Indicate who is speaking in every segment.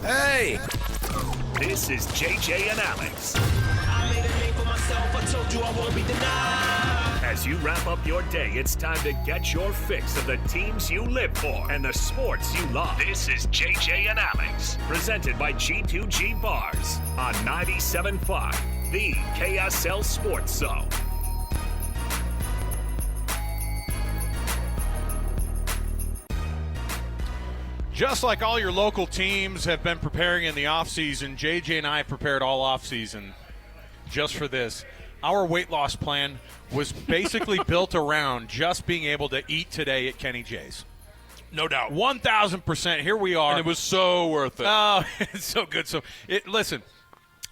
Speaker 1: Hey!
Speaker 2: This is JJ and Alex.
Speaker 3: I made a name for myself, I told you I won't be denied.
Speaker 2: As you wrap up your day, it's time to get your fix of the teams you live for and the sports you love. This is JJ and Alex, presented by G2G Bars on 97.5, the KSL Sports Zone.
Speaker 4: Just like all your local teams have been preparing in the offseason, JJ and I have prepared all offseason just for this. Our weight loss plan was basically built around just being able to eat today at Kenny J's.
Speaker 5: No doubt.
Speaker 4: 1,000%. Here we are.
Speaker 5: And it was so worth it.
Speaker 4: Oh, it's so good. So, listen,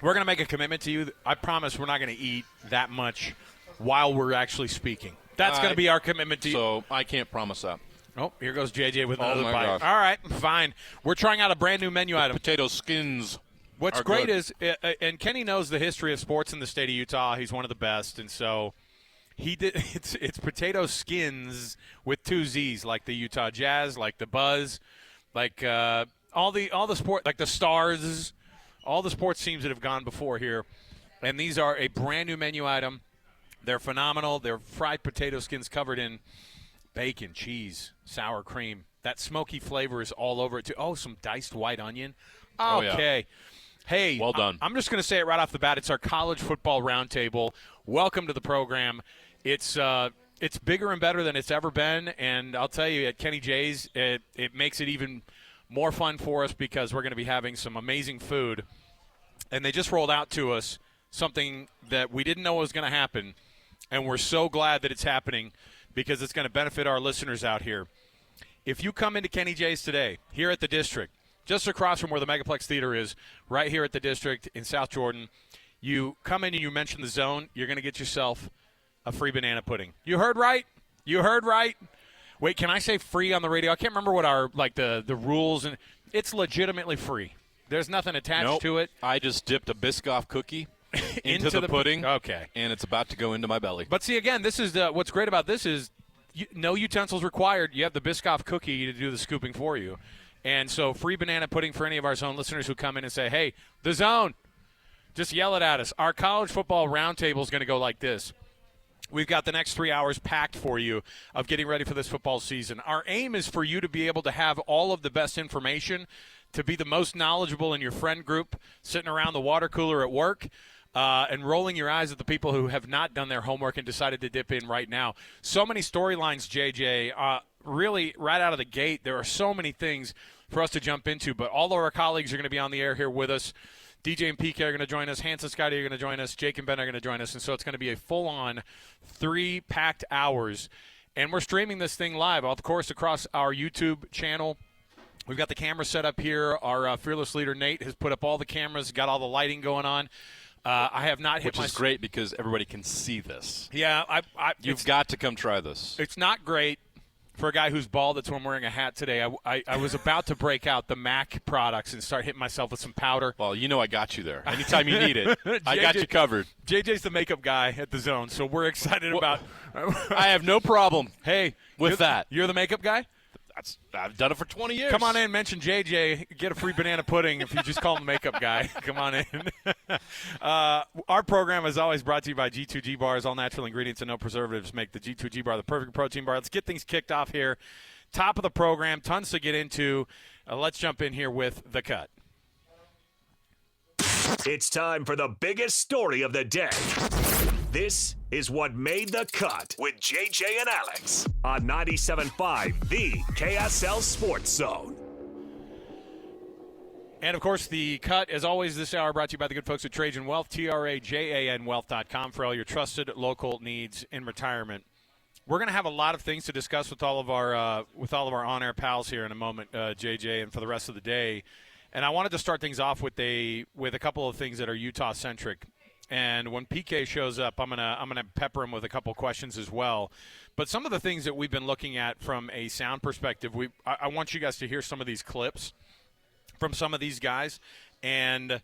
Speaker 4: we're going to make a commitment to you. I promise we're not going to eat that much while we're actually speaking. That's going to be our commitment to you.
Speaker 5: So I can't promise that.
Speaker 4: Oh, here goes JJ with another
Speaker 5: my
Speaker 4: bite.
Speaker 5: gosh.
Speaker 4: All right, fine. We're trying out a brand new menu item.
Speaker 5: Potato skins.
Speaker 4: What's
Speaker 5: are
Speaker 4: great
Speaker 5: good.
Speaker 4: is, and Kenny knows the history of sports in the state of Utah. He's one of the best, and so he did. It's potato skins with two Z's, like the Utah Jazz, like the Buzz, like all the sport, like the Stars, all the sports teams that have gone before here, and these are a brand new menu item. They're phenomenal. They're fried potato skins covered in bacon, cheese, sour cream. That smoky flavor is all over it, too. Oh, some diced white onion. Okay.
Speaker 5: Oh, yeah.
Speaker 4: Hey,
Speaker 5: well done.
Speaker 4: I'm just going to say it right off the bat. It's our college football roundtable. Welcome to the program. It's bigger and better than it's ever been, and I'll tell you, at Kenny J's, it makes it even more fun for us because we're going to be having some amazing food. And they just rolled out to us something that we didn't know was going to happen, and we're so glad that it's happening because it's going to benefit our listeners out here. If you come into Kenny J's today, here at the District, just across from where the Megaplex Theater is, right here at the District in South Jordan, you come in and you mention the zone, you're going to get yourself a free banana pudding. You heard right? You heard right? Wait, can I say free on the radio? I can't remember what our, like, the rules, and it's legitimately free. There's nothing attached to it.
Speaker 5: I just dipped a Biscoff cookie into the pudding.
Speaker 4: Okay.
Speaker 5: And it's about to go into my belly.
Speaker 4: But see, again, this is what's great about this is no utensils required. You have the Biscoff cookie to do the scooping for you. And so free banana pudding for any of our zone listeners who come in and say, hey, the zone, just yell it at us. Our college football roundtable is going to go like this. We've got the next 3 hours packed for you of getting ready for this football season. Our aim is for you to be able to have all of the best information, to be the most knowledgeable in your friend group, sitting around the water cooler at work, and rolling your eyes at the people who have not done their homework and decided to dip in right now. So many storylines, JJ. Really, right out of the gate, there are so many things for us to jump into. But all of our colleagues are going to be on the air here with us. DJ and PK are going to join us. Hans and Scotty are going to join us. Jake and Ben are going to join us. And so it's going to be a full-on 3 packed hours. And we're streaming this thing live, of course, across our YouTube channel. We've got the camera set up here. Our fearless leader, Nate, has put up all the cameras, got all the lighting going on. I have not hit
Speaker 5: Which is great because everybody can see this.
Speaker 4: Yeah.
Speaker 5: You've got to come try this.
Speaker 4: It's not great for a guy who's bald. That's why I'm wearing a hat today. I was about to break out the MAC products and start hitting myself with some powder.
Speaker 5: Well, you know I got you there. Anytime you need it, I got you covered.
Speaker 4: JJ's the makeup guy at the zone, so we're excited about
Speaker 5: I have no problem
Speaker 4: with
Speaker 5: that.
Speaker 4: You're the makeup guy?
Speaker 5: I've done it for 20 years.
Speaker 4: Come on in, mention JJ, get a free banana pudding if you just call him the makeup guy. Come on in. Our program is always brought to you by G2G Bars. All natural ingredients and no preservatives make the G2G Bar the perfect protein bar. Let's get things kicked off here. Top of the program, tons to get into. Let's jump in here with The Cut.
Speaker 2: It's time for the biggest story of the day. This is what made the cut with JJ and Alex on 97.5, the KSL Sports Zone.
Speaker 4: And, of course, The Cut, as always, this hour brought to you by the good folks at Trajan Wealth, TRAJANwealth.com, for all your trusted local needs in retirement. We're going to have a lot of things to discuss with all of our on-air pals here in a moment, JJ, and for the rest of the day. And I wanted to start things off with a couple of things that are Utah-centric. And when PK shows up, I'm gonna pepper him with a couple questions as well. But some of the things that we've been looking at from a sound perspective, I want you guys to hear some of these clips from some of these guys. And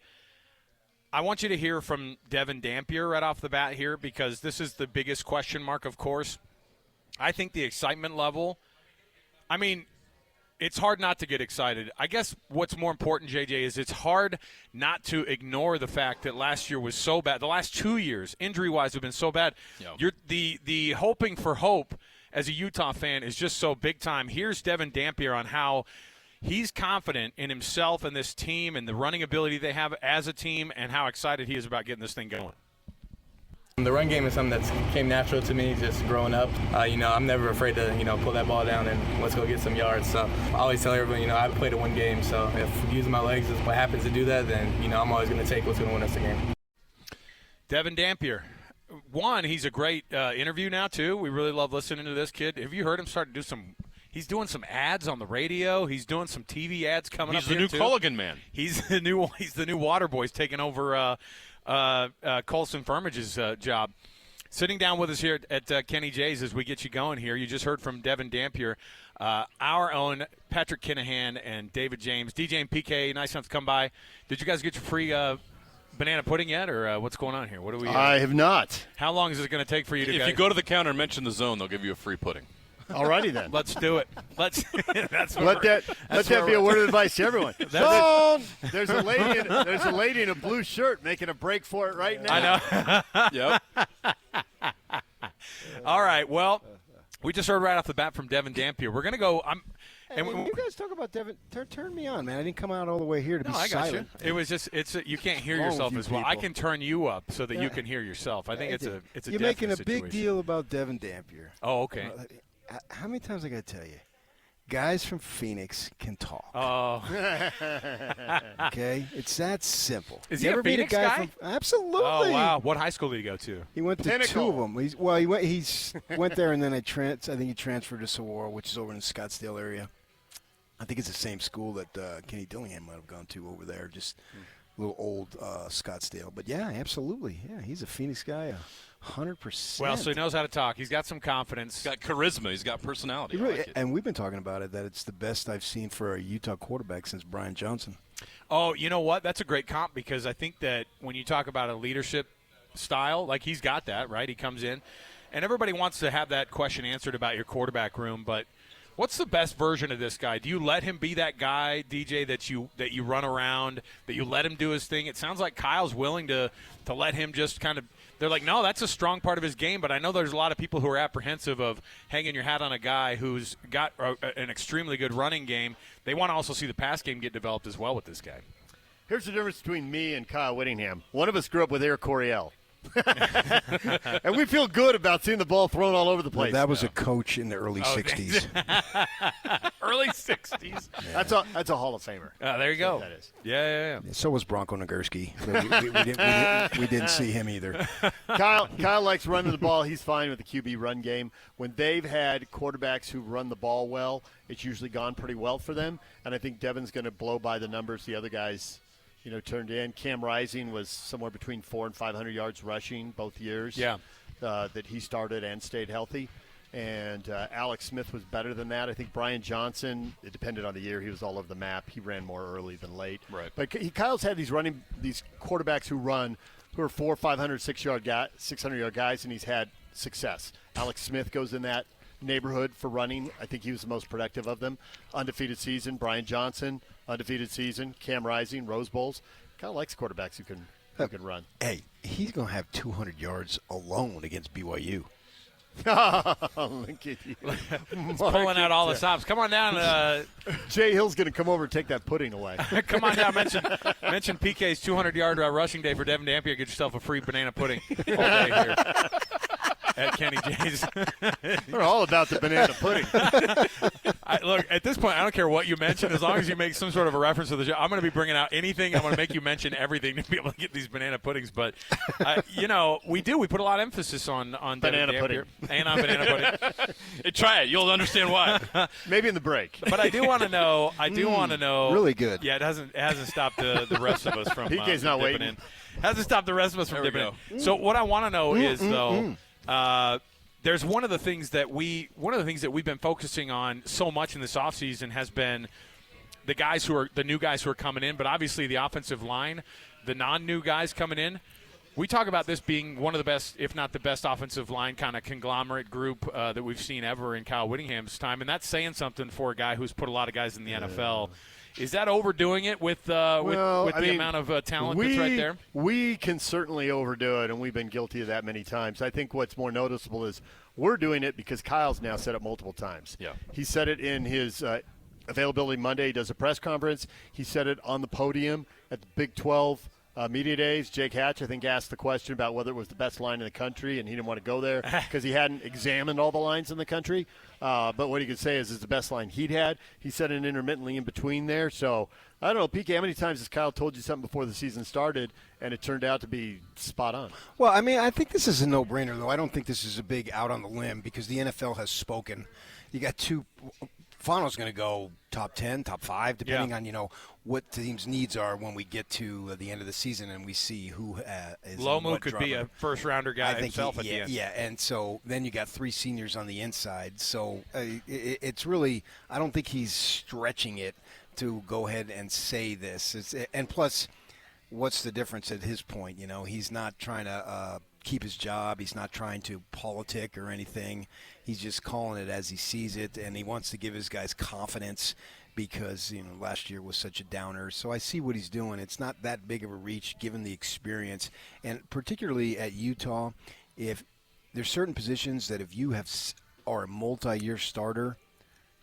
Speaker 4: I want you to hear from Devin Dampier right off the bat here, because this is the biggest question mark, of course. I think the excitement level, I mean, it's hard not to get excited. I guess what's more important, JJ, is it's hard not to ignore the fact that last year was so bad. The last 2 years, injury-wise, have been so bad.
Speaker 5: Yep.
Speaker 4: You're the hoping for hope as a Utah fan is just so big time. Here's Devin Dampier on how he's confident in himself and this team and the running ability they have as a team and how excited he is about getting this thing going.
Speaker 1: The run game is something that came natural to me just growing up. I'm never afraid to, pull that ball down and let's go get some yards. So I always tell everyone, I play to win games. So if using my legs is what happens to do that, then, I'm always going to take what's going to win us the game.
Speaker 4: Devin Dampier. One, he's a great interview now, too. We really love listening to this kid. Have you heard him start to do some – he's doing some ads on the radio. He's doing some TV ads coming up here,
Speaker 5: He's the new Culligan man.
Speaker 4: He's the new water boy. He's taking over Colson Firmage's job. Sitting down with us here at Kenny J's as we get you going here. You just heard from Devin Dampier, our own Patrick Kinahan and David James. DJ and PK, nice enough to come by. Did you guys get your free banana pudding yet, or what's going on here? What do we?
Speaker 6: I have not.
Speaker 4: How long is it going to take for you to?
Speaker 5: If you go to the counter and mention the zone, they'll give you a free pudding.
Speaker 6: Alrighty then.
Speaker 4: Let's do it. Let
Speaker 6: that be a word of advice to everyone. Zone. There's a lady in a blue shirt making a break for it right now.
Speaker 4: I know.
Speaker 5: Yep.
Speaker 4: All right. Well, we just heard right off the bat from Devin Dampier. We're going to go.
Speaker 7: And when you guys talk about Devin, turn me on, man. I didn't come out all the way here to be
Speaker 4: I got
Speaker 7: silent.
Speaker 4: you. It was just you can't hear
Speaker 7: Wrong
Speaker 4: yourself
Speaker 7: with you
Speaker 4: as well.
Speaker 7: people.
Speaker 4: I can turn you up so that you can hear yourself. I think it's a
Speaker 7: You're making a
Speaker 4: definite
Speaker 7: big
Speaker 4: situation.
Speaker 7: deal about Devin Dampier.
Speaker 4: Oh, okay.
Speaker 7: How many times I got to tell you? Guys from Phoenix can talk.
Speaker 4: Oh,
Speaker 7: Okay, it's that simple.
Speaker 4: Is
Speaker 7: You
Speaker 4: he a
Speaker 7: ever meet
Speaker 4: Phoenix guy?
Speaker 7: From, absolutely.
Speaker 4: oh, wow. What high school did he go to?
Speaker 7: He went to
Speaker 6: Pinnacle.
Speaker 7: two of them. He went there and then I think he transferred to Saguaro, which is over in the Scottsdale area. I think it's the same school that Kenny Dillingham might have gone to over there, just a little old Scottsdale. But yeah, absolutely. Yeah, he's a Phoenix guy, 100%.
Speaker 4: Well, so he knows how to talk. He's got some confidence.
Speaker 5: He's got charisma. He's got personality.
Speaker 7: He really,
Speaker 5: I like it.
Speaker 7: and we've been talking about it, that it's the best I've seen for a Utah quarterback since Brian Johnson.
Speaker 4: Oh, you know what? That's a great comp because I think that when you talk about a leadership style, like he's got that, right? He comes in, and everybody wants to have that question answered about your quarterback room, but what's the best version of this guy? Do you let him be that guy, DJ, that you run around, that you let him do his thing? It sounds like Kyle's willing to let him just kind of – they're like, no, that's a strong part of his game, but I know there's a lot of people who are apprehensive of hanging your hat on a guy who's got an extremely good running game. They want to also see the pass game get developed as well with this guy.
Speaker 6: Here's the difference between me and Kyle Whittingham. One of us grew up with Air Coryell. And we feel good about seeing the ball thrown all over the place.
Speaker 7: That was a coach in the early 60s.
Speaker 4: Early 60s.
Speaker 6: That's a Hall of Famer.
Speaker 4: There you go.
Speaker 6: That is.
Speaker 4: Yeah.
Speaker 7: So was Bronco Nagurski. We didn't see him either.
Speaker 6: Kyle likes running the ball. He's fine with the QB run game. When they've had quarterbacks who run the ball well, it's usually gone pretty well for them. And I think Devin's going to blow by the numbers the other guys turned in. Cam Rising was somewhere between 400 and 500 yards rushing both years.
Speaker 4: Yeah.
Speaker 6: That he started and stayed healthy. And Alex Smith was better than that. I think Brian Johnson, it depended on the year. He was all over the map. He ran more early than late.
Speaker 5: Right.
Speaker 6: But Kyle's had these quarterbacks who are 400, 500, 600-yard guys, and he's had success. Alex Smith goes in that neighborhood for running. I think he was the most productive of them. Undefeated season. Brian Johnson, undefeated season. Cam Rising, Rose Bowls. Kyle likes quarterbacks who can run.
Speaker 7: Hey, he's going to have 200 yards alone against BYU.
Speaker 6: Look at you.
Speaker 4: Pulling out all the stops. Come on down.
Speaker 6: Jay Hill's going to come over and take that pudding away.
Speaker 4: Come on down. Mention PK's 200-yard rushing day for Devin Dampier. Get yourself a free banana pudding all day here at Kenny J's.
Speaker 6: We're all about the banana pudding.
Speaker 4: Look, at this point, I don't care what you mention. As long as you make some sort of a reference to the show, I'm going to be bringing out anything. I'm going to make you mention everything to be able to get these banana puddings. But, we put a lot of emphasis on
Speaker 6: Banana
Speaker 4: Devin Dampier
Speaker 6: pudding.
Speaker 4: and on banana pudding.
Speaker 5: Hey, try it. You'll understand why.
Speaker 6: Maybe in the break.
Speaker 4: But I do want to know.
Speaker 7: Really good.
Speaker 4: Yeah, it hasn't stopped the rest of us from
Speaker 6: PK's not
Speaker 4: dipping
Speaker 6: waiting.
Speaker 4: in. Hasn't stopped the rest of us from
Speaker 5: There we
Speaker 4: dipping in. So what I want to know is though, there's one of the things that we've been focusing on so much in this offseason has been the new guys who are coming in, but obviously the offensive line, the non-new guys coming in. We talk about this being one of the best, if not the best, offensive line kind of conglomerate group that we've seen ever in Kyle Whittingham's time, and that's saying something for a guy who's put a lot of guys in the NFL. Is that overdoing it with the amount of talent that's right there?
Speaker 6: We can certainly overdo it, and we've been guilty of that many times. I think what's more noticeable is we're doing it because Kyle's now said it multiple times.
Speaker 5: Yeah.
Speaker 6: He said it in his availability Monday. He does a press conference. He said it on the podium at the Big 12 media days. Jake Hatch, I think, asked the question about whether it was the best line in the country, and he didn't want to go there because he hadn't examined all the lines in the country. But what he could say is it's the best line he'd had. He said it intermittently in between there. So, I don't know, PK, how many times has Kyle told you something before the season started, and it turned out to be spot on?
Speaker 7: Well, I mean, I think this is a no-brainer, though. I don't think this is a big out on the limb because the NFL has spoken. You got two – Fano's going to go top 10, top 5, depending on, what the team's needs are when we get to the end of the season and we see who is
Speaker 4: Lomu could be a first-rounder guy himself at the end.
Speaker 7: Yeah, and so then you got 3 seniors on the inside. So it's really – I don't think he's stretching it to go ahead and say this. And plus, what's the difference at his point? He's not trying to keep his job. He's not trying to politic or anything. He's just calling it as he sees it, and he wants to give his guys confidence because, last year was such a downer. So I see what he's doing. It's not that big of a reach given the experience. And particularly at Utah, if there's certain positions that if you are a multi-year starter,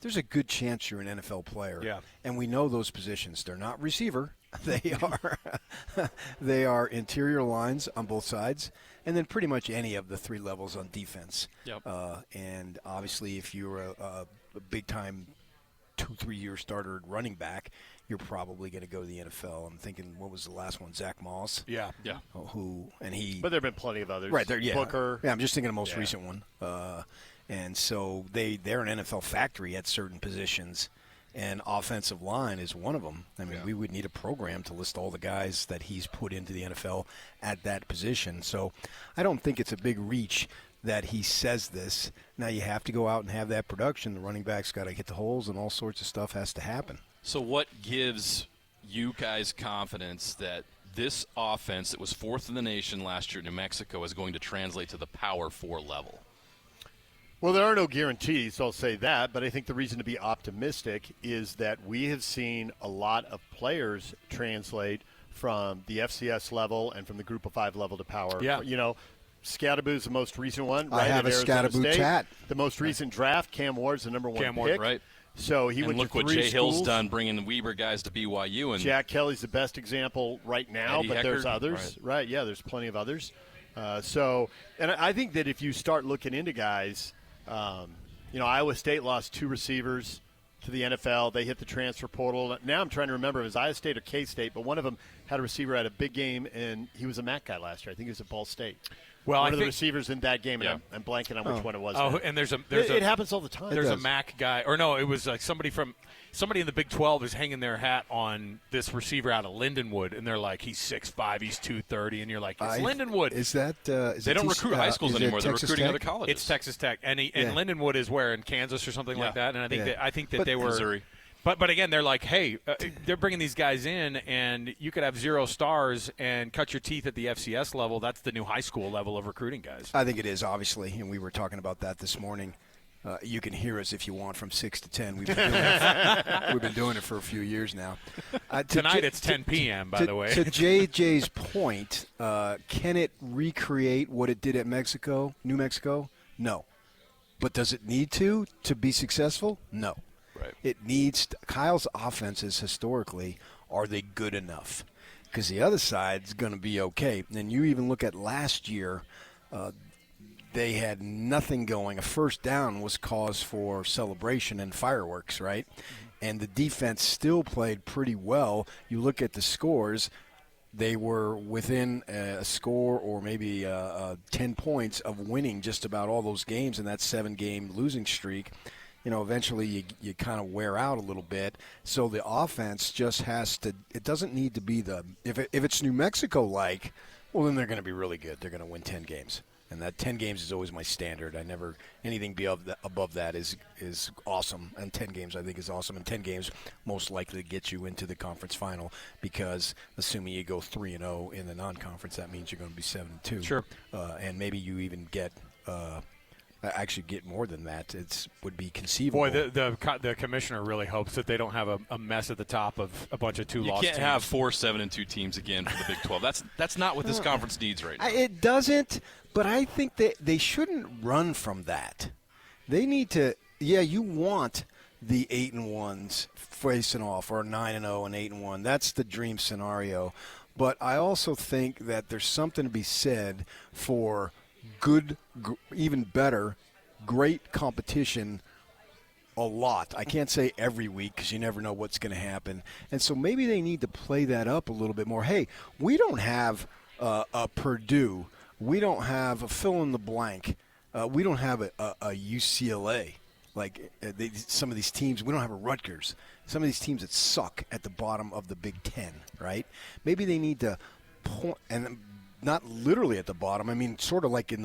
Speaker 7: there's a good chance you're an NFL player.
Speaker 4: Yeah.
Speaker 7: And we know those positions. They're not receiver. They are interior lines on both sides, and then pretty much any of the 3 levels on defense.
Speaker 5: Yep.
Speaker 7: And obviously, if you're a big-time 2-3 year starter at running back, you're probably going to go to the NFL. I'm thinking, what was the last one? Zach Moss.
Speaker 4: Yeah.
Speaker 6: But there have been plenty of others.
Speaker 7: Right there. Yeah.
Speaker 6: Booker.
Speaker 7: Yeah, I'm just thinking of the most recent one. And so they're an NFL factory at certain positions. And offensive line is one of them. I mean, we would need a program to list all the guys that he's put into the NFL at that position. So I don't think it's a big reach that he says this. Now you have to go out and have that production. The running back's got to hit the holes, and all sorts of stuff has to happen.
Speaker 5: So what gives you guys confidence that this offense that was 4th in the nation last year in New Mexico is going to translate to the Power 4 level?
Speaker 6: Well, there are no guarantees, I'll say that, but I think the reason to be optimistic is that we have seen a lot of players translate from the FCS level and from the Group of 5 level to Power.
Speaker 4: Yeah.
Speaker 6: Scattaboo's the most recent one.
Speaker 7: I have a Scattaboo chat.
Speaker 6: The most recent draft, Cam Ward's the number 1
Speaker 4: Cam
Speaker 6: pick.
Speaker 4: Ward,
Speaker 5: right.
Speaker 6: So he
Speaker 5: and
Speaker 6: went
Speaker 5: look
Speaker 6: to
Speaker 5: what
Speaker 6: 3
Speaker 5: Jay Hill's
Speaker 6: schools.
Speaker 5: done bringing the Weber guys to BYU. And
Speaker 6: Jack Kelly's the best example right now,
Speaker 5: Eddie
Speaker 6: but there's
Speaker 5: Heckard,
Speaker 6: others. Right, yeah, there's plenty of others. And I think that if you start looking into guys, Iowa State lost 2 receivers to the NFL. They hit the transfer portal. Now I'm trying to remember if it was Iowa State or K-State, but one of them had a receiver at a big game, and he was a MAC guy last year. I think he was at Ball State.
Speaker 4: Well,
Speaker 6: one of the receivers in that game, and I'm blanking on which one it was.
Speaker 4: And
Speaker 6: it happens all the time.
Speaker 4: There's a MAC guy, or no, it was like somebody in the Big 12 is hanging their hat on this receiver out of Lindenwood, and they're like, he's 6'5", he's 230, and you're like, it's Lindenwood.
Speaker 7: Is that?
Speaker 5: They don't recruit high schools anymore. They're recruiting other colleges.
Speaker 4: It's Texas Tech, and Lindenwood is where, in Kansas or something like that. And I think that they were
Speaker 5: Missouri.
Speaker 4: But again, they're like, hey, they're bringing these guys in, and you could have 0 stars and cut your teeth at the FCS level. That's the new high school level of recruiting guys.
Speaker 7: I think it is, obviously, and we were talking about that this morning. You can hear us if you want from 6 to 10. We've been doing it for a few years now.
Speaker 4: Tonight it's 10 p.m., by the way.
Speaker 7: To JJ's point, can it recreate what it did at New Mexico? No. But does it need to be successful? No.
Speaker 5: Right.
Speaker 7: It needs – Kyle's offenses historically, are they good enough? Because the other side's going to be okay. And you even look at last year, they had nothing going. A first down was cause for celebration and fireworks, right? And the defense still played pretty well. You look at the scores, they were within a score or maybe 10 points of winning just about all those games in that 7-game losing streak. Eventually you kind of wear out a little bit. So the offense just has to – it doesn't need to be if it's New Mexico-like, well, then they're going to be really good. They're going to win 10 games. And that 10 games is always my standard. I never anything above that is awesome. And 10 games I think is awesome. And 10 games most likely to get you into the conference final because assuming you go 3-0 in the non-conference, that means you're going to be 7-2.
Speaker 4: Sure.
Speaker 7: And maybe you even get actually get more than that. It would be conceivable.
Speaker 4: Boy, the commissioner really hopes that they don't have a mess at the top of a bunch of two-loss teams.
Speaker 5: You can't have 4 7-2 teams again for the Big 12. That's not what this conference needs right now.
Speaker 7: It doesn't, but I think that they shouldn't run from that. They need to. Yeah, you want the 8-1s facing off, or 9-0 and 8-1. That's the dream scenario. But I also think that there's something to be said for good, even better, great competition a lot. I can't say every week because you never know what's going to happen. And so maybe they need to play that up a little bit more. Hey, we don't have a Purdue. We don't have a fill in the blank. We don't have a UCLA. Like some of these teams, we don't have a Rutgers. Some of these teams that suck at the bottom of the Big Ten, right? Maybe they need to point, and not literally at the bottom. I mean, sort of like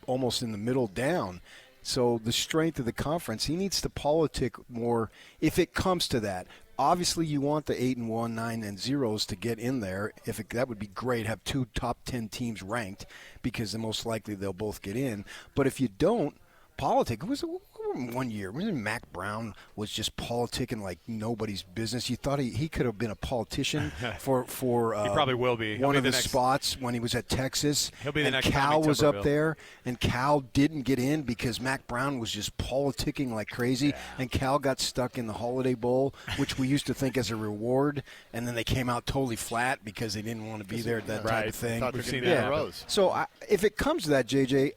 Speaker 7: almost in the middle down. So the strength of the conference, he needs to politic more if it comes to that. Obviously, you want the 8-1, 9-0s to get in there. That would be great. Have 2 top 10 teams ranked because the most likely they'll both get in. But if you don't, politic. It was 1 year. Remember Mac Brown was just politicking like nobody's business. You thought he could have been a politician for
Speaker 4: he probably will be.
Speaker 7: One of the spots when he was at Texas.
Speaker 4: He'll be the next
Speaker 7: Cal was
Speaker 4: Tuberville.
Speaker 7: up there, and Cal didn't get in because Mac Brown was just politicking like crazy, and Cal got stuck in the Holiday Bowl, which we used to think as a reward, and then they came out totally flat because they didn't want to be there, that type of thing.
Speaker 6: We've seen that in rows.
Speaker 7: So if it comes to that, JJ,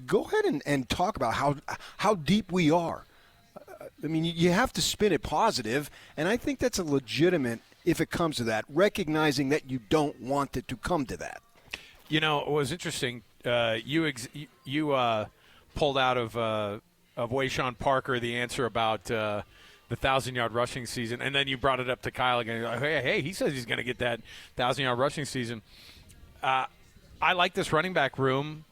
Speaker 7: go ahead and talk about how deep we are. I mean, you have to spin it positive, and I think that's a legitimate, if it comes to that, recognizing that you don't want it to come to that.
Speaker 4: You know, it was interesting. You pulled out of Wayshawn Parker the answer about the 1,000-yard rushing season, and then you brought it up to Kyle again. Like, hey, he says he's going to get that 1,000-yard rushing season. I like this running back room.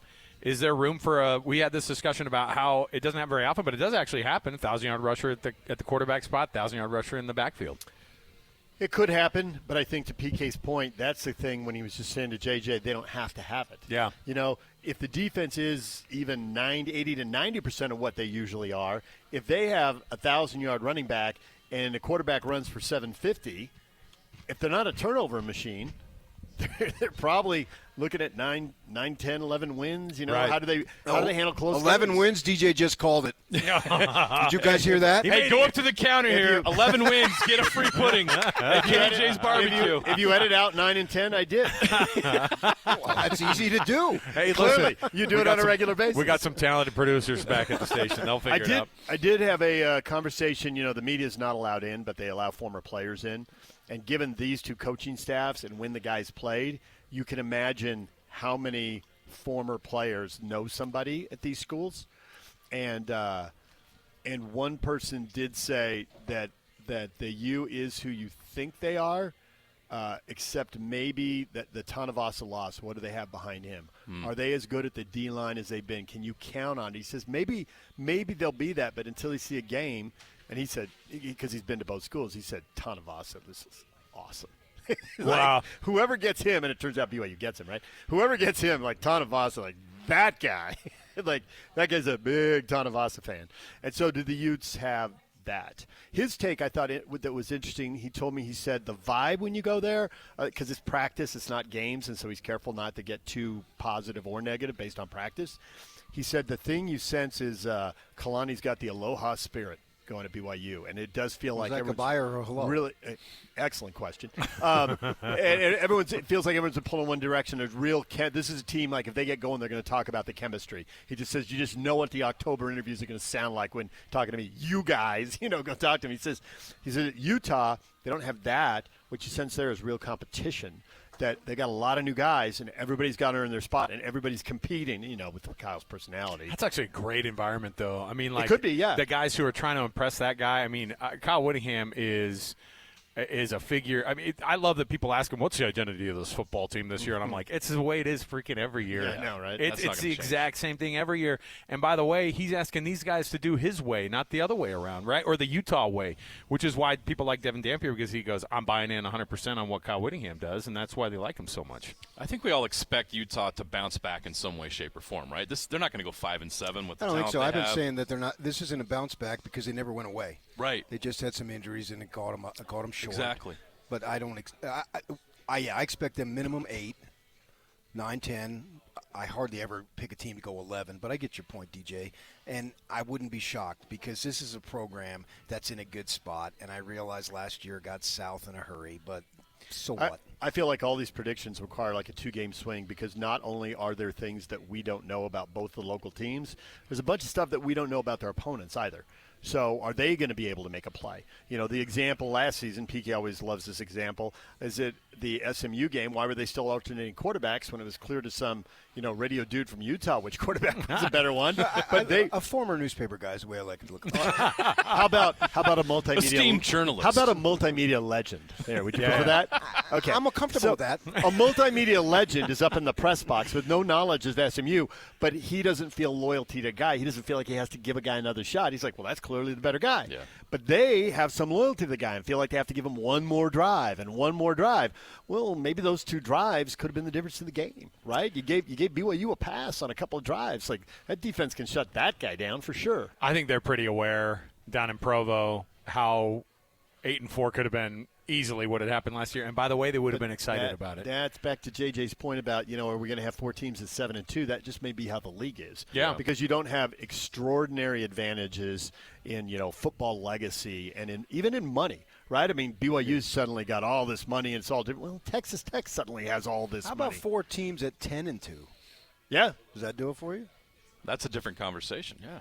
Speaker 4: Is there room for we had this discussion about how it doesn't happen very often, but it does actually happen. 1,000-yard rusher at the quarterback spot, 1,000-yard rusher in the backfield.
Speaker 6: It could happen, but I think to PK's point, that's the thing when he was just saying to JJ, they don't have to have it.
Speaker 4: Yeah.
Speaker 6: You know, if the defense is even 80 to 90% of what they usually are, if they have a 1,000-yard running back and the quarterback runs for 750, if they're not a turnover machine, they're probably looking at 9, 10, 11 wins. You know,
Speaker 4: Right.
Speaker 6: how do they handle close
Speaker 7: 11
Speaker 6: games?
Speaker 7: wins, DJ just called it. Did you guys hear that?
Speaker 5: Hey, go up to the counter here. 11 wins, get a free pudding at KJ's Barbecue.
Speaker 6: If you edit out 9 and 10, I did.
Speaker 7: Well, that's easy to do.
Speaker 4: Hey,
Speaker 6: Clearly,
Speaker 4: listen,
Speaker 6: you do
Speaker 4: we
Speaker 6: it
Speaker 4: got
Speaker 6: on a regular basis.
Speaker 4: We got some talented producers back at the station. They'll figure it out.
Speaker 6: I did have a conversation. You know, the media is not allowed in, but they allow former players in. And given these 2 coaching staffs and when the guys played, you can imagine how many former players know somebody at these schools. And one person did say that the U is who you think they are, except maybe that the Tanavasa loss. What do they have behind him? Are they as good at the D-line as they've been? Can you count on it? He says maybe they'll be that, but until they see a game. And he said, because he's been to both schools, he said, Tanavasa, this is awesome.
Speaker 4: Wow.
Speaker 6: Whoever gets him, and it turns out BYU gets him, right? Whoever gets him, like Tanavasa, like that guy, like that guy's a big Tanavasa fan. And so do the Utes have that? His take, I thought that was interesting. He told me, he said the vibe when you go there, because it's practice, it's not games, and so he's careful not to get too positive or negative based on practice. He said the thing you sense is Kalani's got the aloha spirit going to BYU, and it does feel like everyone's
Speaker 7: goodbye or hello?
Speaker 6: Really, excellent question. And it feels like everyone's pulling one direction. There's real. This is a team like if they get going, they're going to talk about the chemistry. He just says you just know what the October interviews are going to sound like when talking to me. You guys, go talk to him. He says at Utah they don't have that. What you sense there is real competition. That they got a lot of new guys, and everybody's got to earn their spot, and everybody's competing, with Kyle's personality.
Speaker 4: That's actually a great environment, though. I mean, like
Speaker 6: it could be, yeah.
Speaker 4: The guys who are trying to impress that guy. I mean, Kyle Whittingham is is a figure. I mean, I love that people ask him, what's the identity of this football team this year? And I'm like, it's the way it is freaking every year.
Speaker 6: Yeah, I know, right?
Speaker 4: It's the exact same thing every year. And by the way, he's asking these guys to do his way, not the other way around, right? Or the Utah way, which is why people like Devin Dampier, because he goes, I'm buying in 100% on what Kyle Whittingham does, and that's why they like him so much.
Speaker 5: I think we all expect Utah to bounce back in some way, shape, or form, right? They're not going to go 5-7 with the
Speaker 7: I don't think
Speaker 5: talent
Speaker 7: so.
Speaker 5: they
Speaker 7: I've been
Speaker 5: have.
Speaker 7: saying that they're not. This isn't a bounce back because they never went away.
Speaker 5: Right.
Speaker 7: They just had some injuries and it caught them short.
Speaker 5: Exactly.
Speaker 7: But I don't. I expect them minimum 8, 9, 10. I hardly ever pick a team to go 11, but I get your point, DJ. And I wouldn't be shocked because this is a program that's in a good spot. And I realized last year got south in a hurry, but so what?
Speaker 6: I feel like all these predictions require like a 2-game swing because not only are there things that we don't know about both the local teams, there's a bunch of stuff that we don't know about their opponents either. So are they going to be able to make a play? You know, the example last season, PK always loves this example, is it the SMU game? Why were they still alternating quarterbacks when it was clear to some, radio dude from Utah which quarterback was a better one? But
Speaker 7: a former newspaper guy is the way I like to look at it.
Speaker 6: How about a multimedia
Speaker 5: esteemed journalist?
Speaker 6: How about a multimedia legend? There, would you go for that? Okay,
Speaker 7: I'm comfortable with that.
Speaker 6: A multimedia legend is up in the press box with no knowledge as SMU, but he doesn't feel loyalty to a guy. He doesn't feel like he has to give a guy another shot. He's like, well, that's clearly the better guy.
Speaker 5: Yeah.
Speaker 6: But they have some loyalty to the guy and feel like they have to give him one more drive and one more drive. Well, maybe those 2 drives could have been the difference in the game, right? You gave BYU a pass on a couple of drives. Like, that defense can shut that guy down for sure.
Speaker 4: I think they're pretty aware down in Provo how 8-4 could have been easily what had happened last year. And by the way, they would have been excited about it.
Speaker 6: That's back to JJ's point about, are we going to have 4 teams at 7-2? That just may be how the league is.
Speaker 4: Yeah.
Speaker 6: Because you don't have extraordinary advantages in, football legacy and even in money, right? I mean, BYU suddenly got all this money and it's all different. Well, Texas Tech suddenly has all this
Speaker 7: How
Speaker 6: money.
Speaker 7: about 4 teams at 10-2?
Speaker 6: Yeah.
Speaker 7: Does that do it for you?
Speaker 5: That's a different conversation. Yeah.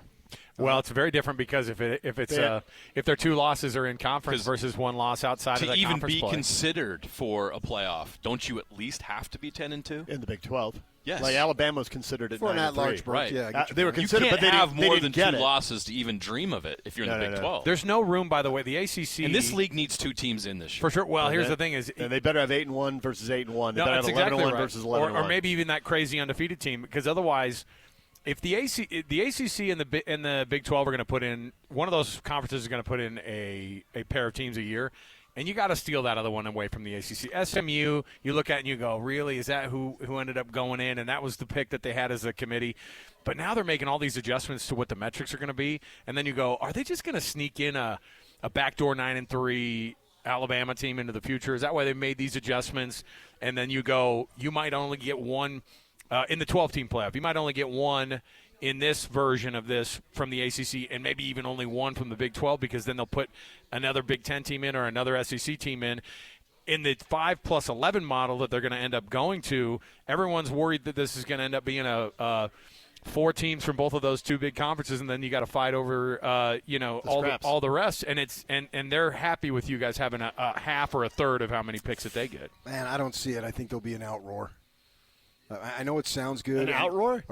Speaker 4: Well, it's very different because if their 2 losses are in conference versus 1 loss outside of
Speaker 5: To
Speaker 4: that
Speaker 5: even
Speaker 4: conference
Speaker 5: be
Speaker 4: play.
Speaker 5: considered for a playoff, don't you at least have to be 10-2?
Speaker 6: In the Big 12.
Speaker 5: Yes.
Speaker 6: Like Alabama was considered at
Speaker 7: For an
Speaker 6: 9-3.
Speaker 7: at-large berth,
Speaker 5: Right.
Speaker 7: yeah. I get
Speaker 6: They were
Speaker 5: You
Speaker 6: considered,
Speaker 5: can't
Speaker 6: but they
Speaker 5: have
Speaker 6: didn't,
Speaker 5: more
Speaker 6: they
Speaker 5: than
Speaker 6: didn't
Speaker 5: 2
Speaker 6: get it.
Speaker 5: losses to even dream of it if you're in the Big 12.
Speaker 4: There's no room, by the way. The ACC
Speaker 5: And this league needs 2 teams in this year.
Speaker 4: for sure. Well, here's the thing: is
Speaker 6: And they better have 8-1 versus 8-1. They
Speaker 4: no,
Speaker 6: better have
Speaker 4: that's
Speaker 6: 11-1
Speaker 4: exactly right.
Speaker 6: versus 11-1.
Speaker 4: Or maybe even that crazy undefeated team, because otherwise, if the ACC and the Big 12 are going to put in, one of those conferences is going to put in a pair of teams a year, and you got to steal that other one away from the ACC. SMU, you look at and you go, really, is that who ended up going in? And that was the pick that they had as a committee. But now they're making all these adjustments to what the metrics are going to be, and then you go, are they just going to sneak in a backdoor 9-3 Alabama team into the future? Is that why they made these adjustments? And then you go, you might only get one in the 12-team playoff. You might only get one in this version of this from the ACC and maybe even only one from the Big 12, because then they'll put another Big 10 team in or another SEC team in. In the 5+11 model that they're going to end up going to, everyone's worried that this is going to end up being a 4 teams from both of those 2 big conferences, and then you got to fight over, all the rest. And and they're happy with you guys having a half or a third of how many picks that they get.
Speaker 7: Man, I don't see it. I think there'll be an outroar. I know it sounds good.
Speaker 6: An outroar?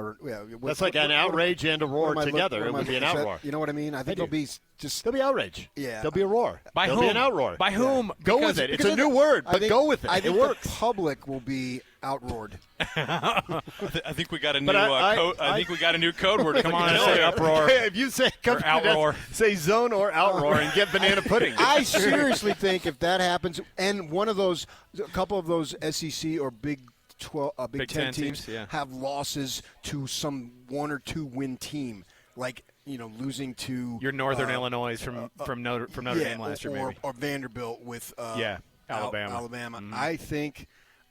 Speaker 6: That's like an outrage and a roar together. It would be an outroar.
Speaker 7: You know what I mean? I think there'll be
Speaker 6: There'll be outrage.
Speaker 7: Yeah.
Speaker 6: There'll be a roar.
Speaker 4: By
Speaker 6: There'll
Speaker 4: whom?
Speaker 6: be an outroar.
Speaker 4: By whom?
Speaker 6: Go with it. It's a new word, but go with it.
Speaker 7: I think
Speaker 6: it works.
Speaker 7: the public will be outroared.
Speaker 5: I think we got a new.
Speaker 6: But
Speaker 5: I think we got a new code word.
Speaker 4: Come on, say uproar.
Speaker 6: If you say
Speaker 4: Or outroar.
Speaker 6: say zone or outroar and get banana pudding.
Speaker 7: I seriously think if that happens, and a couple of those SEC or Big
Speaker 4: 10
Speaker 7: 10
Speaker 4: teams,
Speaker 7: teams
Speaker 4: yeah.
Speaker 7: have losses to some 1 or 2 win team, like losing to
Speaker 4: Your Northern Illinois from Notre Dame last year, maybe.
Speaker 7: or Vanderbilt with
Speaker 4: Alabama.
Speaker 7: Alabama.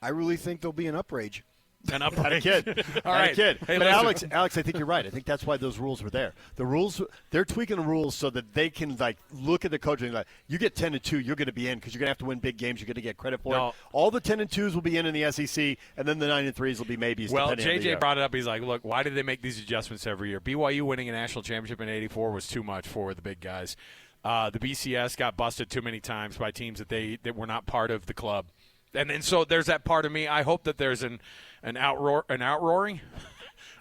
Speaker 7: I really think there'll be an outrage.
Speaker 4: An
Speaker 6: Had a
Speaker 4: upright
Speaker 6: kid.
Speaker 4: All
Speaker 6: Had
Speaker 4: right.
Speaker 6: a kid.
Speaker 4: Hey,
Speaker 6: But
Speaker 4: listen.
Speaker 6: Alex, I think you're right. I think that's why those rules were there. The rules, they're tweaking the rules so that they can look at the coaching like, you get 10-2, you're going to be in because you're going to have to win big games. You're going to get credit for
Speaker 4: No.
Speaker 6: it. All the 10-2s will be in the SEC, and then the 9-3s will be maybes.
Speaker 4: Well,
Speaker 6: depending on the year.
Speaker 4: JJ brought it up. He's like, look, why did they make these adjustments every year? BYU winning a national championship in '84 was too much for the big guys. The BCS got busted too many times by teams that were not part of the club. And so there's that part of me. I hope that there's an outroaring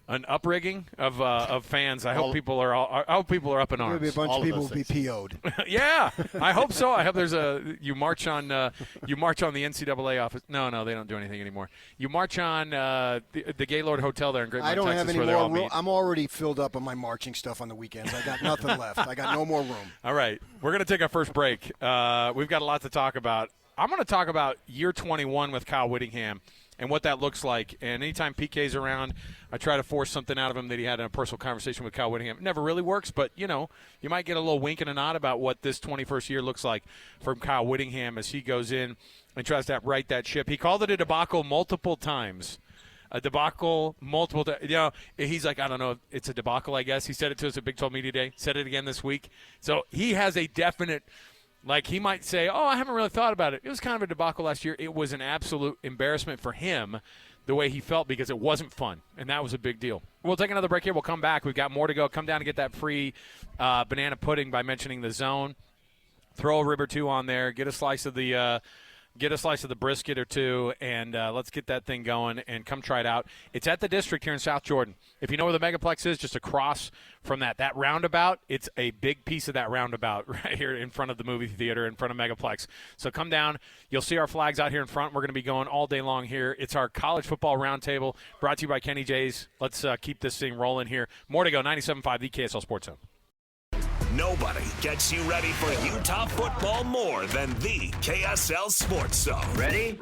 Speaker 4: an uprigging of fans. I hope people are up in arms.
Speaker 7: Maybe a bunch of people will be PO'd.
Speaker 4: Yeah, I hope so. I hope there's you march on the NCAA office. No, they don't do anything anymore. You march on the Gaylord Hotel there in Great Mount,
Speaker 7: I don't
Speaker 4: Texas,
Speaker 7: have any
Speaker 4: where they all
Speaker 7: more room.
Speaker 4: meet.
Speaker 7: I'm already filled up on my marching stuff on the weekends. I got nothing left. I got no more room.
Speaker 4: All right, we're going to take our first break. We've got a lot to talk about. I'm going to talk about year 21 with Kyle Whittingham and what that looks like. And anytime PK's around, I try to force something out of him that he had in a personal conversation with Kyle Whittingham. It never really works, but, you might get a little wink and a nod about what this 21st year looks like from Kyle Whittingham as he goes in and tries to right that ship. He called it a debacle multiple times. A debacle multiple times. He's like, I don't know if it's a debacle, I guess. He said it to us at Big 12 Media Day. Said it again this week. So he has a definite – like he might say, I haven't really thought about it. It was kind of a debacle last year. It was an absolute embarrassment for him the way he felt because it wasn't fun, and that was a big deal. We'll take another break here. We'll come back. We've got more to go. Come down and get that free banana pudding by mentioning the Zone. Throw a rib or two on there. Get a slice of the brisket or two, and let's get that thing going and come try it out. It's at the District here in South Jordan. If you know where the Megaplex is, just across from that roundabout, it's a big piece of that roundabout right here in front of the movie theater, in front of Megaplex. So come down. You'll see our flags out here in front. We're going to be going all day long here. It's our College Football Roundtable brought to you by Kenny J's. Let's keep this thing rolling here. More to go. 97.5, the KSL Sports Zone.
Speaker 2: Nobody gets you ready for Utah football more than the KSL Sports Zone.
Speaker 8: Ready?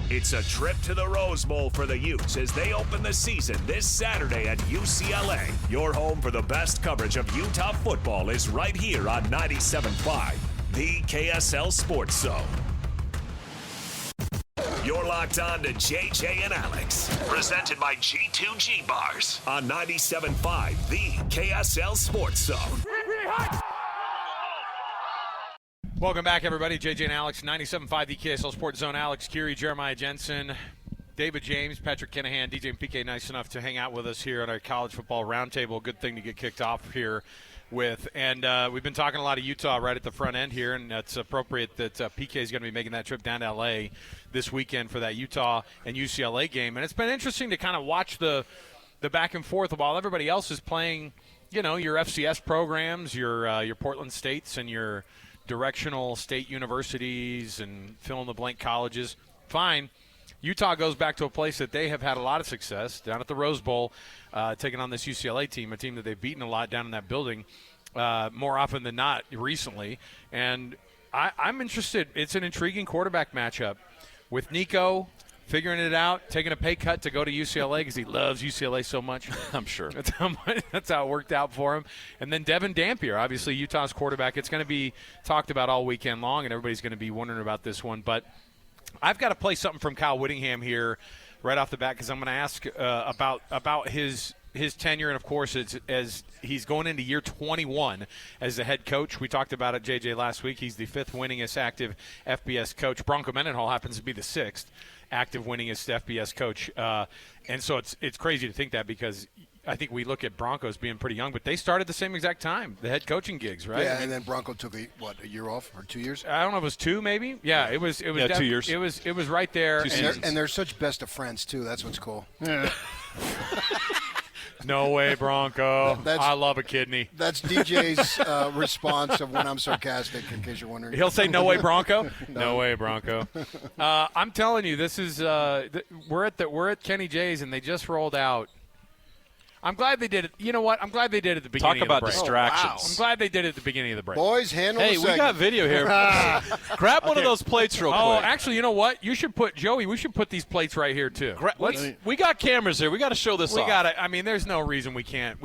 Speaker 2: It's a trip to the Rose Bowl for the Utes as they open the season this Saturday at UCLA. Your home for the best coverage of Utah football is right here on 97.5, the KSL Sports Zone. You're locked on to JJ and Alex, presented by G2G Bars on 97.5, the KSL Sports Zone.
Speaker 4: Welcome back, everybody. JJ and Alex, 97.5, the KSL Sports Zone. Alex, Kirry, Jeremiah Jensen, David James, Patrick Kinahan, DJ and PK, nice enough to hang out with us here on our College Football Roundtable. Good thing to get kicked off here with. And we've been talking a lot of Utah right at the front end here, and it's appropriate that PK is going to be making that trip down to L.A. this weekend for that Utah and UCLA game. And it's been interesting to kind of watch the back and forth while everybody else is playing, your FCS programs, your Portland States and your directional state universities and fill-in-the-blank colleges. Fine. Utah goes back to a place that they have had a lot of success, down at the Rose Bowl, taking on this UCLA team, a team that they've beaten a lot down in that building more often than not recently. And I'm interested. It's an intriguing quarterback matchup with Nico figuring it out, taking a pay cut to go to UCLA because he loves UCLA so much. I'm sure. That's how it worked out for him. And then Devin Dampier, obviously Utah's quarterback. It's going to be talked about all weekend long, and everybody's going to be wondering about this one. But I've got to play something from Kyle Whittingham here right off the bat because I'm going to ask about his tenure, and of course it's as he's going into year 21 as the head coach. We talked about it, JJ, last week. He's the 5th winningest active FBS coach. Bronco Mendenhall happens to be the 6th active winningest FBS coach, and so it's crazy to think that because I think we look at Broncos being pretty young, but they started the same exact time, the head coaching gigs, right?
Speaker 7: Yeah, and then Bronco took a year off or 2 years?
Speaker 4: I don't know if it was 2 maybe. Yeah, it was 2
Speaker 5: years.
Speaker 4: It was right there.
Speaker 7: And they're such best of friends too. That's what's cool.
Speaker 6: Yeah.
Speaker 4: No way, Bronco. I love a kidney.
Speaker 7: That's DJ's response of when I'm sarcastic, in case you're wondering.
Speaker 4: He'll say, "No way, Bronco." No way, Bronco. I'm telling you, this is we're at Kenny J's, and they just rolled out. I'm glad they did it. You know what? I'm glad they did it at the beginning of the break.
Speaker 5: Talk about distractions.
Speaker 7: Oh, wow.
Speaker 4: I'm glad they did it at the beginning of the break.
Speaker 7: Boys, handle
Speaker 5: Hey, we got video here. Grab one of those plates real quick.
Speaker 4: Oh, actually, you know what? You should put Joey. We should put these plates right here too.
Speaker 5: We got cameras here. We got to show this off.
Speaker 4: We got it. I mean, there's no reason we can't.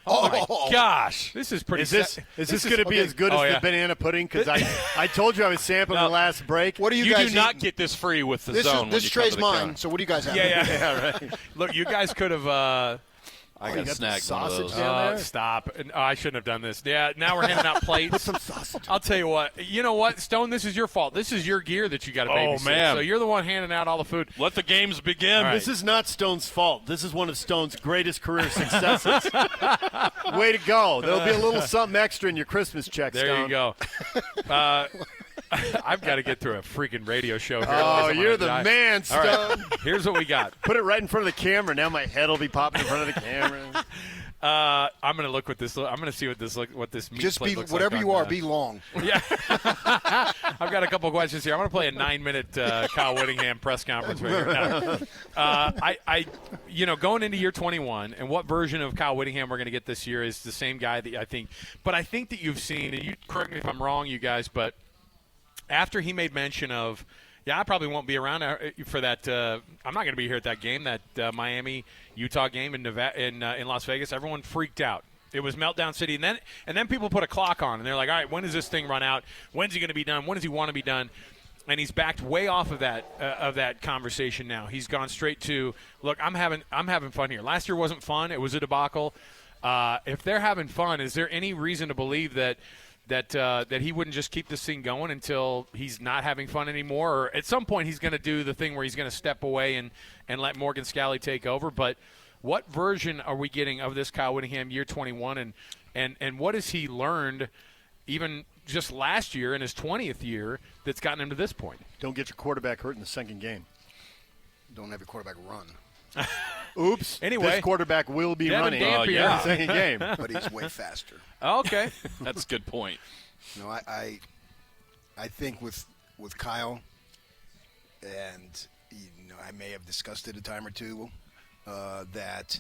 Speaker 5: Oh my gosh!
Speaker 4: This is pretty.
Speaker 6: Is this going to be as good as the banana pudding? Because I told you I was sampling the last break.
Speaker 7: What do
Speaker 5: You
Speaker 7: guys
Speaker 5: do not
Speaker 7: eating?
Speaker 5: get this free with the Zone.
Speaker 7: This tray's mine. So what do you guys have?
Speaker 4: Yeah, right. Look, you guys could have.
Speaker 5: I got snagged one of
Speaker 6: sausage
Speaker 5: those.
Speaker 6: down there?
Speaker 4: Stop. I shouldn't have done this. Yeah, now we're handing out plates.
Speaker 6: Put some sausage.
Speaker 4: I'll tell you what. You know what, Stone? This is your fault. This is your gear that you got to babysit.
Speaker 5: Oh, man.
Speaker 4: So you're the one handing out all the food.
Speaker 5: Let the games begin.
Speaker 4: Right.
Speaker 6: This is not Stone's fault. This is one of Stone's greatest career successes. Way to go. There'll be a little something extra in your Christmas check,
Speaker 4: There
Speaker 6: Stone.
Speaker 4: you go. I've got to get through a freaking radio show here.
Speaker 6: Oh, you're the man, Stone.
Speaker 4: All right, here's what we got.
Speaker 6: Put it right in front of the camera. Now my head will be popping in front of the camera.
Speaker 4: I'm going to look what this. I'm going to see what this meat
Speaker 7: Just
Speaker 4: plate
Speaker 7: be
Speaker 4: looks
Speaker 7: whatever
Speaker 4: like
Speaker 7: you
Speaker 4: on,
Speaker 7: are. Be long.
Speaker 4: Yeah. I've got a couple questions here. I'm going to play a 9-minute Kyle Whittingham press conference right here. Now, going into year 21, and what version of Kyle Whittingham we're going to get this year is the same guy that I think. But I think that you've seen, and you correct me if I'm wrong, you guys, but after he made mention of, I probably won't be around for that. I'm not going to be here at that game, that Miami-Utah game in Las Vegas. Everyone freaked out. It was meltdown city, and then people put a clock on, and they're like, all right, when does this thing run out? When's he going to be done? When does he want to be done? And he's backed way off of that conversation now. He's gone straight to, look, I'm having fun here. Last year wasn't fun. It was a debacle. If they're having fun, is there any reason to believe that he wouldn't just keep this thing going until he's not having fun anymore? Or at some point he's going to do the thing where he's going to step away and let Morgan Scally take over. But what version are we getting of this Kyle Whittingham year 21, and what has he learned even just last year in his 20th year that's gotten him to this point?
Speaker 6: Don't get your quarterback hurt in the second game.
Speaker 7: Don't have your quarterback run.
Speaker 6: Oops.
Speaker 4: Anyway,
Speaker 6: this quarterback will be
Speaker 4: Devin
Speaker 6: running
Speaker 4: Dampier.
Speaker 6: in the second game.
Speaker 7: But he's way faster.
Speaker 4: Okay.
Speaker 5: That's a good point.
Speaker 7: No, I think with Kyle, and I may have discussed it a time or two, that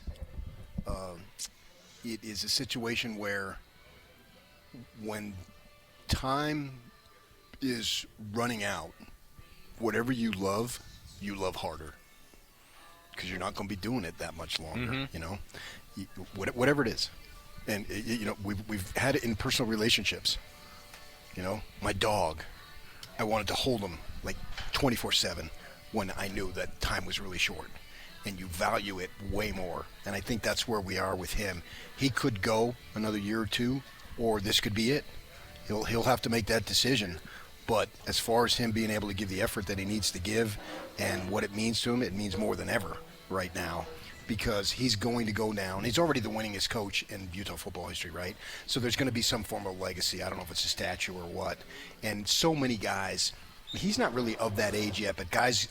Speaker 7: it is a situation where when time is running out, whatever you love harder, because you're not going to be doing it that much longer. Whatever it is. And we've had it in personal relationships. My dog, I wanted to hold him like 24/7 when I knew that time was really short, and you value it way more. And I think that's where we are with him. He could go another year or two, or this could be it. He'll have to make that decision. But as far as him being able to give the effort that he needs to give and what it means to him, it means more than ever right now. Because he's going to go down. He's already the winningest coach in Utah football history, right? So there's going to be some form of legacy. I don't know if it's a statue or what. And so many guys, he's not really of that age yet, but guys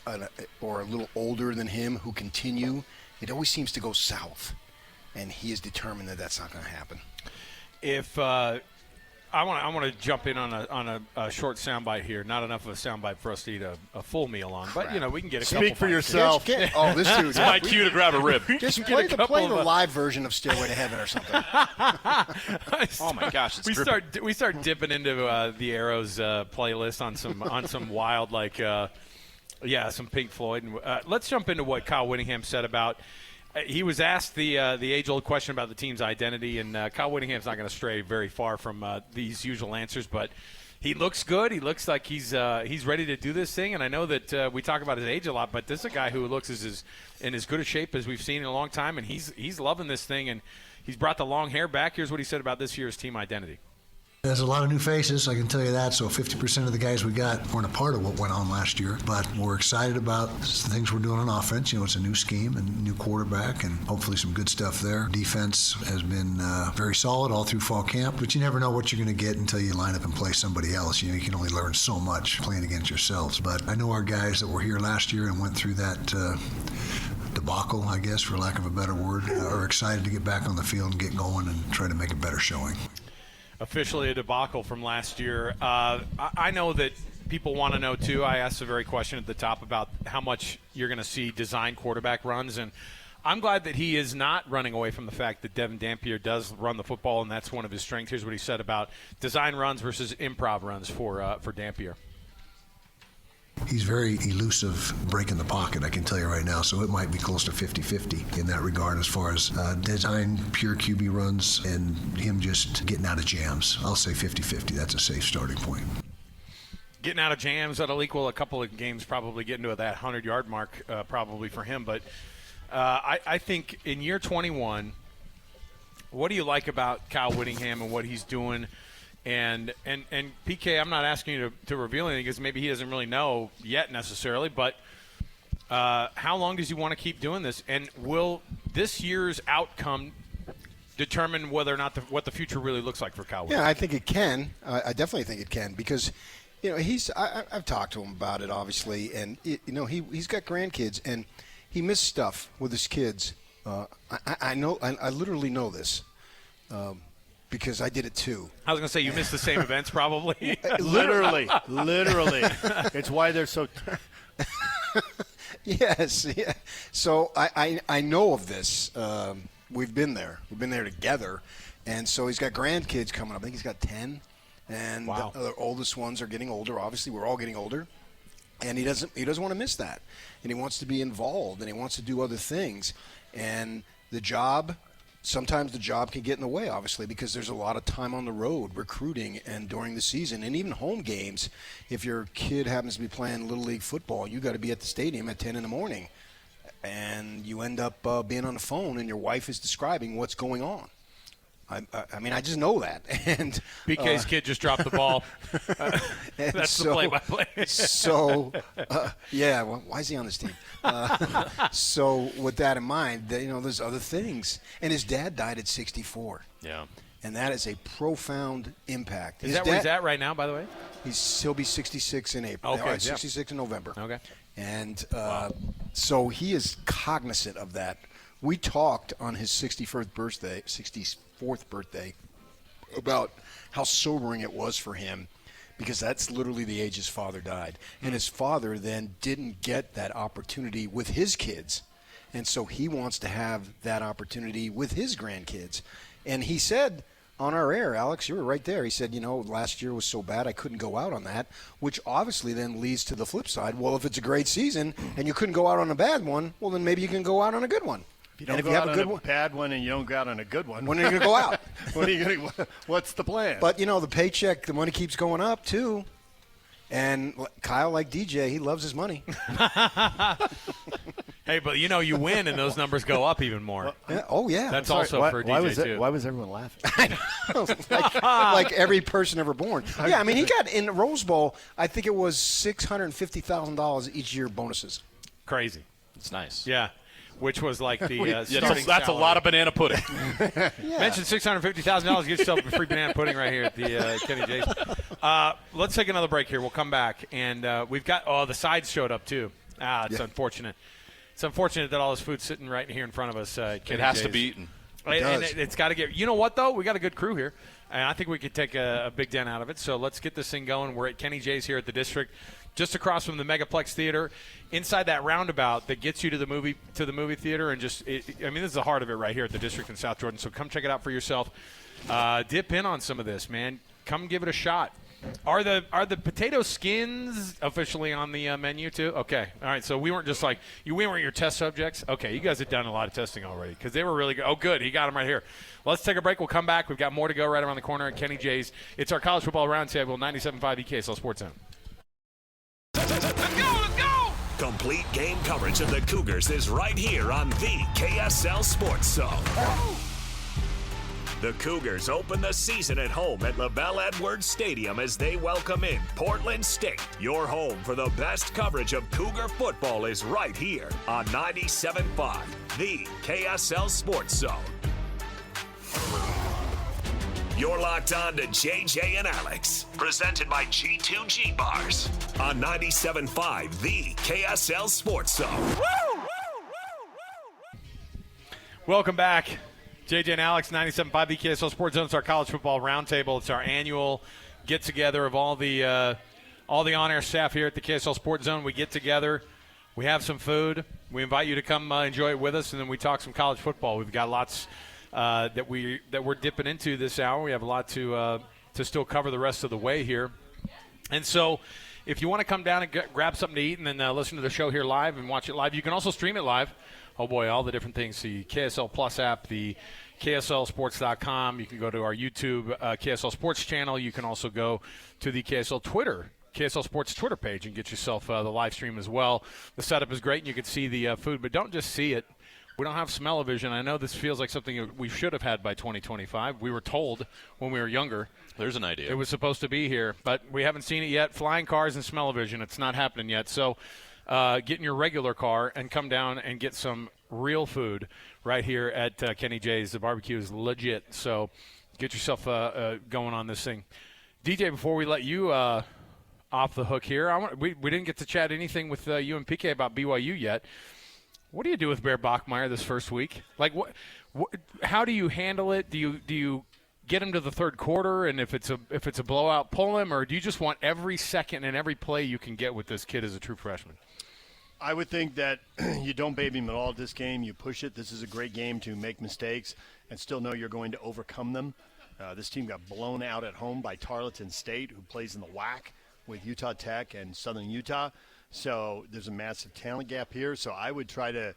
Speaker 7: or a little older than him who continue, it always seems to go south. And he is determined that that's not going to happen.
Speaker 4: If I want to jump in on a short soundbite here. Not enough of a soundbite for us to eat a full meal on, but we can get a couple.
Speaker 6: Speak for yourself.
Speaker 7: Oh, this dude.
Speaker 5: It's my cue to grab a rib.
Speaker 7: Just play the live version of Stairway to Heaven or something.
Speaker 5: Oh my gosh, it's
Speaker 4: we start dipping into the Arrows playlist on some wild some Pink Floyd. And let's jump into what Kyle Whittingham said about. He was asked the age-old question about the team's identity, and Kyle Whittingham's not going to stray very far from these usual answers, but he looks good. He looks like he's ready to do this thing, and I know that we talk about his age a lot, but this is a guy who looks in as good a shape as we've seen in a long time, and he's loving this thing, and he's brought the long hair back. Here's what he said about this year's team identity.
Speaker 8: There's a lot of new faces, I can tell you that. So 50% of the guys we got weren't a part of what went on last year. But we're excited about the things we're doing on offense. It's a new scheme and new quarterback and hopefully some good stuff there. Defense has been very solid all through fall camp. But you never know what you're going to get until you line up and play somebody else. You can only learn so much playing against yourselves. But I know our guys that were here last year and went through that debacle, I guess, for lack of a better word, are excited to get back on the field and get going and try to make a better showing.
Speaker 4: Officially a debacle from last year. I know that people want to know, too. I asked the very question at the top about how much you're going to see design quarterback runs, and I'm glad that he is not running away from the fact that Devin Dampier does run the football, and that's one of his strengths. Here's what he said about design runs versus improv runs for Dampier.
Speaker 8: He's very elusive breaking the pocket, I can tell you right now, so it might be close to 50-50 in that regard as far as design, pure QB runs, and him just getting out of jams. I'll say 50-50. That's a safe starting point.
Speaker 4: Getting out of jams, that'll equal a couple of games probably getting to that 100-yard mark probably for him. But I think in year 21, what do you like about Kyle Whittingham and what he's doing? And PK, I'm not asking you to reveal anything because maybe he doesn't really know yet necessarily, but how long does he want to keep doing this? And will this year's outcome determine whether or not what the future really looks like for Kyle Whittingham?
Speaker 7: Yeah, I think it can. I definitely think it can because, I've talked to him about it, obviously, and he's got grandkids, and he missed stuff with his kids. I literally know this because I did it too.
Speaker 4: I was going to say you missed the same events probably.
Speaker 6: Literally. It's why they're so.
Speaker 7: Yes. Yeah. So I know of this. We've been there. We've been there together, and so he's got grandkids coming up. I think he's got 10. And
Speaker 4: wow.
Speaker 7: the oldest ones are getting older. Obviously, we're all getting older, and he doesn't want to miss that, and he wants to be involved, and he wants to do other things, and sometimes the job can get in the way, obviously, because there's a lot of time on the road recruiting and during the season, and even home games. If your kid happens to be playing Little League football, you got to be at the stadium at 10 in the morning, and you end up being on the phone, and your wife is describing what's going on. I mean, I just know that. And
Speaker 4: BK's kid just dropped the ball. That's the play-by-play.
Speaker 7: So, yeah, well, why is he on this team? So with that in mind, there's other things. And his dad died at 64.
Speaker 4: Yeah.
Speaker 7: And that is a profound impact.
Speaker 4: Is that where he's at right now, by the way?
Speaker 7: He'll be 66 in April.
Speaker 4: Okay,
Speaker 7: 66 in November.
Speaker 4: Okay.
Speaker 7: And so he is cognizant of that. We talked on his 64th birthday about how sobering it was for him, because that's literally the age his father died. And his father then didn't get that opportunity with his kids. And so he wants to have that opportunity with his grandkids. And he said on our air, Alex, you were right there. He said, last year was so bad I couldn't go out on that, which obviously then leads to the flip side. Well, if it's a great season and you couldn't go out on a bad one, well, then maybe you can go out on a good one.
Speaker 6: If you have a good one, bad one, and you don't go out on a good one,
Speaker 7: when are you going to go out?
Speaker 6: What's the plan?
Speaker 7: But the paycheck, the money keeps going up too. And Kyle, like DJ, he loves his money.
Speaker 4: Hey, but you win and those numbers go up even more.
Speaker 7: Yeah.
Speaker 4: That's also for DJ too.
Speaker 6: Why was everyone laughing?
Speaker 7: like every person ever born. Yeah, I mean, he got in the Rose Bowl, I think it was $650,000 each year bonuses.
Speaker 4: Crazy.
Speaker 5: It's nice.
Speaker 4: Yeah. Which was like the
Speaker 5: that's a lot of banana pudding.
Speaker 4: Mention $650,000, get yourself a free banana pudding right here at the Kenny J's. Let's take another break here. We'll come back, and we've got the sides showed up too. It's unfortunate. It's unfortunate that all this food's sitting right here in front of us.
Speaker 5: It has to be eaten.
Speaker 4: It's got to get. You know what though? We got a good crew here, and I think we could take a big dent out of it. So let's get this thing going. We're at Kenny J's here at the District, just across from the Megaplex Theater, inside that roundabout that gets you to the movie theater, and this is the heart of it right here at the District in South Jordan. So come check it out for yourself. Dip in on some of this, man. Come give it a shot. Are the potato skins officially on the menu too? Okay, all right. So we weren't just like we weren't your test subjects. Okay, you guys had done a lot of testing already because they were really good. Oh, good, he got them right here. Well, let's take a break. We'll come back. We've got more to go right around the corner at Kenny J's. It's our college football roundtable, 97.5 KSL Sports Zone.
Speaker 2: Let's go! Complete game coverage of the Cougars is right here on the KSL Sports Zone. The Cougars open the season at home at LaBelle Edwards Stadium as they welcome in Portland State. Your home for the best coverage of Cougar football is right here on 97.5, the KSL Sports Zone. You're locked on to JJ and Alex, presented by G2G Bars on 97.5, the KSL Sports Zone.
Speaker 4: Welcome back. JJ and Alex, 97.5 the KSL Sports Zone. It's our college football roundtable. It's our annual get-together of all the on-air staff here at the KSL Sports Zone. We get together. We have some food. We invite you to come enjoy it with us, and then we talk some college football. We've got lots that we're dipping into this hour. We have a lot to still cover the rest of the way here. And so if you want to come down and grab something to eat and then listen to the show here live and watch it live, you can also stream it live. Oh, boy, all the different things. The KSL Plus app, the KSLSports.com. You can go to our YouTube KSL Sports channel. You can also go to the KSL Sports Twitter page and get yourself the live stream as well. The setup is great, and you can see the food, but don't just see it. We don't have smell-o-vision. I know this feels like something we should have had by 2025. We were told when we were younger.
Speaker 5: There's an idea.
Speaker 4: It was supposed to be here, but we haven't seen it yet. Flying cars and smell-o-vision, it's not happening yet. So get in your regular car and come down and get some real food right here at Kenny J's. The barbecue is legit, so get yourself going on this thing. DJ, before we let you off the hook here. We didn't get to chat anything with you and PK about BYU yet. What do you do with Bear Bachmeier this first week? Like, how do you handle it? Do you get him to the third quarter, and if it's a blowout, pull him, or do you just want every second and every play you can get with this kid as a true freshman?
Speaker 6: I would think that you don't baby him at all this game. You push it. This is a great game to make mistakes and still know you're going to overcome them. This team got blown out at home by Tarleton State, who plays in the WAC with Utah Tech and Southern Utah. So there's a massive talent gap here. So I wouldn't try to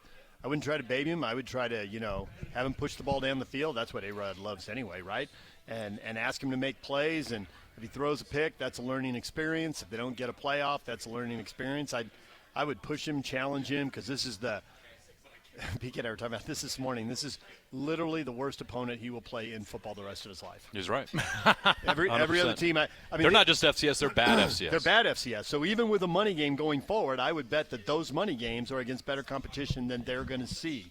Speaker 6: baby him. I would try to, have him push the ball down the field. That's what A-Rod loves anyway, right? And ask him to make plays. And if he throws a pick, that's a learning experience. If they don't get a playoff, that's a learning experience. I would push him, challenge him, because this is the – PK and I were talking about this morning. This is literally the worst opponent he will play in football the rest of his life.
Speaker 5: He's right.
Speaker 6: Every other team – I mean,
Speaker 5: they're not just FCS, they're bad FCS.
Speaker 6: They're bad FCS. So even with a money game going forward, I would bet that those money games are against better competition than they're going to see.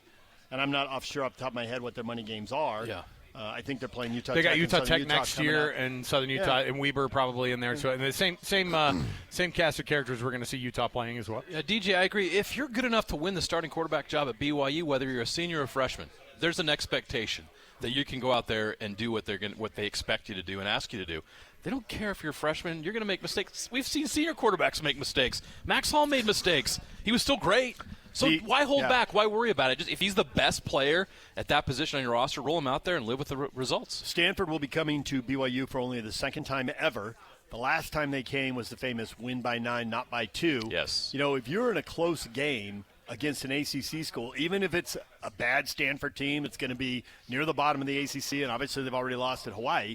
Speaker 6: And I'm not sure off the top of my head what their money games are.
Speaker 5: Yeah.
Speaker 6: I think they're playing Utah
Speaker 4: They
Speaker 6: Tech.
Speaker 4: got Utah Tech
Speaker 6: Utah
Speaker 4: next year and Southern Utah and Weber probably in there. So and the same cast of characters we're going to see Utah playing as well.
Speaker 5: Yeah, DJ, I agree. If you're good enough to win the starting quarterback job at BYU, whether you're a senior or a freshman, there's an expectation that you can go out there and do what they expect you to do and ask you to do. They don't care if you're a freshman. You're going to make mistakes. We've seen senior quarterbacks make mistakes. Max Hall made mistakes. He was still great. So why hold back? Why worry about it? Just if he's the best player at that position on your roster, roll him out there and live with the results.
Speaker 6: Stanford will be coming to BYU for only the second time ever. The last time they came was the famous win by 9, not by 2.
Speaker 5: Yes.
Speaker 6: If you're in a close game against an ACC school, even if it's a bad Stanford team, it's going to be near the bottom of the ACC, and obviously they've already lost at Hawaii.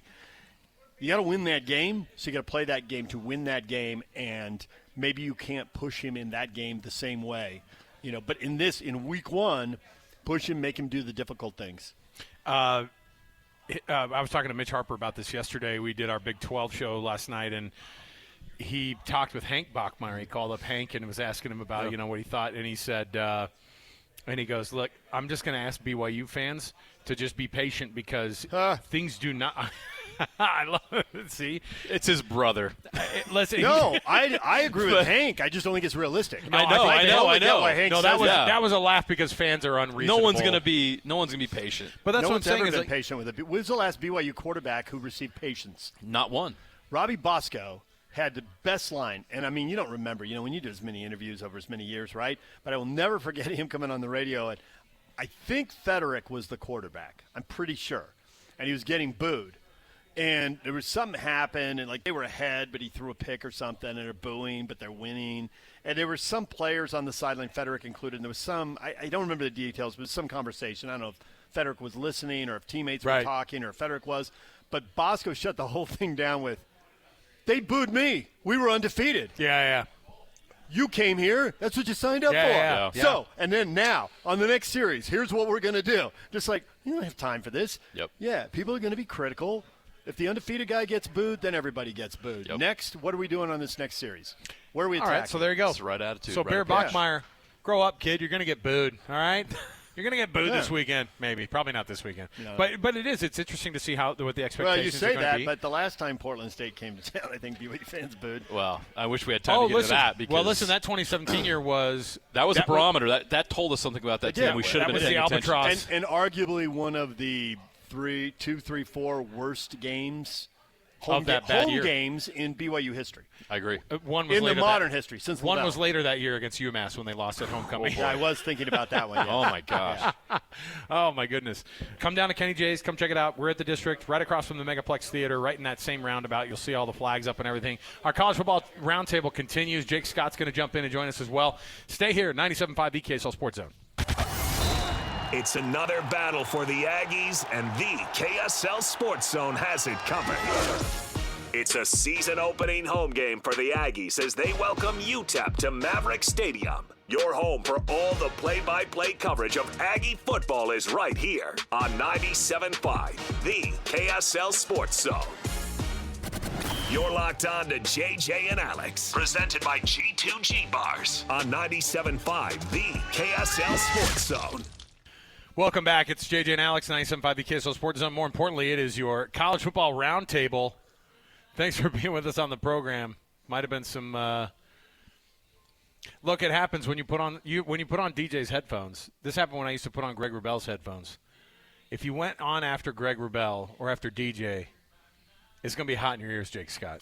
Speaker 6: You got to win that game, so you got to play that game to win that game, and maybe you can't push him in that game the same way. But in week 1, push him, make him do the difficult things.
Speaker 4: I was talking to Mitch Harper about this yesterday. We did our Big 12 show last night, and he talked with Hank Bachmeier. He called up Hank and was asking him about, what he thought. And he said, and he goes, look, I'm just going to ask BYU fans to just be patient because things do not – I love it. See?
Speaker 5: It's his brother.
Speaker 6: I agree with Hank. I just don't think it's realistic.
Speaker 5: I know.
Speaker 4: That was a laugh because fans are unreasonable.
Speaker 5: No one's gonna be patient.
Speaker 4: But that's what I'm saying.
Speaker 6: Been patient with it. When's the last BYU quarterback who received patience?
Speaker 5: Not one.
Speaker 6: Robbie Bosco had the best line, and you don't remember, when you do as many interviews over as many years, right? But I will never forget him coming on the radio, and I think Federick was the quarterback. I'm pretty sure, and he was getting booed. And there was something happened, and they were ahead, but he threw a pick or something, and they're booing, but they're winning. And there were some players on the sideline, Federick included, and there was some, I don't remember the details, but some conversation. I don't know if Federick was listening or if teammates were talking or if Federick was. But Bosco shut the whole thing down with, they booed me. We were undefeated.
Speaker 4: Yeah.
Speaker 6: You came here. That's what you signed up for.
Speaker 4: Yeah.
Speaker 6: So, and then now, on the next series, here's what we're going to do. Just you don't have time for this.
Speaker 5: Yep.
Speaker 6: Yeah, people are going to be critical. If the undefeated guy gets booed, then everybody gets booed.
Speaker 5: Yep.
Speaker 6: Next, what are we doing on this next series? Where are we attacking?
Speaker 4: All right, so there you go.
Speaker 5: That's the right attitude.
Speaker 4: So Bear Bachmeier, grow up, kid. You're going to get booed, all right? You're going to get booed this weekend, maybe. Probably not this weekend. No. But it is. It's interesting to see what the expectations are going to be.
Speaker 6: Well, you say that, but the last time Portland State came to town, I think BYU fans booed.
Speaker 5: Well, I wish we had time to get to that. Because
Speaker 4: that 2017 year was –
Speaker 5: that was a barometer. That told us something about that team. We should have been paying attention.
Speaker 6: And arguably one of the 4 worst games – home games in BYU history.
Speaker 5: I agree.
Speaker 4: One was
Speaker 6: in the modern history. Since
Speaker 4: one was later that year against UMass when they lost at homecoming.
Speaker 6: I was thinking about that one. Yeah.
Speaker 5: Oh my gosh.
Speaker 4: Oh my goodness. Come down to Kenny J's. Come check it out. We're at the District, right across from the Megaplex Theater, right in that same roundabout. You'll see all the flags up and everything. Our college football roundtable continues. Jake Scott's going to jump in and join us as well. Stay here, 97.5 KSL Sports Zone.
Speaker 2: It's another battle for the Aggies, and the KSL Sports Zone has it covered. It's a season-opening home game for the Aggies as they welcome UTEP to Maverick Stadium. Your home for all the play-by-play coverage of Aggie football is right here on 97.5, the KSL Sports Zone. You're locked on to JJ and Alex, presented by G2G Bars on 97.5, the KSL Sports Zone.
Speaker 4: Welcome back. It's JJ and Alex, 97.5 the KSL Sports Zone. More importantly, it is your college football roundtable. Thanks for being with us on the program. Might have been some. Look, it happens when you put on DJ's headphones. This happened when I used to put on Greg Wrubell's headphones. If you went on after Greg Wrubell or after DJ, it's going to be hot in your ears, Jake Scott.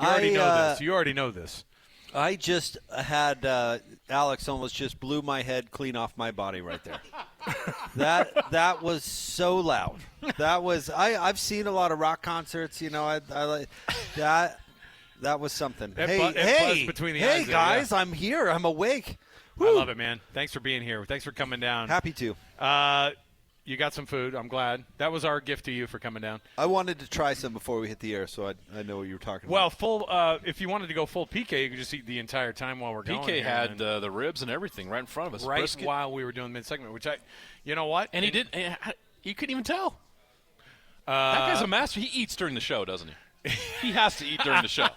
Speaker 4: You already know this. You already know this.
Speaker 9: I just had Alex almost just blew my head clean off my body right there. that was so loud. That was I've seen a lot of rock concerts. You know, I like that. That was something. Hey,
Speaker 4: between the
Speaker 9: hey
Speaker 4: eyes
Speaker 9: guys,
Speaker 4: there, yeah.
Speaker 9: I'm here. I'm awake.
Speaker 4: Woo. I love it, man. Thanks for being here. Thanks for coming down.
Speaker 9: Happy to.
Speaker 4: You got some food. I'm glad. That was our gift to you for coming down.
Speaker 9: I wanted to try some before we hit the air, so I know what you were talking
Speaker 4: well,
Speaker 9: about.
Speaker 4: Full. If you wanted to go full PK, you could just eat the entire time while we're going.
Speaker 5: PK had the ribs and everything right in front of us.
Speaker 4: Right
Speaker 5: Brisket.
Speaker 4: while we were doing mid-segment, which you know what?
Speaker 5: And he did. You couldn't even tell. That guy's a master. He eats during the show, doesn't he? He has to eat during the show.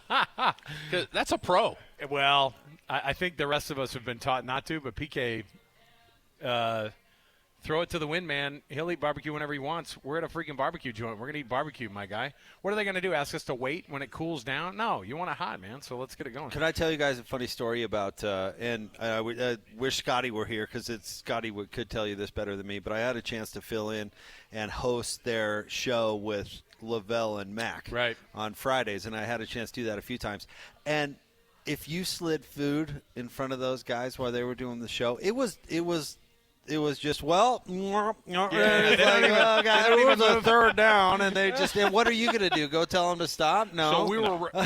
Speaker 5: That's a pro.
Speaker 4: Well, I think the rest of us have been taught not to, but PK, throw it to the wind, man. He'll eat barbecue whenever he wants. We're at a freaking barbecue joint. We're going to eat barbecue, my guy. What are they going to do, ask us to wait when it cools down? No, you want it hot, man, so let's get it going.
Speaker 9: Can I tell you guys a funny story about, and I wish Scotty were here because Scotty could tell you this better than me, but I had a chance to fill in and host their show with Lavelle and Mac on Fridays, and I had a chance to do that a few times. And if you slid food in front of those guys while they were doing the show, it was just, well, it was a third down, and they just, and what are you going to do? Go tell them to stop? No.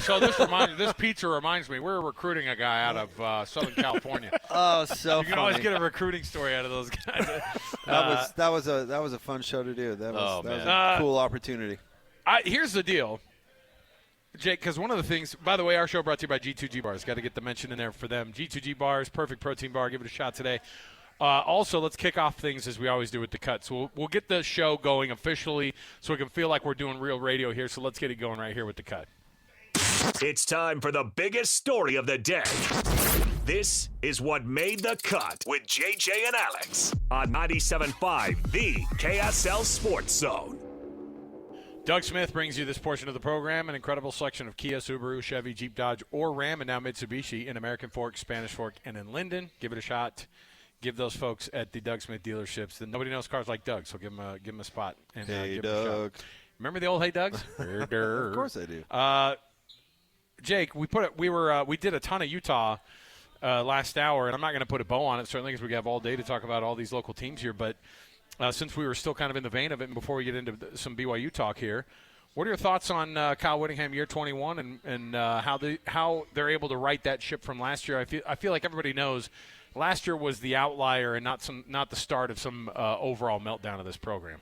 Speaker 4: So this pizza reminds me, we were recruiting a guy out of Southern California.
Speaker 9: Oh, so
Speaker 4: you can always get a recruiting story out of those guys.
Speaker 9: That was a fun show to do. That was a cool opportunity.
Speaker 4: Here's the deal, Jake, because one of the things, by the way, our show brought to you by G2G Bars. Got to get the mention in there for them. G2G Bars, perfect protein bar. Give it a shot today. Also, let's kick off things as we always do with the cut. So we'll get the show going officially so we can feel like we're doing real radio here. So let's get it going right here with the cut.
Speaker 2: It's time for the biggest story of the day. This is what made the cut with JJ and Alex on 97.5, the KSL Sports Zone.
Speaker 4: Doug Smith brings you this portion of the program, an incredible selection of Kia, Subaru, Chevy, Jeep, Dodge, or Ram, and now Mitsubishi in American Fork, Spanish Fork, and in Linden. Give it a shot. Give those folks at the Doug Smith dealerships. Nobody knows cars like Doug, so give him a spot. And,
Speaker 9: hey,
Speaker 4: give
Speaker 9: Doug.
Speaker 4: him a shot. Remember the old Hey Dougs?
Speaker 9: Of course I do.
Speaker 4: Jake, we did a ton of Utah last hour, and I'm not going to put a bow on it, certainly, because we have all day to talk about all these local teams here, but since we were still kind of in the vein of it, and before we get into some BYU talk here, what are your thoughts on Kyle Whittingham, year 21, and how they're able to right that ship from last year? I feel like everybody knows last year was the outlier and not the start of some overall meltdown of this program.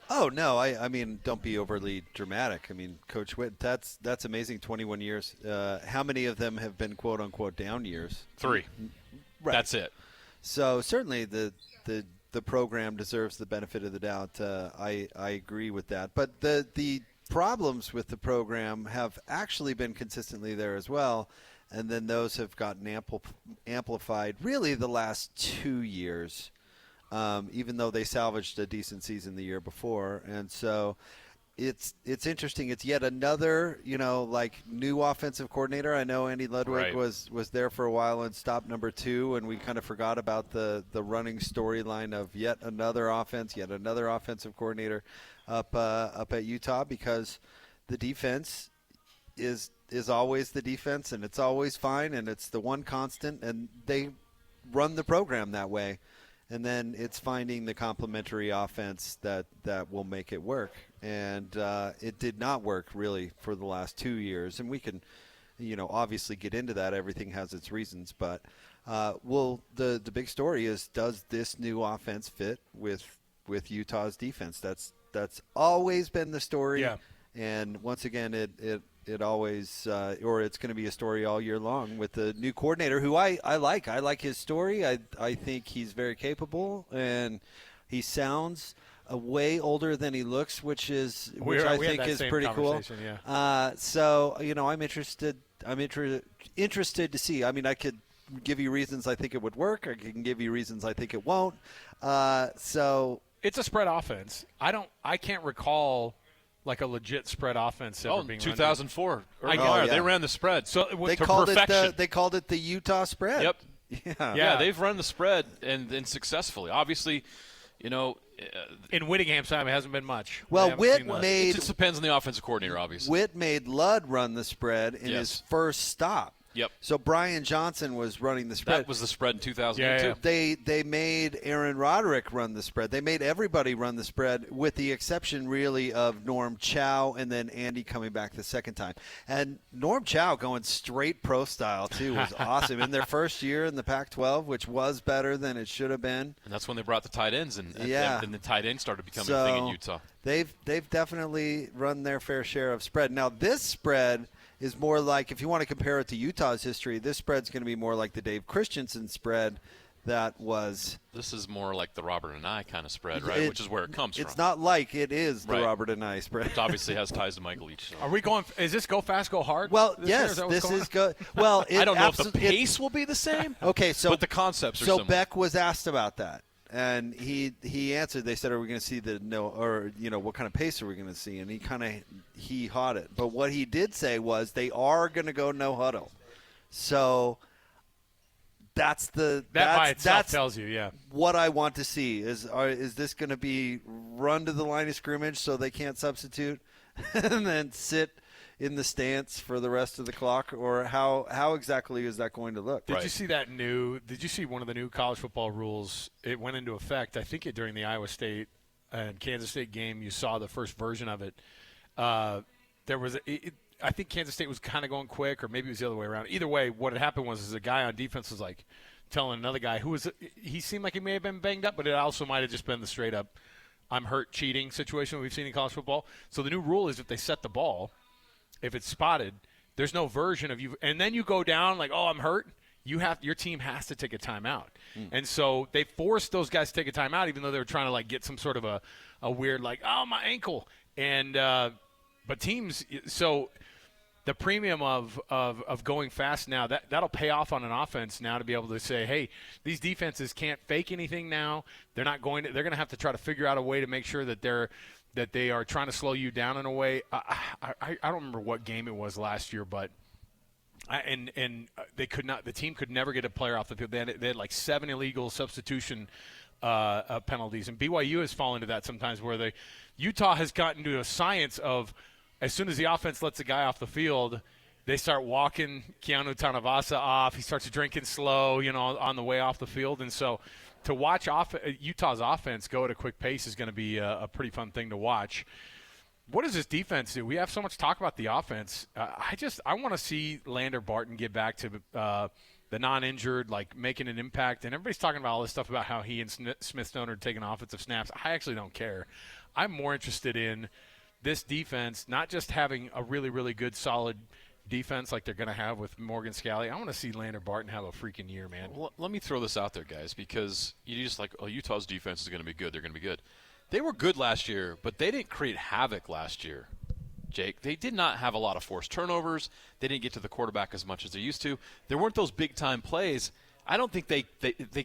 Speaker 9: Oh no, I mean, don't be overly dramatic. I mean, Coach Whit, that's amazing. 21 years. How many of them have been quote unquote down years?
Speaker 5: 3.
Speaker 9: Right.
Speaker 5: That's it.
Speaker 9: So certainly the program deserves the benefit of the doubt. I agree with that. But the problems with the program have actually been consistently there as well, and then those have gotten amplified really the last 2 years, even though they salvaged a decent season the year before. And so it's interesting. It's yet another, new offensive coordinator. I know Andy Ludwig was there for a while and stopped number 2, and we kind of forgot about the running storyline of yet another offensive coordinator up at Utah, because the defense is always the defense, and it's always fine, and it's the one constant, and they run the program that way. And then it's finding the complementary offense that will make it work. And it did not work really for the last 2 years. And we can, obviously get into that. Everything has its reasons. But, the big story is, does this new offense fit with Utah's defense? That's always been the story.
Speaker 4: Yeah.
Speaker 9: And once again, it always or it's going to be a story all year long with the new coordinator, who I like. I like his story. I think he's very capable, and he sounds way older than he looks, which I think is pretty cool.
Speaker 4: Yeah.
Speaker 9: So I'm interested. I'm interested to see. I mean, I could give you reasons I think it would work. I can give you reasons I think it won't. So
Speaker 4: it's a spread offense. I can't recall like a legit spread offense ever being
Speaker 5: 2004.
Speaker 4: run.
Speaker 5: They ran the spread.
Speaker 4: So
Speaker 9: They
Speaker 4: to
Speaker 9: called
Speaker 4: perfection.
Speaker 9: they called it the Utah spread.
Speaker 5: Yep.
Speaker 9: Yeah.
Speaker 5: They've run the spread and successfully. Obviously,
Speaker 4: in Whittingham's time, it hasn't been much.
Speaker 9: Well,
Speaker 4: It
Speaker 5: it just depends on the offensive coordinator, obviously.
Speaker 9: Witt made Ludd run the spread in his first stop.
Speaker 5: Yep.
Speaker 9: So Brian Johnson was running the spread.
Speaker 5: That was the spread in 2002.
Speaker 9: They made Aaron Roderick run the spread. They made everybody run the spread, with the exception really of Norm Chow and then Andy coming back the second time. And Norm Chow going straight pro style too was awesome in their first year in the Pac-12, which was better than it should have been.
Speaker 5: And that's when they brought the tight ends, and the tight end started becoming a thing in Utah.
Speaker 9: They've definitely run their fair share of spread. Now this spread is more like, if you want to compare it to Utah's history, this spread's going to be more like the Dave Christensen spread that was.
Speaker 5: This is more like the Robert and I kind of spread, right? Which is where it comes from.
Speaker 9: It's not like it is the Robert and I spread.
Speaker 5: It obviously has ties to Michael Leach.
Speaker 4: Are we going? Is this go fast, go hard?
Speaker 9: Well,
Speaker 4: this
Speaker 9: is good. Well,
Speaker 5: I don't know if the pace will be the same.
Speaker 9: Okay,
Speaker 5: but the concepts are similar.
Speaker 9: So Beck was asked about that. And he answered. They said, "Are we going to see what kind of pace are we going to see?" And he hawed it. But what he did say was they are going to go no huddle. So that
Speaker 4: by itself tells you,
Speaker 9: what I want to see is this going to be run to the line of scrimmage so they can't substitute, and then sit in the stance for the rest of the clock, or how exactly is that going to look?
Speaker 4: Did you see Did you see one of the new college football rules? It went into effect, I think, during the Iowa State and Kansas State game. You saw the first version of it. There was I think Kansas State was kind of going quick, or maybe it was the other way around. Either way, what had happened was a guy on defense was like telling another guy he seemed like he may have been banged up, but it also might have just been the straight up I'm hurt cheating situation we've seen in college football. So the new rule is if they set the ball, if it's spotted, there's no version of you, and then you go down like, oh, I'm hurt. Your team has to take a timeout, and so they forced those guys to take a timeout, even though they were trying to like get some sort of a weird like, oh, my ankle, and but teams. So the premium of going fast now that'll pay off on an offense now to be able to say, hey, these defenses can't fake anything now. They're not going to. They're going to have to try to figure out a way to make sure that they are trying to slow you down in a way. I don't remember what game it was last year, but they could not. The team could never get a player off the field. They had like 7 illegal substitution penalties, and BYU has fallen into that sometimes. Where Utah has gotten to a science of as soon as the offense lets a guy off the field, they start walking Keanu Tanavasa off. He starts drinking slow, on the way off the field, and so. To watch Utah's offense go at a quick pace is going to be a pretty fun thing to watch. What does this defense do? We have so much talk about the offense. I want to see Lander Barton get back to the non-injured, like making an impact. And everybody's talking about all this stuff about how he and Smith Stone are taking offensive snaps. I actually don't care. I'm more interested in this defense not just having a really, really good, solid defense like they're going to have with Morgan Scalley. I want to see Lander Barton have a freaking year, man.
Speaker 5: Well, let me throw this out there, guys, because you just like, Utah's defense is going to be good. They're going to be good. They were good last year, but they didn't create havoc last year, Jake. They did not have a lot of forced turnovers. They didn't get to the quarterback as much as they used to. There weren't those big-time plays. I don't think they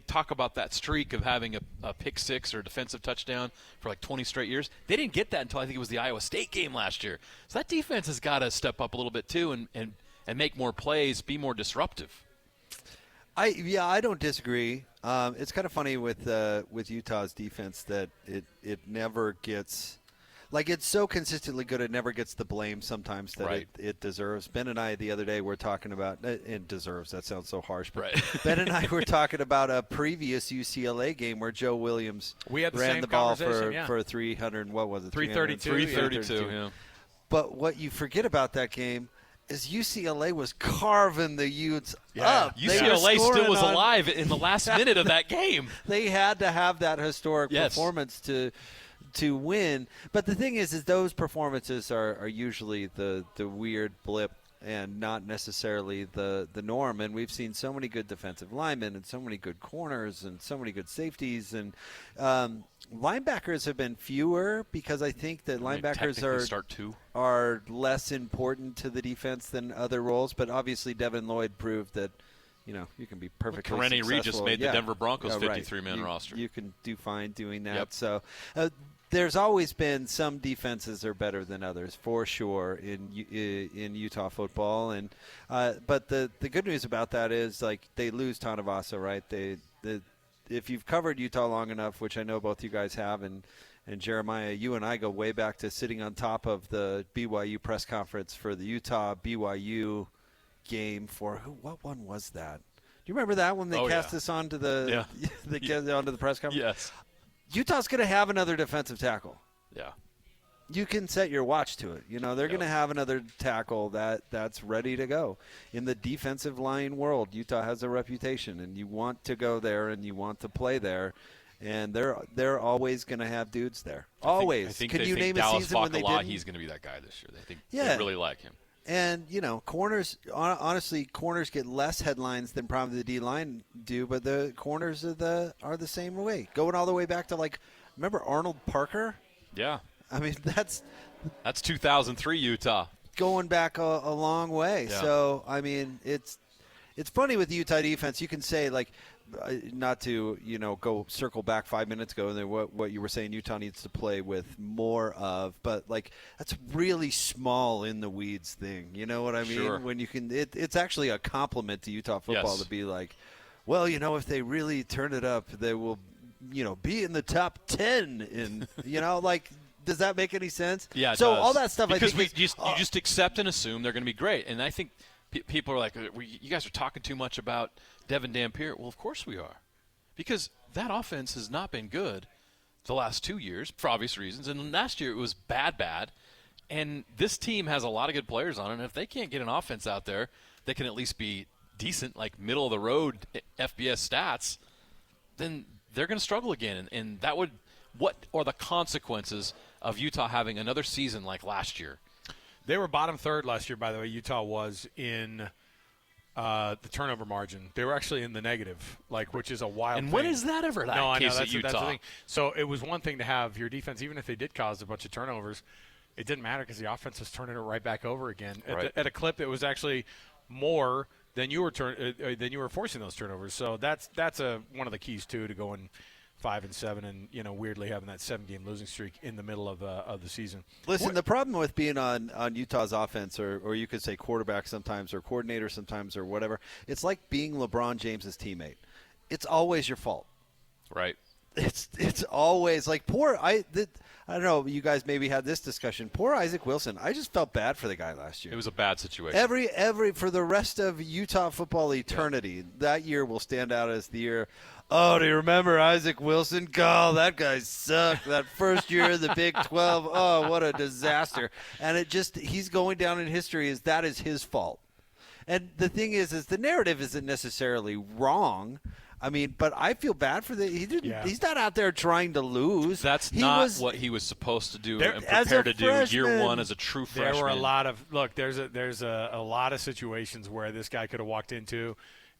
Speaker 5: talk about that streak of having a pick six or a defensive touchdown for like 20 straight years. They didn't get that until I think it was the Iowa State game last year. So that defense has got to step up a little bit too and make more plays, be more disruptive.
Speaker 9: I don't disagree. It's kind of funny with Utah's defense that it never gets. Like, it's so consistently good, it never gets the blame sometimes that it deserves. Ben and I the other day were talking about it deserves. That sounds so harsh. But Ben and I were talking about a previous UCLA game where Joe Williams ran the ball for 300. What was it?
Speaker 4: 332.
Speaker 5: 332. Yeah.
Speaker 9: But what you forget about that game is UCLA was carving the Utes up.
Speaker 5: UCLA still was alive in the last minute of that game.
Speaker 9: They had to have that historic performance to win. But the thing is those performances are usually the weird blip and not necessarily the norm. And we've seen so many good defensive linemen and so many good corners and so many good safeties. And linebackers have been fewer because I think that linebackers are less important to the defense than other roles. But obviously Devin Lloyd proved that you can be perfectly
Speaker 5: Karene
Speaker 9: successful.
Speaker 5: Reed just made the Denver Broncos
Speaker 9: right.
Speaker 5: 53-man roster.
Speaker 9: You can do fine doing that.
Speaker 5: Yep.
Speaker 9: So there's always been some defenses are better than others, for sure, in Utah football. And but the good news about that is, like, they lose Tanavasa, right? If you've covered Utah long enough, which I know both you guys have, and Jeremiah, you and I go way back to sitting on top of the BYU press conference for the Utah BYU game what one was that? Do you remember that when they cast this onto the onto the press conference?
Speaker 5: Yes.
Speaker 9: Utah's going to have another defensive tackle.
Speaker 5: Yeah.
Speaker 9: You can set your watch to it. They're going to have another tackle that's ready to go. In the defensive line world, Utah has a reputation, and you want to go there and you want to play there. And they're always going to have dudes there. Always.
Speaker 5: I think
Speaker 9: Can
Speaker 5: they
Speaker 9: you
Speaker 5: think
Speaker 9: name
Speaker 5: Dallas
Speaker 9: a season when they didn't?
Speaker 5: He's going to be that guy this year. They really like him.
Speaker 9: And, corners, honestly, corners get less headlines than probably the D-line do, but the corners are the same way. Going all the way back to, remember Arnold Parker?
Speaker 5: Yeah.
Speaker 9: I mean, that's
Speaker 5: 2003 Utah.
Speaker 9: Going back a long way.
Speaker 5: Yeah.
Speaker 9: So, I mean, it's funny with the Utah defense. You can say, not to go circle back 5 minutes ago and then what you were saying Utah needs to play with more of, but that's really small in the weeds thing. You know what I mean?
Speaker 5: Sure.
Speaker 9: When you can, it's actually a compliment to Utah football to be like, well, if they really turn it up, they will, be in the top 10 in, does that make any sense?
Speaker 5: Yeah. It
Speaker 9: so
Speaker 5: does.
Speaker 9: all that stuff,
Speaker 5: because
Speaker 9: I think
Speaker 5: you just accept and assume they're going to be great, and I think people are like, you guys are talking too much about Devin Dampier. Well, of course we are, because that offense has not been good the last 2 years for obvious reasons, and last year it was bad, and this team has a lot of good players on it, and if they can't get an offense out there that can at least be decent, like middle-of-the-road FBS stats, then they're going to struggle again, and that would – what are the consequences of Utah having another season like last year?
Speaker 4: They were bottom third last year, by the way. Utah was in the turnover margin. They were actually in the negative, which is a wild thing.
Speaker 5: And when is that ever
Speaker 4: No, I know.
Speaker 5: case at Utah?
Speaker 4: That's the thing. So it was one thing to have your defense, even if they did cause a bunch of turnovers, it didn't matter because the offense was turning it right back over again at a clip that was actually more than you were forcing those turnovers. So that's one of the keys too to going 5-7 and weirdly having that 7-game losing streak in the middle of the season.
Speaker 9: Listen, the problem with being on Utah's offense, or you could say quarterback sometimes, or coordinator sometimes, or whatever, it's like being LeBron James's teammate. It's always your fault.
Speaker 5: Right.
Speaker 9: It's always I don't know. You guys maybe had this discussion. Poor Isaac Wilson. I just felt bad for the guy last year.
Speaker 5: It was a bad situation.
Speaker 9: Every for the rest of Utah football eternity, that year will stand out as the year. Oh, do you remember Isaac Wilson? God, that guy sucked. That first year of the Big 12. Oh, what a disaster. And he's going down in history as that is his fault. And the thing is the narrative isn't necessarily wrong. I mean, but I feel bad for he's not out there trying to lose.
Speaker 5: That's what he was supposed to do and prepare to do year one as a true freshman.
Speaker 4: There were a lot of there's a lot of situations where this guy could have walked into,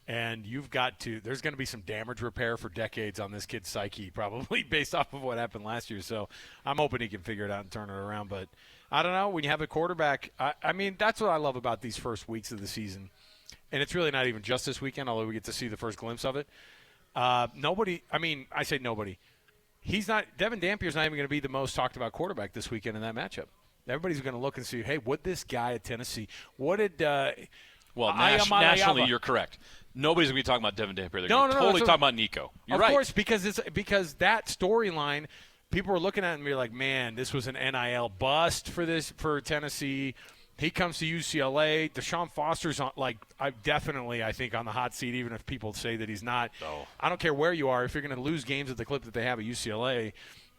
Speaker 4: and there's going to be some damage repair for decades on this kid's psyche, probably based off of what happened last year. So I'm hoping he can figure it out and turn it around. But I don't know, when you have a quarterback, I mean, that's what I love about these first weeks of the season. And it's really not even just this weekend, although we get to see the first glimpse of it. Nobody – I mean, I say nobody. Devin Dampier's not even going to be the most talked about quarterback this weekend in that matchup. Everybody's going to look and see, hey, what this guy at Tennessee – what did
Speaker 5: nationally, you're correct. Nobody's going to be talking about Devin Dampier. They're totally talking about Nico. You're right.
Speaker 4: Of course, because that storyline – people were looking at it and be like, man, this was an NIL bust for Tennessee. He comes to UCLA. Deshaun Foster's I think on the hot seat, even if people say that he's not.
Speaker 5: No.
Speaker 4: I don't care where you are. If you're going to lose games at the clip that they have at UCLA,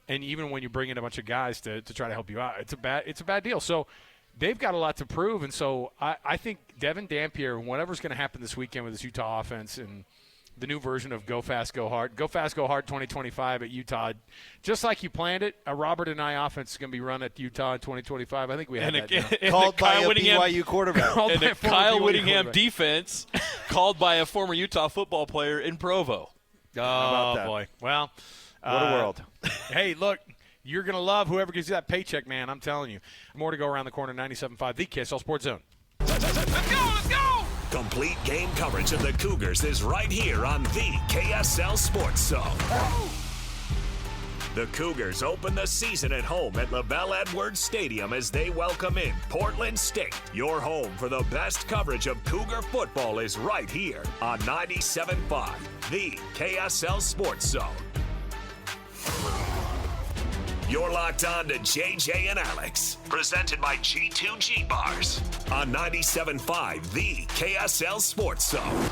Speaker 4: and even when you bring in a bunch of guys to try to help you out, it's a bad deal. So they've got a lot to prove, and so I think Devin Dampier, whatever's going to happen this weekend with this Utah offense and the new version of Go Fast, Go Hard 2025 at Utah, just like you planned it. A Robert and I offense is going to be run at Utah in 2025. I think we had that.
Speaker 9: Called by a BYU quarterback.
Speaker 5: And a Kyle Whittingham defense called by a former Utah football player in Provo.
Speaker 4: Oh, boy. Well,
Speaker 9: what a world.
Speaker 4: Hey, look, you're going to love whoever gives you that paycheck, man. I'm telling you. More to go around the corner, 97.5, the KSL Sports Zone.
Speaker 3: Let's go!
Speaker 2: Complete game coverage of the Cougars is right here on the KSL Sports Zone. The Cougars open the season at home at LaBelle Edwards Stadium as they welcome in Portland State. Your home for the best coverage of Cougar football is right here on 97.5, the KSL Sports Zone. You're locked on to JJ and Alex, presented by G2G Bars on 97.5, the KSL Sports Zone.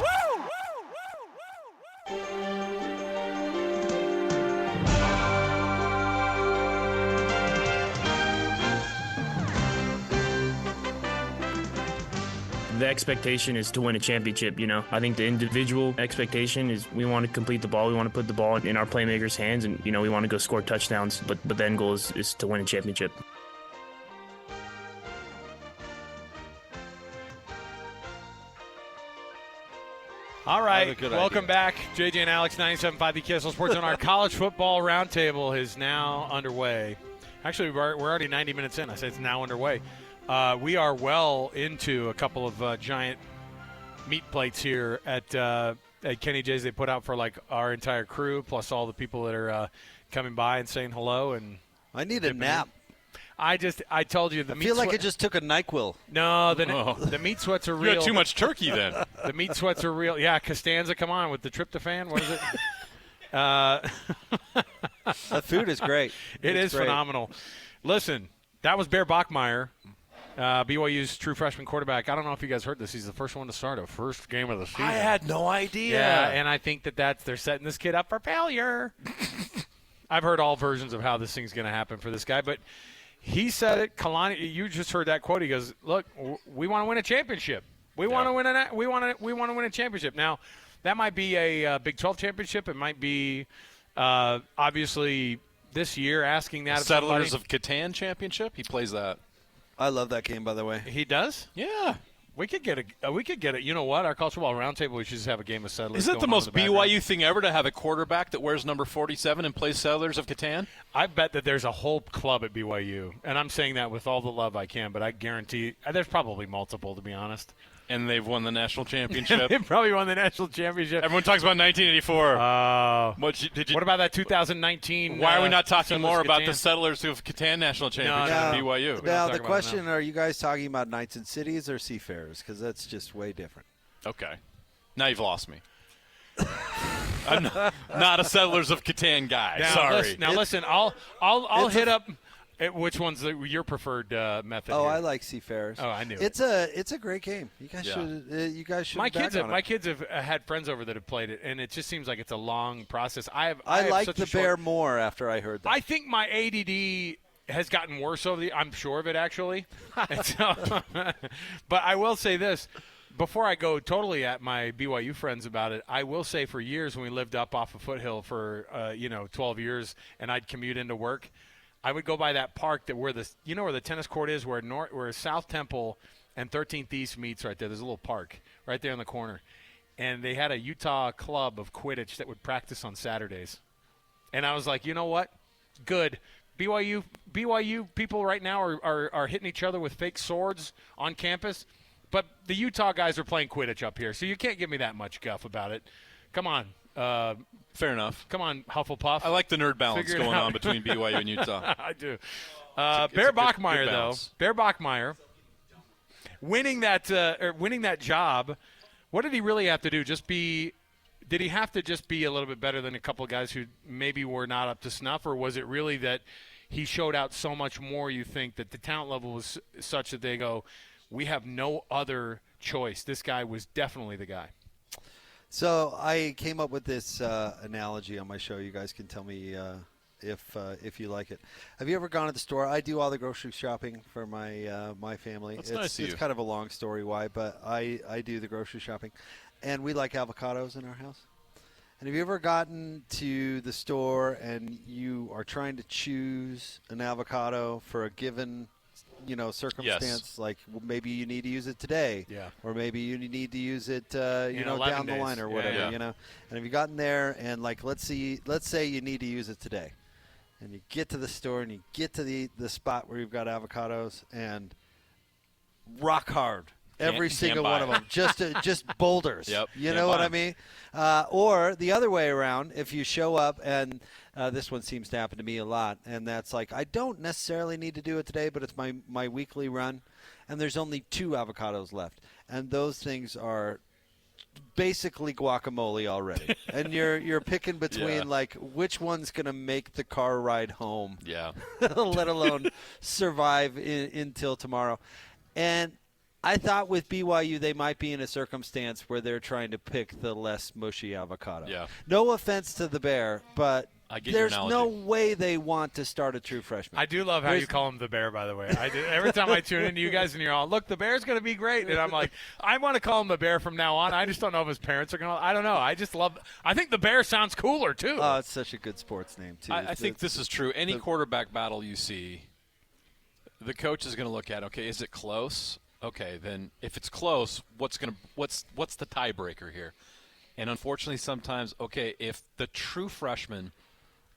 Speaker 10: The expectation is to win a championship, you know. I think the individual expectation is we want to complete the ball. We want to put the ball in our playmakers' hands, and, you know, we want to go score touchdowns. But the end goal is to win a championship.
Speaker 4: All right, welcome back. JJ and Alex, 97.5 the KSL Sports Zone. Our college football roundtable is now underway. Actually, we're already 90 minutes in. I said it's now underway. We are well into a couple of giant meat plates here at Kenny J's. They put out for like our entire crew, plus all the people that are coming by and saying hello. And
Speaker 9: I need a nap.
Speaker 4: I told you the meat.
Speaker 9: I feel like I just took a NyQuil.
Speaker 4: No, the meat sweats are real.
Speaker 5: You had too much turkey then.
Speaker 4: The meat sweats are real. Yeah, Costanza, come on with the tryptophan. What is it?
Speaker 9: The food is great.
Speaker 4: It is great. Phenomenal. Listen, that was Bear Bachmeier. BYU's true freshman quarterback. I don't know if you guys heard this. He's the first one to start a first game of the season.
Speaker 5: I had no idea.
Speaker 4: Yeah, and I think they're setting this kid up for failure. I've heard all versions of how this thing's going to happen for this guy, but he said it. Kalani, you just heard that quote. He goes, "Look, we want to win a championship. We want to win a championship." Now, that might be a Big 12 championship. It might be obviously this year asking that.
Speaker 5: Settlers of Catan championship. He plays that.
Speaker 9: I love that game, by the way.
Speaker 4: He does?
Speaker 5: Yeah.
Speaker 4: We could get it. You know what? Our college football roundtable, we should just have a game of Settlers.
Speaker 5: Isn't it the most BYU thing ever to have a quarterback that wears number 47 and plays Settlers of Catan?
Speaker 4: I bet that there's a whole club at BYU, and I'm saying that with all the love I can, but I guarantee there's probably multiple, to be honest.
Speaker 5: And they've won the national championship.
Speaker 4: They probably won the national championship.
Speaker 5: Everyone talks about 1984.
Speaker 4: What about that 2019?
Speaker 5: Why are we not talking more about
Speaker 4: Catan?
Speaker 5: the Settlers of Catan national championship at BYU?
Speaker 9: Now, the question, are you guys talking about Knights and Cities or Seafarers? Because that's just way different.
Speaker 5: Okay. Now you've lost me. I'm not a Settlers of Catan guy. Sorry.
Speaker 4: Listen, I'll hit up. Which one's your preferred method?
Speaker 9: Oh,
Speaker 4: here?
Speaker 9: I like Seafarers.
Speaker 4: Oh, I knew
Speaker 9: it's a great game. You guys should.
Speaker 4: My kids have had friends over that have played it, and it just seems like it's a long process. I
Speaker 9: like the Bear more after I heard that.
Speaker 4: I think my ADD has gotten worse I'm sure of it, actually. But I will say this. Before I go totally at my BYU friends about it, I will say for years when we lived up off of Foothill for 12 years, and I'd commute into work, I would go by that park where the tennis court is, where South Temple and 13th East meets right there. There's a little park right there in the corner. And they had a Utah club of Quidditch that would practice on Saturdays. And I was like, you know what? Good. BYU people right now are hitting each other with fake swords on campus. But the Utah guys are playing Quidditch up here, so you can't give me that much guff about it. Come on.
Speaker 5: Fair enough.
Speaker 4: Come on, Hufflepuff.
Speaker 5: I like the nerd balance going on between BYU and Utah.
Speaker 4: I do. Bear Bachmeier, though. Bear Bachmeier, winning that job, what did he really have to do? Did he have to just be a little bit better than a couple of guys who maybe were not up to snuff, or was it really that he showed out so much more, you think, that the talent level was such that they go, we have no other choice. This guy was definitely the guy.
Speaker 9: So I came up with this analogy on my show. You guys can tell me if you like it. Have you ever gone to the store? I do all the grocery shopping for my family.
Speaker 5: That's nice of you.
Speaker 9: It's kind of a long story why, but I do the grocery shopping. And we like avocados in our house. And have you ever gotten to the store and you are trying to choose an avocado for a given circumstance?
Speaker 5: Yes.
Speaker 9: Like maybe you need to use it today, or maybe you need to use it, down the line or whatever, And have you gotten there and let's say you need to use it today, and you get to the store and you get to the spot where you've got avocados and rock hard Every
Speaker 5: Can't
Speaker 9: single
Speaker 5: buy
Speaker 9: one of
Speaker 5: it.
Speaker 9: them. Just boulders.
Speaker 5: Yep,
Speaker 9: You
Speaker 5: can't
Speaker 9: know
Speaker 5: buy
Speaker 9: what I
Speaker 5: 'em.
Speaker 9: mean? Or the other way around, if you show up, and this one seems to happen to me a lot, and that's like, I don't necessarily need to do it today, but it's my weekly run, and there's only 2 avocados left. And those things are basically guacamole already. And you're picking between, like, which one's going to make the car ride home.
Speaker 5: Yeah.
Speaker 9: Let alone survive until tomorrow. And I thought with BYU they might be in a circumstance where they're trying to pick the less mushy avocado.
Speaker 5: Yeah.
Speaker 9: No offense to the Bear, but
Speaker 5: I get your
Speaker 9: there's
Speaker 5: analogy.
Speaker 9: no way they want to start a true freshman.
Speaker 4: I do love how you call him the Bear, by the way. I do. Every time I tune into you guys and you're all, look, the Bear's going to be great. And I'm like, I want to call him the Bear from now on. I just don't know if his parents are going to. I don't know. I think the Bear sounds cooler, too.
Speaker 9: Oh, it's such a good sports name, too.
Speaker 5: I think this is true. Any quarterback battle you see, the coach is going to look at, okay, is it close? Okay, then if it's close, what's the tiebreaker here? And unfortunately, sometimes, okay, if the true freshman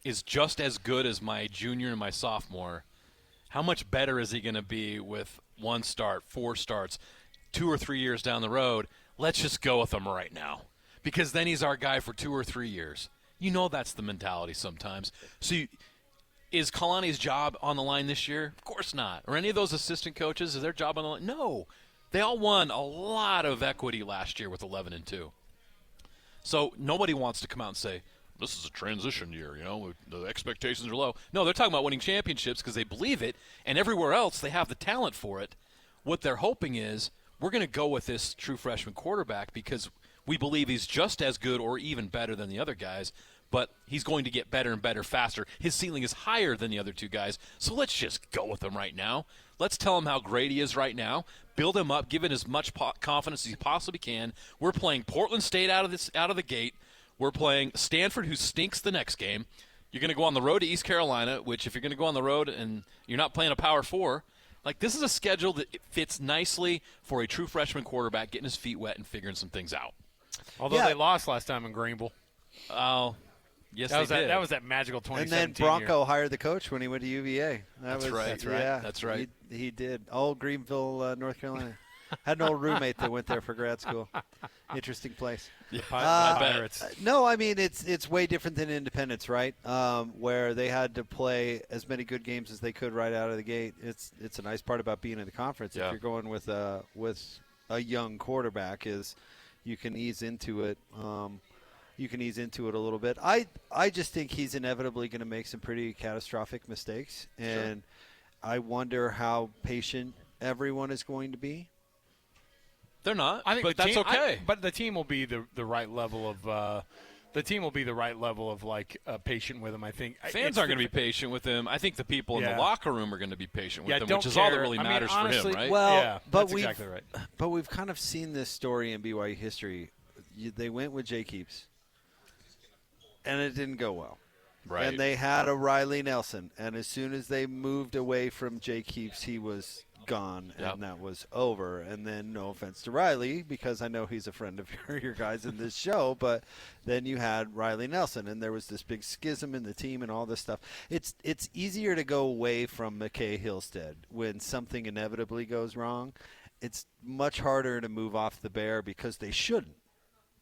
Speaker 5: is just as good as my junior and my sophomore, how much better is he going to be with 1 start, 4 starts, 2 or 3 years down the road? Let's just go with him right now, because then he's our guy for 2 or 3 years. You know that's the mentality sometimes. So is Kalani's job on the line this year? Of course not. Or any of those assistant coaches, is their job on the line? No. They all won a lot of equity last year with 11-2. So nobody wants to come out and say, this is a transition year, the expectations are low. No, they're talking about winning championships because they believe it, and everywhere else they have the talent for it. What they're hoping is we're going to go with this true freshman quarterback because we believe he's just as good or even better than the other guys, but he's going to get better and better faster. His ceiling is higher than the other 2 guys, so let's just go with him right now. Let's tell him how great he is right now, build him up, give him as much confidence as he possibly can. We're playing Portland State out of the gate. We're playing Stanford, who stinks the next game. You're going to go on the road to East Carolina, which if you're going to go on the road and you're not playing a Power 4, like this is a schedule that fits nicely for a true freshman quarterback getting his feet wet and figuring some things out.
Speaker 4: Although they lost last time in Greenville.
Speaker 5: Oh, yes,
Speaker 4: they did.
Speaker 5: did.
Speaker 4: That was that magical 2017
Speaker 9: And then Bronco hired the coach when he went to UVA.
Speaker 5: That's right.
Speaker 9: Yeah,
Speaker 5: That's right.
Speaker 9: He did. Oh, Greenville, North Carolina. Had an old roommate that went there for grad school. Interesting place.
Speaker 5: Yeah,
Speaker 4: Pirates.
Speaker 9: No, I mean it's way different than Independence, right? Where they had to play as many good games as they could right out of the gate. It's a nice part about being in the conference.
Speaker 5: Yeah.
Speaker 9: If you're going with a young quarterback, is you can ease into it. You can ease into it a little bit. I just think he's inevitably going to make some pretty catastrophic mistakes, and I wonder how patient everyone is going to be.
Speaker 5: They're not.
Speaker 4: I think
Speaker 5: but
Speaker 4: the
Speaker 5: that's
Speaker 4: team,
Speaker 5: okay.
Speaker 4: but the team will be the right level of patient with him. I think
Speaker 5: Fans aren't going to be patient with him. I think the people in the locker room are going to be patient with him,
Speaker 4: don't
Speaker 5: which is all that
Speaker 4: care.
Speaker 5: really matters
Speaker 4: honestly,
Speaker 5: for him, right?
Speaker 9: Well, but
Speaker 4: that's exactly right.
Speaker 9: But we've kind of seen this story in BYU history. They went with Jay Keeps, and it didn't go well.
Speaker 5: Right.
Speaker 9: And they had a Riley Nelson, and as soon as they moved away from Jay Keeps, he was gone, and that was over. And then, no offense to Riley, because I know he's a friend of your guys in this show, but then you had Riley Nelson, and there was this big schism in the team and all this stuff. It's easier to go away from McKay Hillstead when something inevitably goes wrong. It's much harder to move off the Bear because they shouldn't.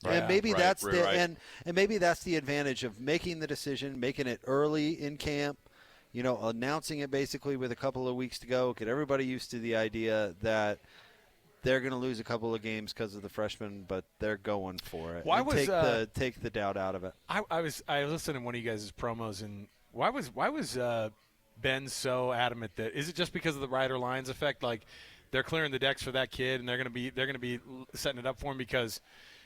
Speaker 5: Right.
Speaker 9: And maybe
Speaker 5: Right.
Speaker 9: and maybe that's the advantage of making the decision, making it early in camp, announcing it basically with a couple of weeks to go, get everybody used to the idea that they're going to lose a couple of games because of the freshmen, but they're going for it. Take the doubt out of it.
Speaker 4: I listened to one of you guys' promos, and why was Ben so adamant that is it just because of the Ryder Lyons effect? Like they're clearing the decks for that kid, and they're going to be setting it up for him because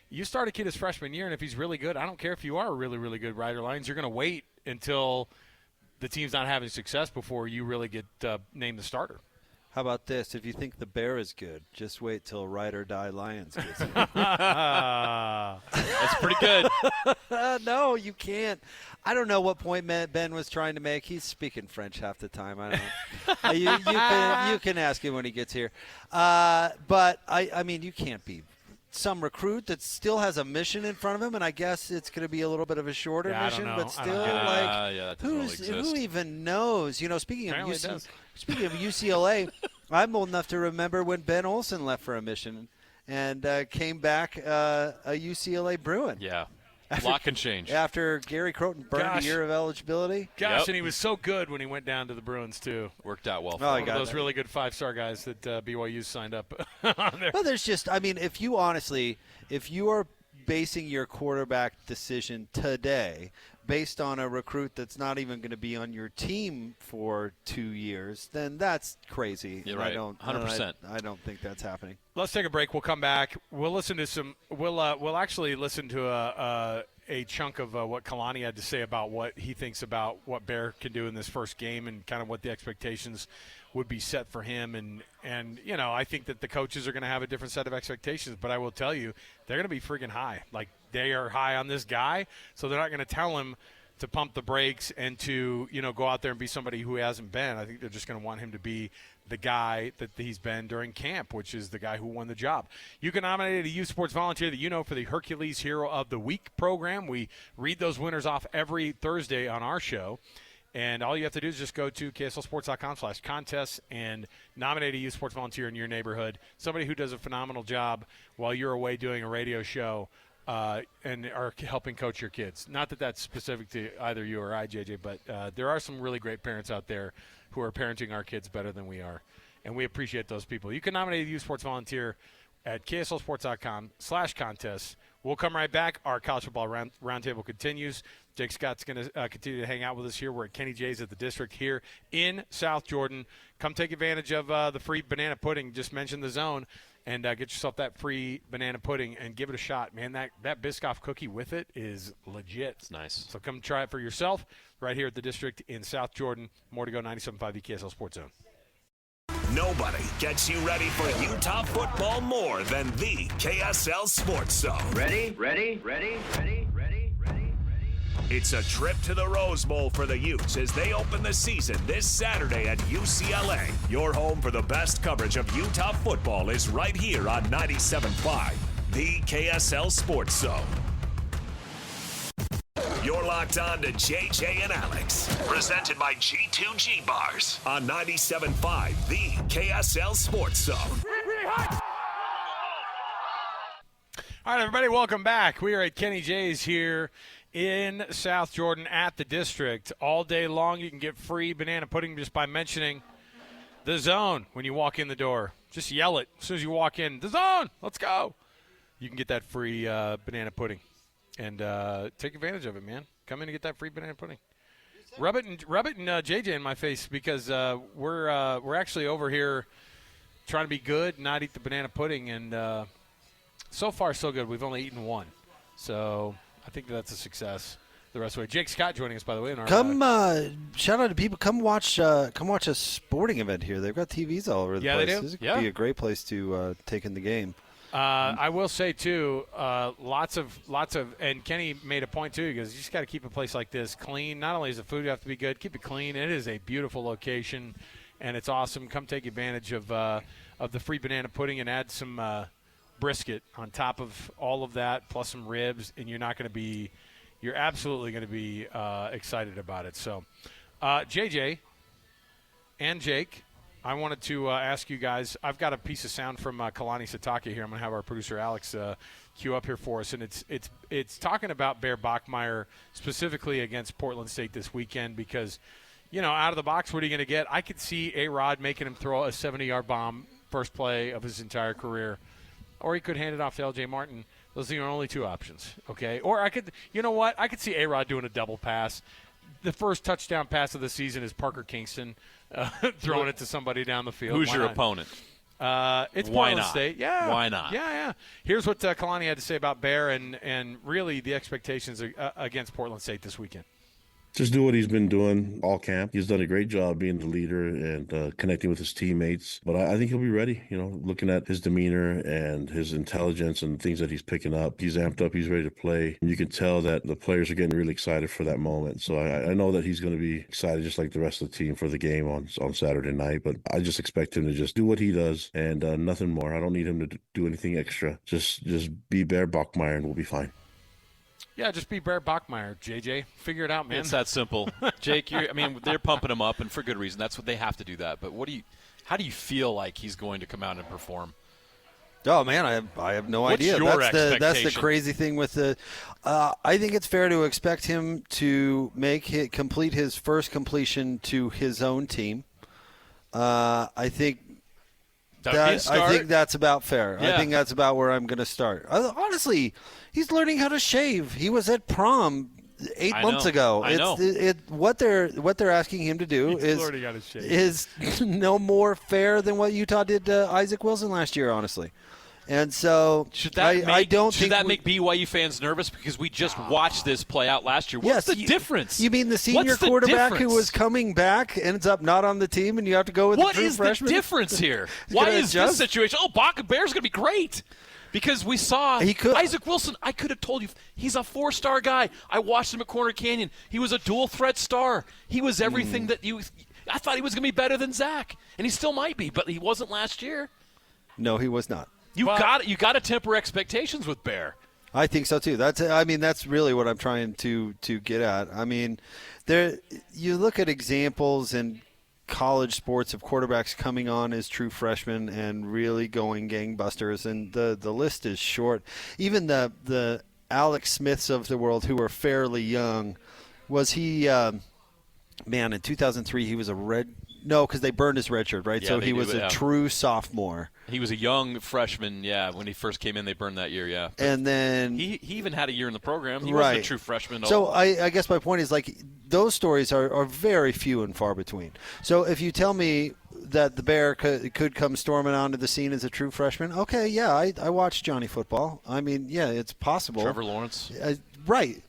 Speaker 4: you start a kid his freshman year, and if he's really good, I don't care if you are a really, really good Ryder Lyons, you're going to wait until the team's not having success before you really get named the starter.
Speaker 9: How about this? If you think the Bear is good, just wait till Ride or Die Lions gets it.
Speaker 5: That's pretty good.
Speaker 9: No, you can't. I don't know what point Ben was trying to make. He's speaking French half the time. I don't know. You can ask him when he gets here. But, I mean, you can't be some recruit that still has a mission in front of him, and I guess it's going to be a little bit of a shorter mission, but still, who even knows? Speaking of UCLA, I'm old enough to remember when Ben Olsen left for a mission. and came back a UCLA Bruin.
Speaker 5: Yeah. Lock and change.
Speaker 9: After Gary Croton burned a year of eligibility.
Speaker 4: Gosh, and he was so good when he went down to the Bruins, too.
Speaker 5: Worked out well for
Speaker 4: one of those really good 5-star guys that BYU signed up on there.
Speaker 9: Well, there's just, I mean, if you are basing your quarterback decision today based on a recruit that's not even going to be on your team for 2 years, then that's crazy.
Speaker 5: You're right. 100%.
Speaker 9: I don't think that's happening.
Speaker 4: Let's take a break. We'll come back. We'll listen to some. We'll actually listen to a chunk of what Kalani had to say about what he thinks about what Bear can do in this first game and kind of what the expectations would be set for him. And you know, I think that the coaches are going to have a different set of expectations, but I will tell you, they're going to be freaking high. Like, they are high on this guy, so they're not going to tell him to pump the brakes and to, you know, go out there and be somebody who he hasn't been. I think they're just going to want him to be the guy that he's been during camp, which is the guy who won the job. You can nominate a youth sports volunteer that you know for the Hercules Hero of the Week program. We read those winners off every Thursday on our show. And all you have to do is just go to kslsports.com/contests and nominate a youth sports volunteer in your neighborhood, somebody who does a phenomenal job while you're away doing a radio show and are helping coach your kids. Not that that's specific to either you or I, JJ, but there are some really great parents out there who are parenting our kids better than we are, and we appreciate those people. You can nominate a youth sports volunteer at kslsports.com/contests. We'll come right back. Our college football roundtable continues. Jake Scott's going to continue to hang out with us here. We're at Kenny J's at the District here in South Jordan. Come take advantage of the free banana pudding. Just mention the zone and get yourself that free banana pudding and give it a shot. Man, that Biscoff cookie with it is legit.
Speaker 5: It's nice.
Speaker 4: So come try it for yourself right here at the District in South Jordan. More to go, 97.5 the KSL Sports Zone.
Speaker 2: Nobody gets you ready for Utah football more than the KSL Sports Zone.
Speaker 11: Ready?
Speaker 2: It's a trip to the Rose Bowl for the Utes as they open the season this Saturday at UCLA. Your home for the best coverage of Utah football is right here on 97.5, the KSL Sports Zone. You're locked on to JJ and Alex, presented by G2G Bars on 97.5, the KSL Sports Zone.
Speaker 4: All right, everybody, welcome back. We are at Kenny J's here in South Jordan at the District. All day long, you can get free banana pudding just by mentioning the zone when you walk in the door. Just yell it as soon as you walk in. The zone, let's go. You can get that free banana pudding. And take advantage of it, man. Come in and get that free banana pudding. Rub it and JJ in my face because we're actually over here trying to be good, not eat the banana pudding, and so far so good. We've only eaten one, so I think that's a success. The rest of the way. Jake Scott joining us, by the way. In our,
Speaker 9: shout out to people. Come watch a sporting event here. They've got TVs all over the place.
Speaker 4: They do.
Speaker 9: This would be a great place to take in the game.
Speaker 4: I will say, too, lots of, and Kenny made a point, too, because you just got to keep a place like this clean. Not only does the food have to be good, keep it clean. It is a beautiful location, and it's awesome. Come take advantage of the free banana pudding and add some brisket on top of all of that, plus some ribs, and you're absolutely going to be excited about it. So, JJ and Jake, I wanted to ask you guys, I've got a piece of sound from Kalani Sitake here. I'm going to have our producer Alex cue up here for us, and it's talking about Bear Bachmeier specifically against Portland State this weekend because, you know, out of the box, what are you going to get? I could see A-Rod making him throw a 70-yard bomb first play of his entire career, or he could hand it off to L.J. Martin. Those are your only two options, okay? Or I could see A-Rod doing a double pass. The first touchdown pass of the season is Parker Kingston throwing it to somebody down the field.
Speaker 5: Who's your opponent?
Speaker 4: It's Portland State. Yeah.
Speaker 5: Why not?
Speaker 4: Yeah. Here's what Kalani had to say about Bear and really the expectations against Portland State this weekend.
Speaker 12: Just do what he's been doing all camp. He's done a great job being the leader and connecting with his teammates. But I think he'll be ready, you know, looking at his demeanor and his intelligence and things that he's picking up. He's amped up. He's ready to play. And you can tell that the players are getting really excited for that moment. So I know that he's going to be excited just like the rest of the team for the game on Saturday night. But I just expect him to just do what he does and nothing more. I don't need him to do anything extra. Just be Bear Bachmeier and we'll be fine.
Speaker 4: Yeah, just be Bear Bachmeier, JJ. Figure it out, man.
Speaker 5: It's that simple. Jake, they're pumping him up, and for good reason. That's what they have to do that. But how do you feel like he's going to come out and perform?
Speaker 9: Oh man, I have no
Speaker 5: What's
Speaker 9: idea.
Speaker 5: your
Speaker 9: That's the
Speaker 5: expectation?
Speaker 9: crazy thing with the. I think it's fair to expect him to complete his first completion to his own team. I think I think that's about fair.
Speaker 5: Yeah.
Speaker 9: I think that's about where I'm going to start. Honestly, he's learning how to shave. He was at prom 8 months ago.
Speaker 5: I know.
Speaker 9: What they're asking him to do is no more fair than what Utah did to Isaac Wilson last year, honestly. And so
Speaker 5: should that
Speaker 9: make
Speaker 5: BYU fans nervous because we just watched this play out last year?
Speaker 9: Yes,
Speaker 5: What's the difference?
Speaker 9: You mean the senior quarterback who was coming back ends up not on the team, and you have to go with the true freshman?
Speaker 5: What is the difference here? Why is this situation? Oh, Bear's going to be great. Because we saw Isaac Wilson, I could have told you, he's a 4-star guy. I watched him at Corner Canyon. He was a dual-threat star. He was everything that I thought he was going to be better than Zach, and he still might be, but he wasn't last year.
Speaker 9: No, he was not.
Speaker 5: You got to temper expectations with Bear.
Speaker 9: I think so too. That's really what I'm trying to get at. I mean, you look at examples in college sports of quarterbacks coming on as true freshmen and really going gangbusters, and the list is short. Even the Alex Smiths of the world, who are fairly young, was he? In 2003 he was because they burned his red shirt, right?
Speaker 5: Yeah,
Speaker 9: so he was a true sophomore.
Speaker 5: He was a young freshman, when he first came in. They burned that year, yeah. But
Speaker 9: and then
Speaker 5: he even had a year in the program. He
Speaker 9: right.
Speaker 5: wasn't a true freshman.
Speaker 9: So I guess my point is, those stories are very few and far between. So if you tell me that the Bear could come storming onto the scene as a true freshman, okay, yeah, I watched Johnny Football. I mean, yeah, it's possible.
Speaker 5: Trevor Lawrence.
Speaker 9: Right.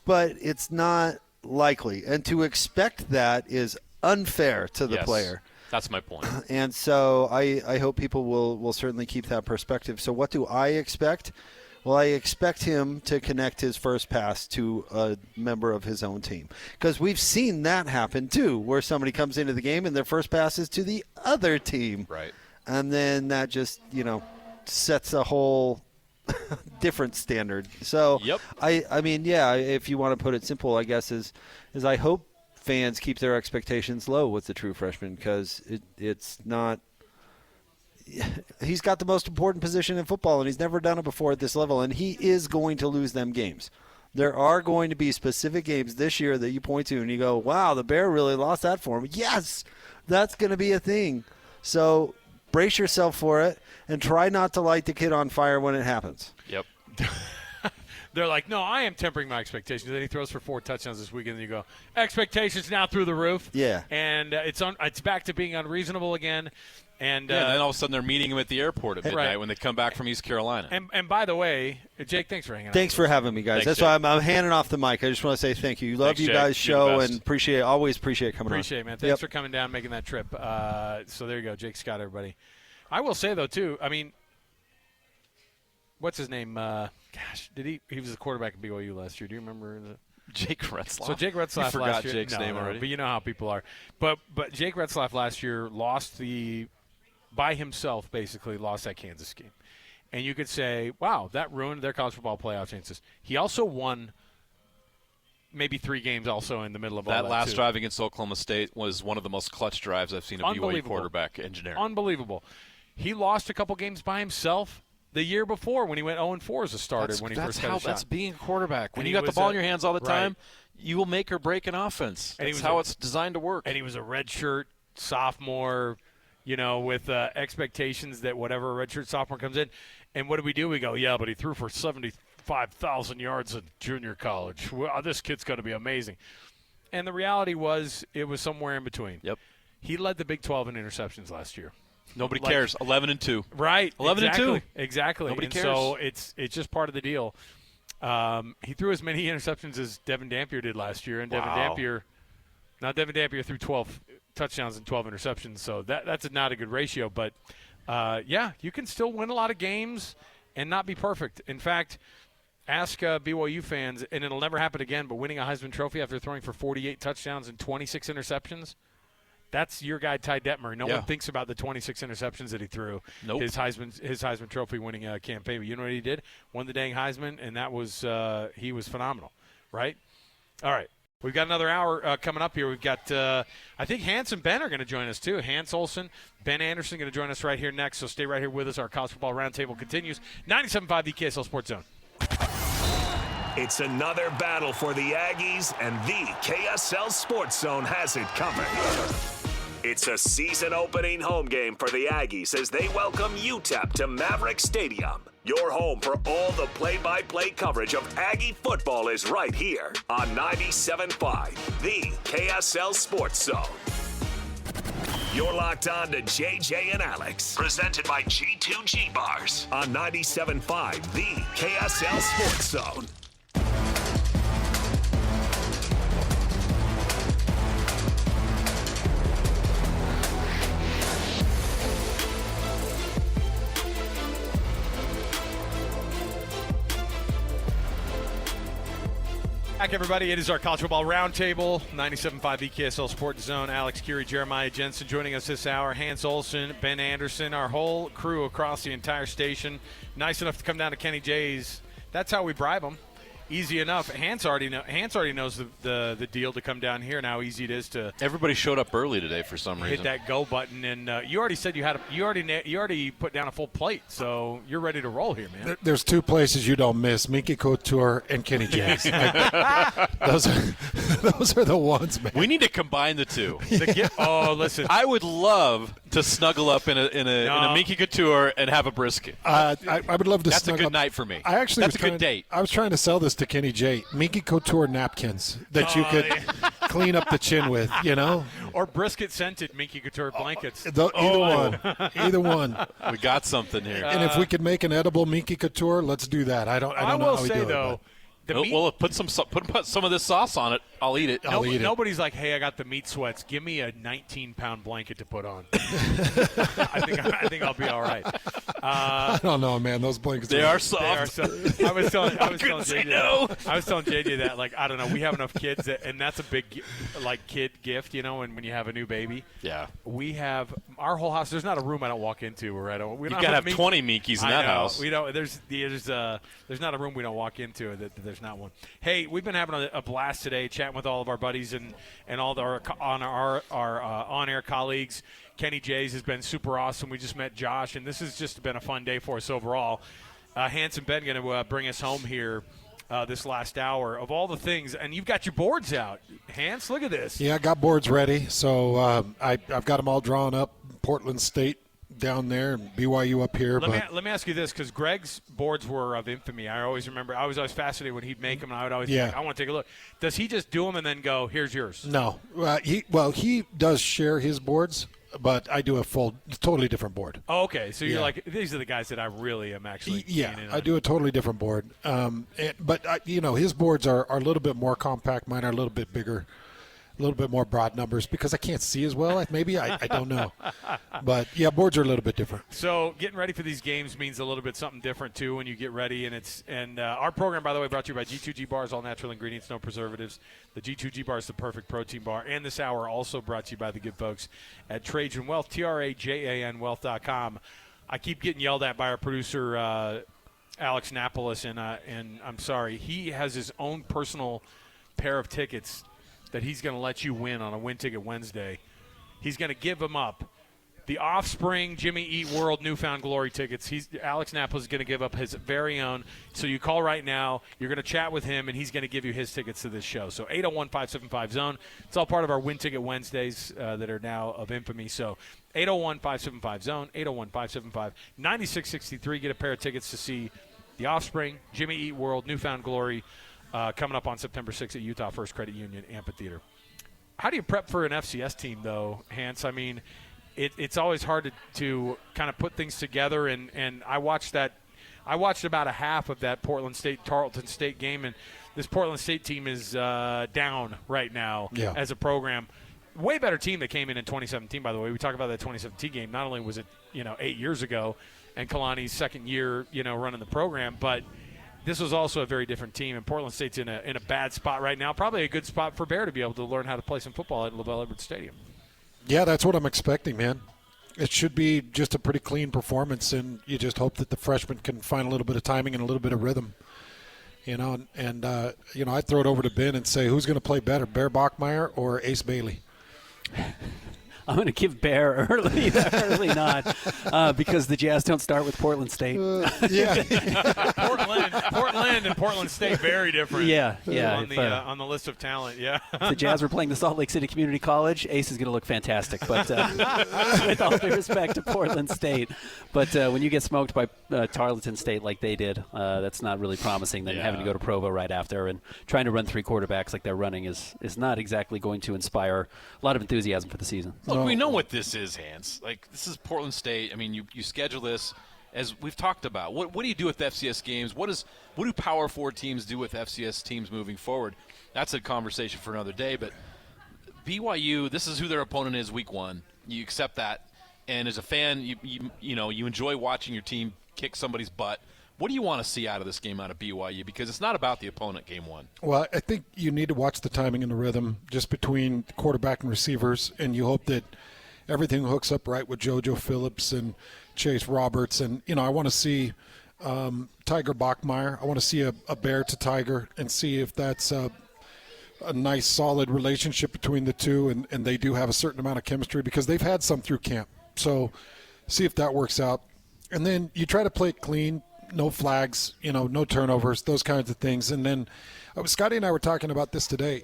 Speaker 9: But it's not likely. And to expect that is unfair to the player.
Speaker 5: That's my point.
Speaker 9: And so I hope people will certainly keep that perspective. So what do I expect? Well, I expect him to connect his first pass to a member of his own team. Because we've seen that happen, too, where somebody comes into the game and their first pass is to the other team.
Speaker 5: Right.
Speaker 9: And then that just, sets a whole different standard. So,
Speaker 5: yep.
Speaker 9: I mean, yeah, if you want to put it simple, I guess, is I hope fans keep their expectations low with the true freshman, because it's not – he's got the most important position in football, and he's never done it before at this level, and he is going to lose them games. There are going to be specific games this year that you point to and you go, wow, the Bear really lost that for him. Yes, that's going to be a thing. So brace yourself for it and try not to light the kid on fire when it happens.
Speaker 5: Yep.
Speaker 4: They're like, no, I am tempering my expectations. Then he throws for 4 touchdowns this weekend, and you go, expectations now through the roof.
Speaker 9: Yeah.
Speaker 4: And it's back to being unreasonable again. And
Speaker 5: then all of a sudden they're meeting him at the airport at midnight when they come back from East Carolina.
Speaker 4: And by the way, Jake, thanks for hanging out.
Speaker 9: Thanks for having me, guys.
Speaker 5: Thanks,
Speaker 9: That's why I'm handing off the mic. I just want to say thank you. Love
Speaker 5: Thanks,
Speaker 9: you
Speaker 5: Jake.
Speaker 9: guys'
Speaker 5: You're
Speaker 9: show,
Speaker 5: the best.
Speaker 9: and always appreciate coming on.
Speaker 4: Appreciate it, man. Thanks for coming down, making that trip. So there you go, Jake Scott, everybody. I will say, though, too, I mean, what's his name? He was the quarterback at BYU last year. Do you remember
Speaker 5: Jake Retzlaff?
Speaker 4: So Jake Retzlaff
Speaker 5: you forgot
Speaker 4: last year.
Speaker 5: Jake's name already.
Speaker 4: But you know how people are. But Jake Retzlaff last year by himself, basically lost that Kansas game. And you could say, wow, that ruined their college football playoff chances. He also won maybe 3 games also in the middle of all that.
Speaker 5: That last drive against Oklahoma State was one of the most clutch drives I've seen a BYU quarterback engineer.
Speaker 4: Unbelievable. He lost a couple games by himself the year before when he went 0-4 as a starter when he first got a shot.
Speaker 5: That's being a quarterback. When you got the ball in your hands all the time, you will make or break an offense. That's how it's designed to work.
Speaker 4: And he was a redshirt sophomore, with expectations that whatever a redshirt sophomore comes in. And what do? We go, yeah, but he threw for 75,000 yards in junior college. Well, this kid's going to be amazing. And the reality was it was somewhere in between.
Speaker 5: Yep.
Speaker 4: He led the Big 12 in interceptions last year.
Speaker 5: Nobody cares. 11-2.
Speaker 4: Right.
Speaker 5: 11-2.
Speaker 4: Exactly.
Speaker 5: Nobody cares.
Speaker 4: So it's just part of the deal. He threw as many interceptions as Devin Dampier did last year, and Devin Dampier threw 12 touchdowns and 12 interceptions. So that's not a good ratio. But you can still win a lot of games and not be perfect. In fact, ask BYU fans, and it'll never happen again. But winning a Heisman Trophy after throwing for 48 touchdowns and 26 interceptions. That's your guy, Ty Detmer. No one thinks about the 26 interceptions that he threw.
Speaker 5: Nope.
Speaker 4: His Heisman Trophy winning campaign. But you know what he did? Won the dang Heisman, and that was he was phenomenal, right? All right. We've got another hour coming up here. We've got, I think Hans and Ben are going to join us too. Hans Olsen, Ben Anderson going to join us right here next. So stay right here with us. Our College Football Roundtable continues. 97.5 the KSL Sports Zone.
Speaker 2: It's another battle for the Aggies, and the KSL Sports Zone has it covered. It's a season-opening home game for the Aggies as they welcome UTEP to Maverick Stadium. Your home for all the play-by-play coverage of Aggie football is right here on 97.5, the KSL Sports Zone. You're locked on to JJ and Alex, presented by G2G Bars on 97.5, the KSL Sports Zone.
Speaker 4: Back, everybody. It is our College Football Roundtable, 97.5 the KSL Sports Zone. Alex, Kirry, Jeremiah, Jensen joining us this hour. Hans Olsen, Ben Anderson, our whole crew across the entire station. Nice enough to come down to Kenny J's. That's how we bribe them. Easy enough. Hans already knows the deal to come down here and how easy it is to.
Speaker 5: Everybody showed up early today for some reason.
Speaker 4: Hit that go button, and you already said you already put down a full plate, so you're ready to roll here, man.
Speaker 11: There's two places you don't miss: Minky Couture and Kenny J's. Those are the ones, man.
Speaker 5: We need to combine the two.
Speaker 4: Listen,
Speaker 5: I would love to snuggle up in a Minky Couture and have a brisket.
Speaker 11: I would love to.
Speaker 5: That's a good night for me.
Speaker 11: That's
Speaker 5: a good date.
Speaker 11: I was trying to sell this to Kenny J. Minky Couture napkins that you could clean up the chin with,
Speaker 4: or brisket scented Minky Couture blankets.
Speaker 11: Either one.
Speaker 5: We got something here.
Speaker 11: And if we could make an edible Minky Couture, let's do that. I don't know how we do it.
Speaker 5: Put some of this sauce on it. I'll eat it.
Speaker 4: Nobody's like, hey, I got the meat sweats. Give me a 19-pound blanket to put on. I think I'll be all right.
Speaker 11: I don't know, man. Those blankets
Speaker 5: are soft.
Speaker 4: I was telling JJ that, like, I don't know. We have enough kids, and that's a big kid gift, when you have a new baby.
Speaker 5: Yeah.
Speaker 4: We have our whole house. There's not a room I don't walk into where I don't.
Speaker 5: You've got to have 20 Minkies in that house.
Speaker 4: We don't. There's not a room we don't walk into that there's not one. Hey, we've been having a blast today, chatting with all of our buddies and all our on-air colleagues. Kenny J's has been super awesome. We just met Josh, and this has just been a fun day for us overall. Hans and Ben going to bring us home here this last hour of all the things, and you've got your boards out. Hans, look at this.
Speaker 11: Yeah, I got boards ready, so I've got them all drawn up. Portland State down there, and BYU up here.
Speaker 4: Let me ask you this, because Greg's boards were of infamy. I always remember. I was always fascinated when he'd make them, and I would always be like, I want to take a look. Does he just do them and then go, here's yours?
Speaker 11: No. He does share his boards, but I do a totally different board.
Speaker 4: Oh, okay. So you're like, these are the guys that I really am actually
Speaker 11: I do a totally different board. But his boards are a little bit more compact. Mine are a little bit bigger. A little bit more broad numbers because I can't see as well. Maybe I don't know, but boards are a little bit different.
Speaker 4: So getting ready for these games means a little bit something different too when you get ready. And our program, by the way, brought to you by G2G Bars, all natural ingredients, no preservatives. The G2G Bar is the perfect protein bar. And this hour also brought to you by the good folks at Trajan Wealth, TRAJAN Wealth.com. I keep getting yelled at by our producer Alex Napolis, and I'm sorry, he has his own personal pair of tickets that he's going to let you win on a Win Ticket Wednesday. He's going to give them up. The Offspring, Jimmy Eat World, Newfound Glory tickets. Alex Napolis is going to give up his very own. So you call right now. You're going to chat with him, and he's going to give you his tickets to this show. So 801-575-ZONE. It's all part of our Win Ticket Wednesdays that are now of infamy. So 801-575-ZONE, 801-575-9663. Get a pair of tickets to see The Offspring, Jimmy Eat World, Newfound Glory, coming up on September 6th at Utah First Credit Union Amphitheater. How do you prep for an FCS team, though, Hans? I mean, it's always hard to kind of put things together, and I watched about a half of that Portland State-Tarleton State game, and this Portland State team is down right now as a program. Way better team that came in 2017, by the way. We talk about that 2017 game. Not only was it 8 years ago and Kalani's second year running the program, but this was also a very different team, and Portland State's in a bad spot right now. Probably a good spot for Bear to be able to learn how to play some football at LaBelle Edwards Stadium.
Speaker 11: Yeah, that's what I'm expecting, man. It should be just a pretty clean performance, and you just hope that the freshmen can find a little bit of timing and a little bit of rhythm. and I throw it over to Ben and say, who's going to play better, Bear Bachmeier or Ace Bailey?
Speaker 13: I'm going to give Bear early nod because the Jazz don't start with Portland State.
Speaker 4: Portland and Portland State very different.
Speaker 13: Yeah.
Speaker 4: On the list of talent. Yeah.
Speaker 13: If the Jazz were playing the Salt Lake City Community College, Ace is going to look fantastic. But with all due respect to Portland State, but when you get smoked by Tarleton State like they did, that's not really promising. Then having to go to Provo right after and trying to run 3 quarterbacks like they're running is not exactly going to inspire a lot of enthusiasm for the season.
Speaker 5: Look, we know what this is, Hans. Like, this is Portland State. I mean, you schedule this, as we've talked about. What do you do with FCS games? What do Power 4 teams do with FCS teams moving forward? That's a conversation for another day. But BYU, this is who their opponent is week 1. You accept that. And as a fan, you enjoy watching your team kick somebody's butt. What do you want to see out of this game out of BYU? Because it's not about the opponent game 1.
Speaker 11: Well, I think you need to watch the timing and the rhythm just between quarterback and receivers, and you hope that everything hooks up right with JoJo Phillips and Chase Roberts. And, I want to see Tiger Bachmeier. I want to see a Bear to Tiger and see if that's a nice, solid relationship between the two, and they do have a certain amount of chemistry because they've had some through camp. So see if that works out. And then you try to play it clean. No flags, no turnovers, those kinds of things. And then Scotty and I were talking about this today.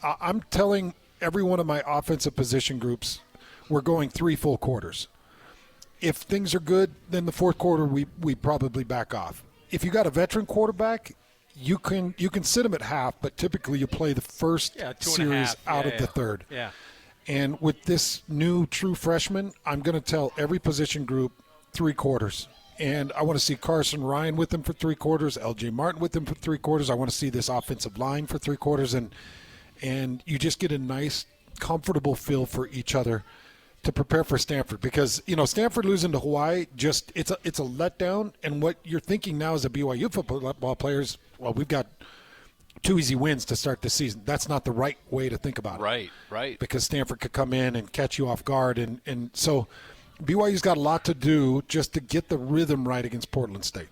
Speaker 11: I'm telling every one of my offensive position groups we're going 3 full quarters. If things are good, then the fourth quarter we probably back off. If you got a veteran quarterback, you can sit him at half, but typically you play the first series out of the third.
Speaker 4: Yeah.
Speaker 11: And with this new true freshman, I'm going to tell every position group 3 quarters. And I want to see Carson Ryan with him for 3 quarters, L.J. Martin with him for 3 quarters. I want to see this offensive line for 3 quarters. And you just get a nice, comfortable feel for each other to prepare for Stanford. Because, Stanford losing to Hawaii, it's a letdown. And what you're thinking now as a BYU football players, well, we've got 2 easy wins to start the season. That's not the right way to think about it.
Speaker 5: Right.
Speaker 11: Because Stanford could come in and catch you off guard. And so BYU's got a lot to do just to get the rhythm right against Portland State.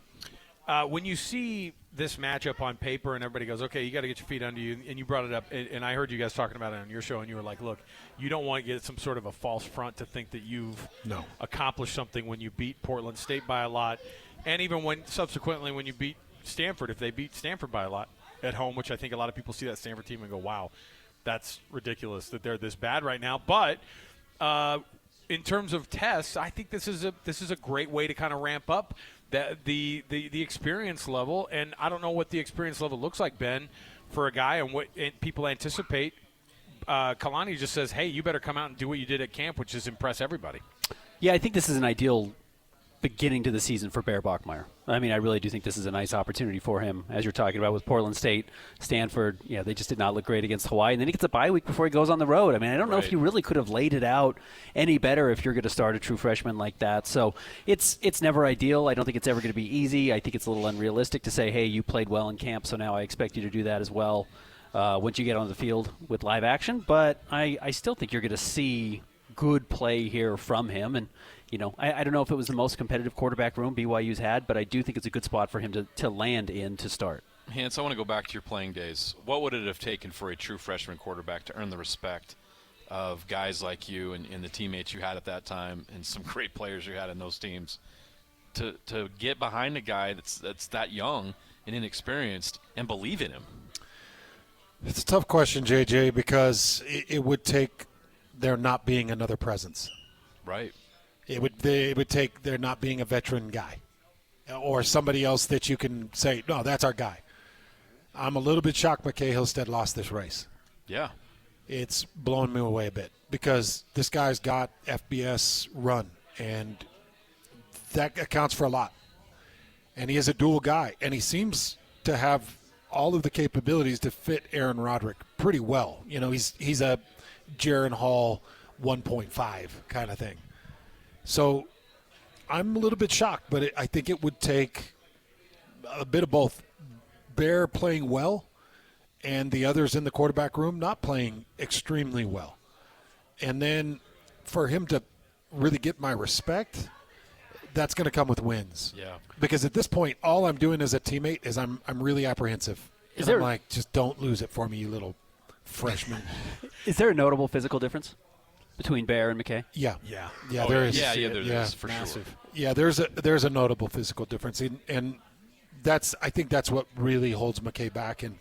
Speaker 4: When you see this matchup on paper and everybody goes, okay, you got to get your feet under you, and you brought it up, and I heard you guys talking about it on your show, and you were like, look, you don't want to get some sort of a false front to think that you've accomplished something when you beat Portland State by a lot, and even subsequently when you beat Stanford, if they beat Stanford by a lot at home, which I think a lot of people see that Stanford team and go, wow, that's ridiculous that they're this bad right now. But in terms of tests, I think this is a great way to kind of ramp up the experience level. And I don't know what the experience level looks like, Ben, for a guy and what people anticipate. Kalani just says, hey, you better come out and do what you did at camp, which is impress everybody.
Speaker 13: Yeah, I think this is an ideal beginning to the season for Bear Bachmeier. I mean, I really do think this is a nice opportunity for him, as you're talking about with Portland State, Stanford. Yeah, they just did not look great against Hawaii. And then he gets a bye week before he goes on the road. I mean, I don't know if you really could have laid it out any better if you're going to start a true freshman like that. So it's never ideal. I don't think it's ever going to be easy. I think it's a little unrealistic to say, hey, you played well in camp, so now I expect you to do that as well once you get on the field with live action. But I still think you're going to see good play here from him. And I don't know if it was the most competitive quarterback room BYU's had, but I do think it's a good spot for him to land in to start.
Speaker 5: Hans, I want to go back to your playing days. What would it have taken for a true freshman quarterback to earn the respect of guys like you and the teammates you had at that time and some great players you had in those teams to get behind a guy that's that young and inexperienced and believe in him?
Speaker 11: It's a tough question, JJ, because it would take there not being another presence.
Speaker 5: Right.
Speaker 11: It would take there not being a veteran guy or somebody else that you can say, no, that's our guy. I'm a little bit shocked McKay Hillstead lost this race.
Speaker 5: Yeah.
Speaker 11: It's blown me away a bit because this guy's got FBS run, and that accounts for a lot. And he is a dual guy, and he seems to have all of the capabilities to fit Aaron Roderick pretty well. He's a Jaron Hall 1.5 kind of thing. So I'm a little bit shocked, but I think it would take a bit of both. Bear playing well and the others in the quarterback room not playing extremely well. And then for him to really get my respect, that's going to come with wins.
Speaker 5: Yeah.
Speaker 11: Because at this point, all I'm doing as a teammate is I'm really apprehensive. And I'm like, just don't lose it for me, you little freshman.
Speaker 13: Is there a notable physical difference between Bear and McKay?
Speaker 11: Yeah.
Speaker 5: Oh,
Speaker 11: there is.
Speaker 5: Yeah, there is for
Speaker 11: massive.
Speaker 5: sure.
Speaker 11: Yeah, there's a notable physical difference, and I think that's what really holds McKay back. And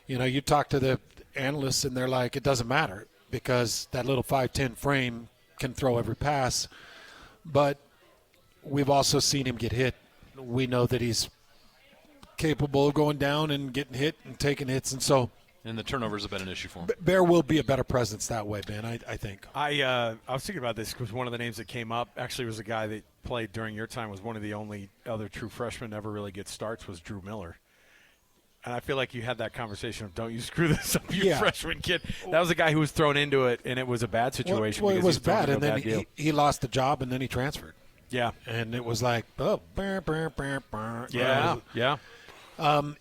Speaker 11: you talk to the analysts, and they're like, it doesn't matter because that little 5'10" frame can throw every pass. But we've also seen him get hit. We know that he's capable of going down and getting hit and taking hits, and so.
Speaker 5: And the turnovers have been an issue for him.
Speaker 11: Bear will be a better presence that way, Ben, I think.
Speaker 14: I was thinking about this because one of the names that came up actually was a guy that played during your time, was one of the only other true freshmen to ever really get starts, was Drew Miller. And I feel like you had that conversation of, don't you screw this up, you freshman kid. That was a guy who was thrown into it, and it was a bad situation.
Speaker 11: Well, it was bad, and then he lost the job, and then he transferred.
Speaker 14: Yeah.
Speaker 11: And it was like,
Speaker 14: Yeah.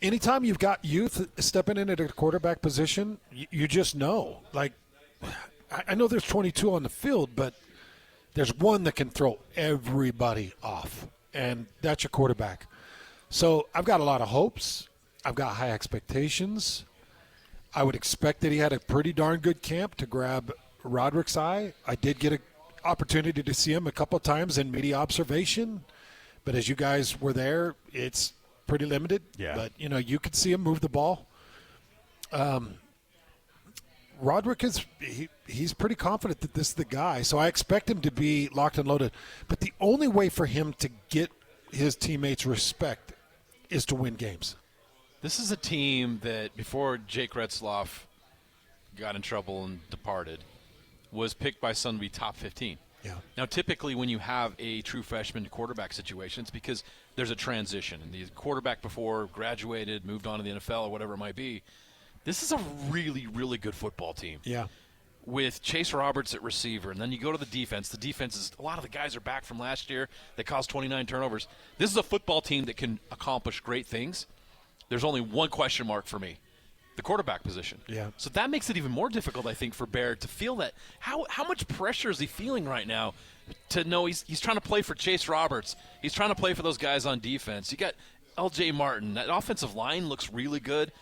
Speaker 11: Anytime you've got youth stepping in at a quarterback position, you just know. Like, I know there's 22 on the field, but there's one that can throw everybody off, and that's your quarterback. So I've got a lot of hopes. I've got high expectations. I would expect that he had a pretty darn good camp to grab Roderick's eye. I did get an opportunity to see him a couple times in media observation, but as you guys were there, it's pretty limited.
Speaker 14: Yeah.
Speaker 11: But, you could see him move the ball. Roderick he's pretty confident that this is the guy, so I expect him to be locked and loaded. But the only way for him to get his teammates' respect is to win games.
Speaker 5: This is a team that, before Jake Retzloff got in trouble and departed, was picked by some to be top 15.
Speaker 11: Yeah.
Speaker 5: Now, typically when you have a true freshman quarterback situation, it's because there's a transition. And the quarterback before graduated, moved on to the NFL or whatever it might be. This is a really, really good football team.
Speaker 11: Yeah.
Speaker 5: With Chase Roberts at receiver, and then you go to the defense. The defense is, a lot of the guys are back from last year. They caused 29 turnovers. This is a football team that can accomplish great things. There's only one question mark for me. The quarterback position.
Speaker 11: Yeah.
Speaker 5: So that makes it even more difficult, I think, for Bear to feel that. How much pressure is he feeling right now to know he's trying to play for Chase Roberts? He's trying to play for those guys on defense. You got L.J. Martin. That offensive line looks really good.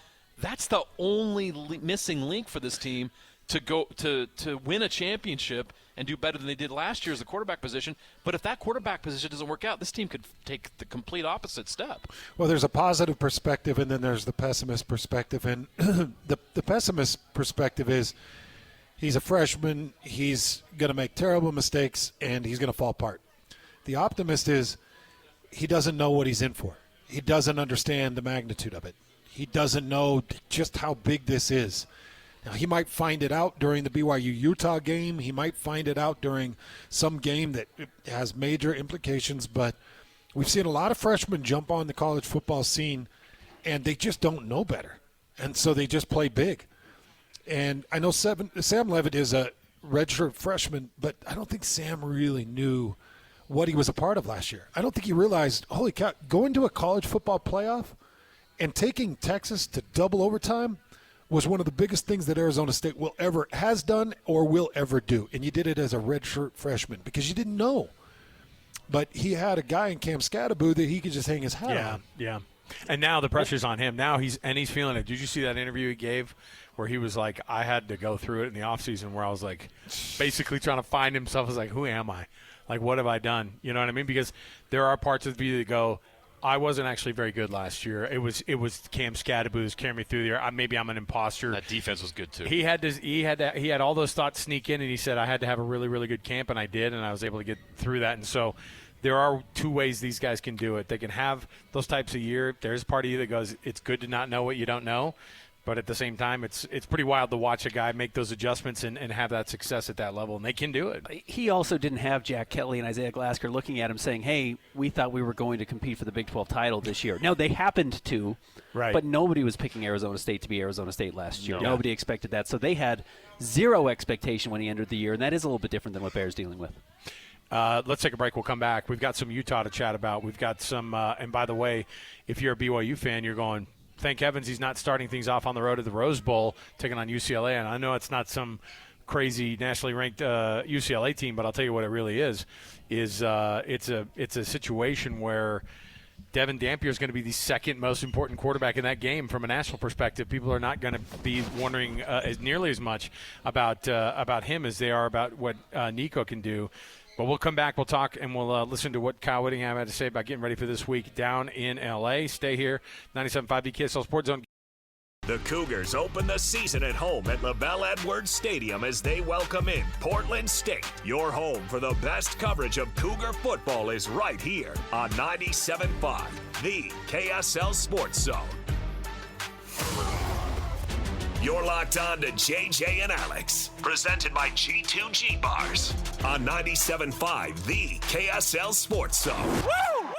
Speaker 5: That's the only missing link for this team to go to win a championship and do better than they did last year as the quarterback position. But if that quarterback position doesn't work out, this team could take the complete opposite step.
Speaker 11: Well, there's a positive perspective, and then there's the pessimist perspective. And the pessimist perspective is he's a freshman, he's going to make terrible mistakes, and he's going to fall apart. The optimist is he doesn't know what he's in for. He doesn't understand the magnitude of it. He doesn't know just how big this is. Now, he might find it out during the BYU-Utah game. He might find it out during some game that has major implications. But we've seen a lot of freshmen jump on the college football scene, and they just don't know better. And so they just play big. And I know Sam Levitt is a redshirt freshman, but I don't think Sam really knew what he was a part of last year. I don't think he realized, holy cow, going to a college football playoff and taking Texas to double overtime was one of the biggest things that Arizona State has done or will ever do. And you did it as a redshirt freshman because you didn't know. But he had a guy in Cam Scatteraboo that he could just hang his hat on.
Speaker 14: Yeah. And now the pressure's on him. Now he's feeling it. Did you see that interview he gave where he was like, I had to go through it in the offseason where I was like basically trying to find himself. I was like, who am I? Like, what have I done? You know what I mean? Because there are parts of me that go, I wasn't actually very good last year. It was Cam Scatteraboo's carrying me through there. Maybe I'm an imposter.
Speaker 5: That defense was good too.
Speaker 14: He had all those thoughts sneak in, and he said I had to have a really, really good camp, and I did, and I was able to get through that. And so there are two ways these guys can do it. They can have those types of year. There's part of you that goes, it's good to not know what you don't know. But at the same time, it's pretty wild to watch a guy make those adjustments and have that success at that level, and they can do it.
Speaker 13: He also didn't have Jack Kelly and Isaiah Glasker looking at him saying, hey, we thought we were going to compete for the Big 12 title this year. Now, they happened to,
Speaker 14: right,
Speaker 13: but nobody was picking Arizona State to be Arizona State last year.
Speaker 14: No.
Speaker 13: Nobody expected that. So they had zero expectation when he entered the year, and that is a little bit different than what Bear's dealing with.
Speaker 14: Let's take a break. We'll come back. We've got some Utah to chat about. We've got some and by the way, if you're a BYU fan, you're going, thank heavens he's not starting things off on the road at the Rose Bowl, taking on UCLA. And I know it's not some crazy nationally ranked UCLA team, but I'll tell you what it really is it's a situation where Devin Dampier is going to be the second most important quarterback in that game from a national perspective. People are not going to be wondering nearly as much about him as they are about what Nico can do. But we'll come back, we'll talk, and we'll listen to what Kyle Whittingham had to say about getting ready for this week down in L.A. Stay here, 97.5 VKSL Sports Zone.
Speaker 2: The Cougars open the season at home at LaVell Edwards Stadium as they welcome in Portland State. Your home for the best coverage of Cougar football is right here on 97.5, the KSL Sports Zone. You're locked on to JJ and Alex, presented by G2G Bars on 97.5, the KSL Sports Zone. Woo!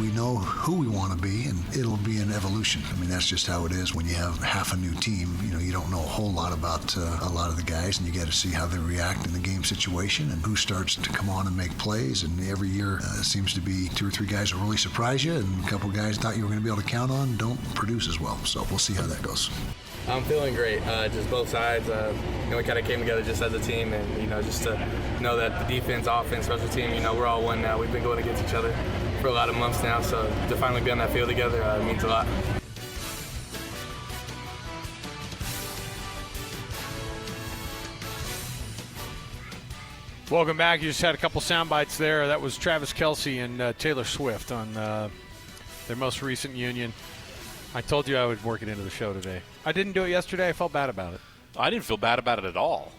Speaker 8: We know who we want to be, and it'll be an evolution. I mean, that's just how it is when you have half a new team. You know, you don't know a whole lot about a lot of the guys, and you got to see how they react in the game situation and who starts to come on and make plays. And every year it seems to be 2 or 3 guys that really surprise you, and a couple guys thought you were going to be able to count on don't produce as well. So we'll see how that goes.
Speaker 1: I'm feeling great. Just both sides. We kind of came together just as a team, and just to know that the defense, offense, special team, we're all one now. We've been going against each other for a lot of months now, so to finally be on that field together means a lot.
Speaker 14: Welcome back. You just had a couple sound bites there. That was Travis Kelce and Taylor Swift on their most recent union. I told you I would work it into the show today. I didn't do it yesterday. I felt bad about it.
Speaker 5: I didn't feel bad about it at all.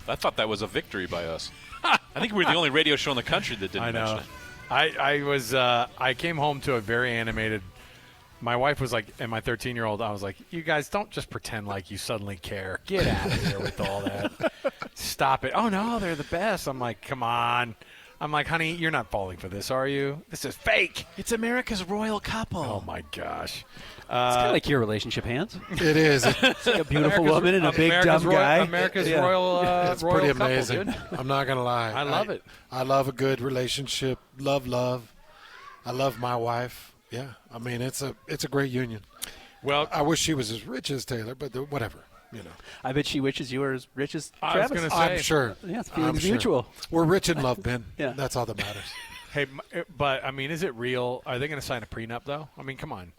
Speaker 5: I thought that was a victory by us. I think we were the only radio show in the country that didn't mention it.
Speaker 14: I came home to a very animated. My wife was like, and my 13-year-old, I was like, you guys don't just pretend like you suddenly care. Get out of here with all that. Stop it. Oh, no, they're the best. I'm like, come on. I'm like, honey, you're not falling for this, are you? This is fake.
Speaker 5: It's America's royal couple.
Speaker 14: Oh, my gosh.
Speaker 13: It's kind of like your relationship, Hans.
Speaker 11: It is.
Speaker 13: It's like a beautiful woman and a big dumb guy.
Speaker 14: America's royal
Speaker 11: it's
Speaker 14: royal
Speaker 11: pretty
Speaker 14: couple,
Speaker 11: amazing.
Speaker 14: dude.
Speaker 11: I'm not going to lie.
Speaker 14: I love it.
Speaker 11: I love a good relationship. Love. I love my wife. Yeah. I mean, it's a great union.
Speaker 14: Well,
Speaker 11: I wish she was as rich as Taylor, but whatever.
Speaker 13: I bet she wishes you were as rich as Travis.
Speaker 14: I was going to say.
Speaker 11: I'm sure.
Speaker 13: Yeah, it's feelings mutual.
Speaker 11: We're rich in love, Ben.
Speaker 13: Yeah.
Speaker 11: That's all that matters.
Speaker 14: Hey, but, I mean, is it real? Are they going to sign a prenup, though? I mean, come on.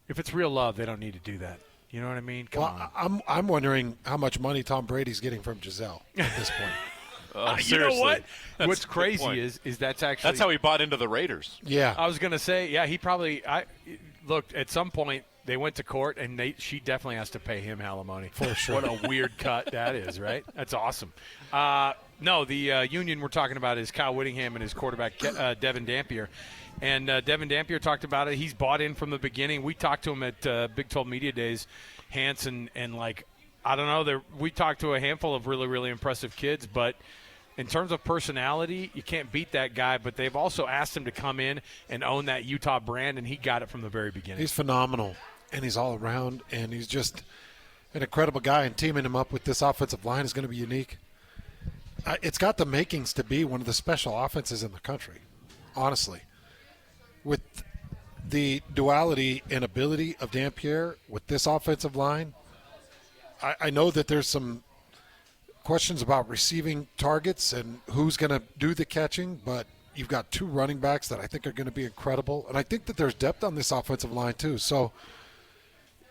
Speaker 14: If it's real love, they don't need to do that. You know what I mean? Come on.
Speaker 11: I'm wondering how much money Tom Brady's getting from Giselle at this point.
Speaker 14: You know what?
Speaker 5: That's
Speaker 14: What's
Speaker 5: a good
Speaker 14: crazy
Speaker 5: point.
Speaker 14: is that's actually.
Speaker 5: That's how he bought into the Raiders.
Speaker 11: Yeah.
Speaker 14: I was going to say, yeah, he probably. Look, at some point, they went to court, and she definitely has to pay him alimony.
Speaker 11: For sure.
Speaker 14: What a weird cut that is, right? That's awesome. No, the union we're talking about is Kyle Whittingham and his quarterback, Devin Dampier. And Devin Dampier talked about it. He's bought in from the beginning. We talked to him at Big 12 Media Days, Hanson, and I don't know, we talked to a handful of really, really impressive kids, but in terms of personality, you can't beat that guy, but they've also asked him to come in and own that Utah brand, and he got it from the very beginning.
Speaker 11: He's phenomenal, and he's all around, and he's just an incredible guy, and teaming him up with this offensive line is going to be unique. It's got the makings to be one of the special offenses in the country, honestly. With the duality and ability of Dampier with this offensive line, I know that there's some questions about receiving targets and who's going to do the catching, but you've got 2 running backs that I think are going to be incredible. And I think that there's depth on this offensive line too. So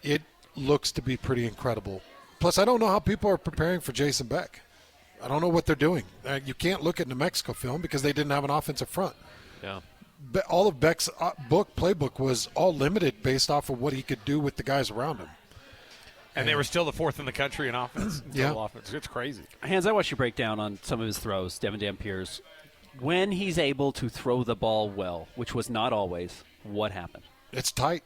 Speaker 11: it looks to be pretty incredible. Plus, I don't know how people are preparing for Jason Beck. I don't know what they're doing. You can't look at New Mexico film because they didn't have an offensive front.
Speaker 5: Yeah.
Speaker 11: All of Beck's playbook was all limited based off of what he could do with the guys around him.
Speaker 14: And they were still the 4th in the country in offense. Offense. It's crazy.
Speaker 13: Hans, I watched you break down on some of his throws, Devin Dampier's. When he's able to throw the ball well, which was not always, what happened?
Speaker 11: It's tight.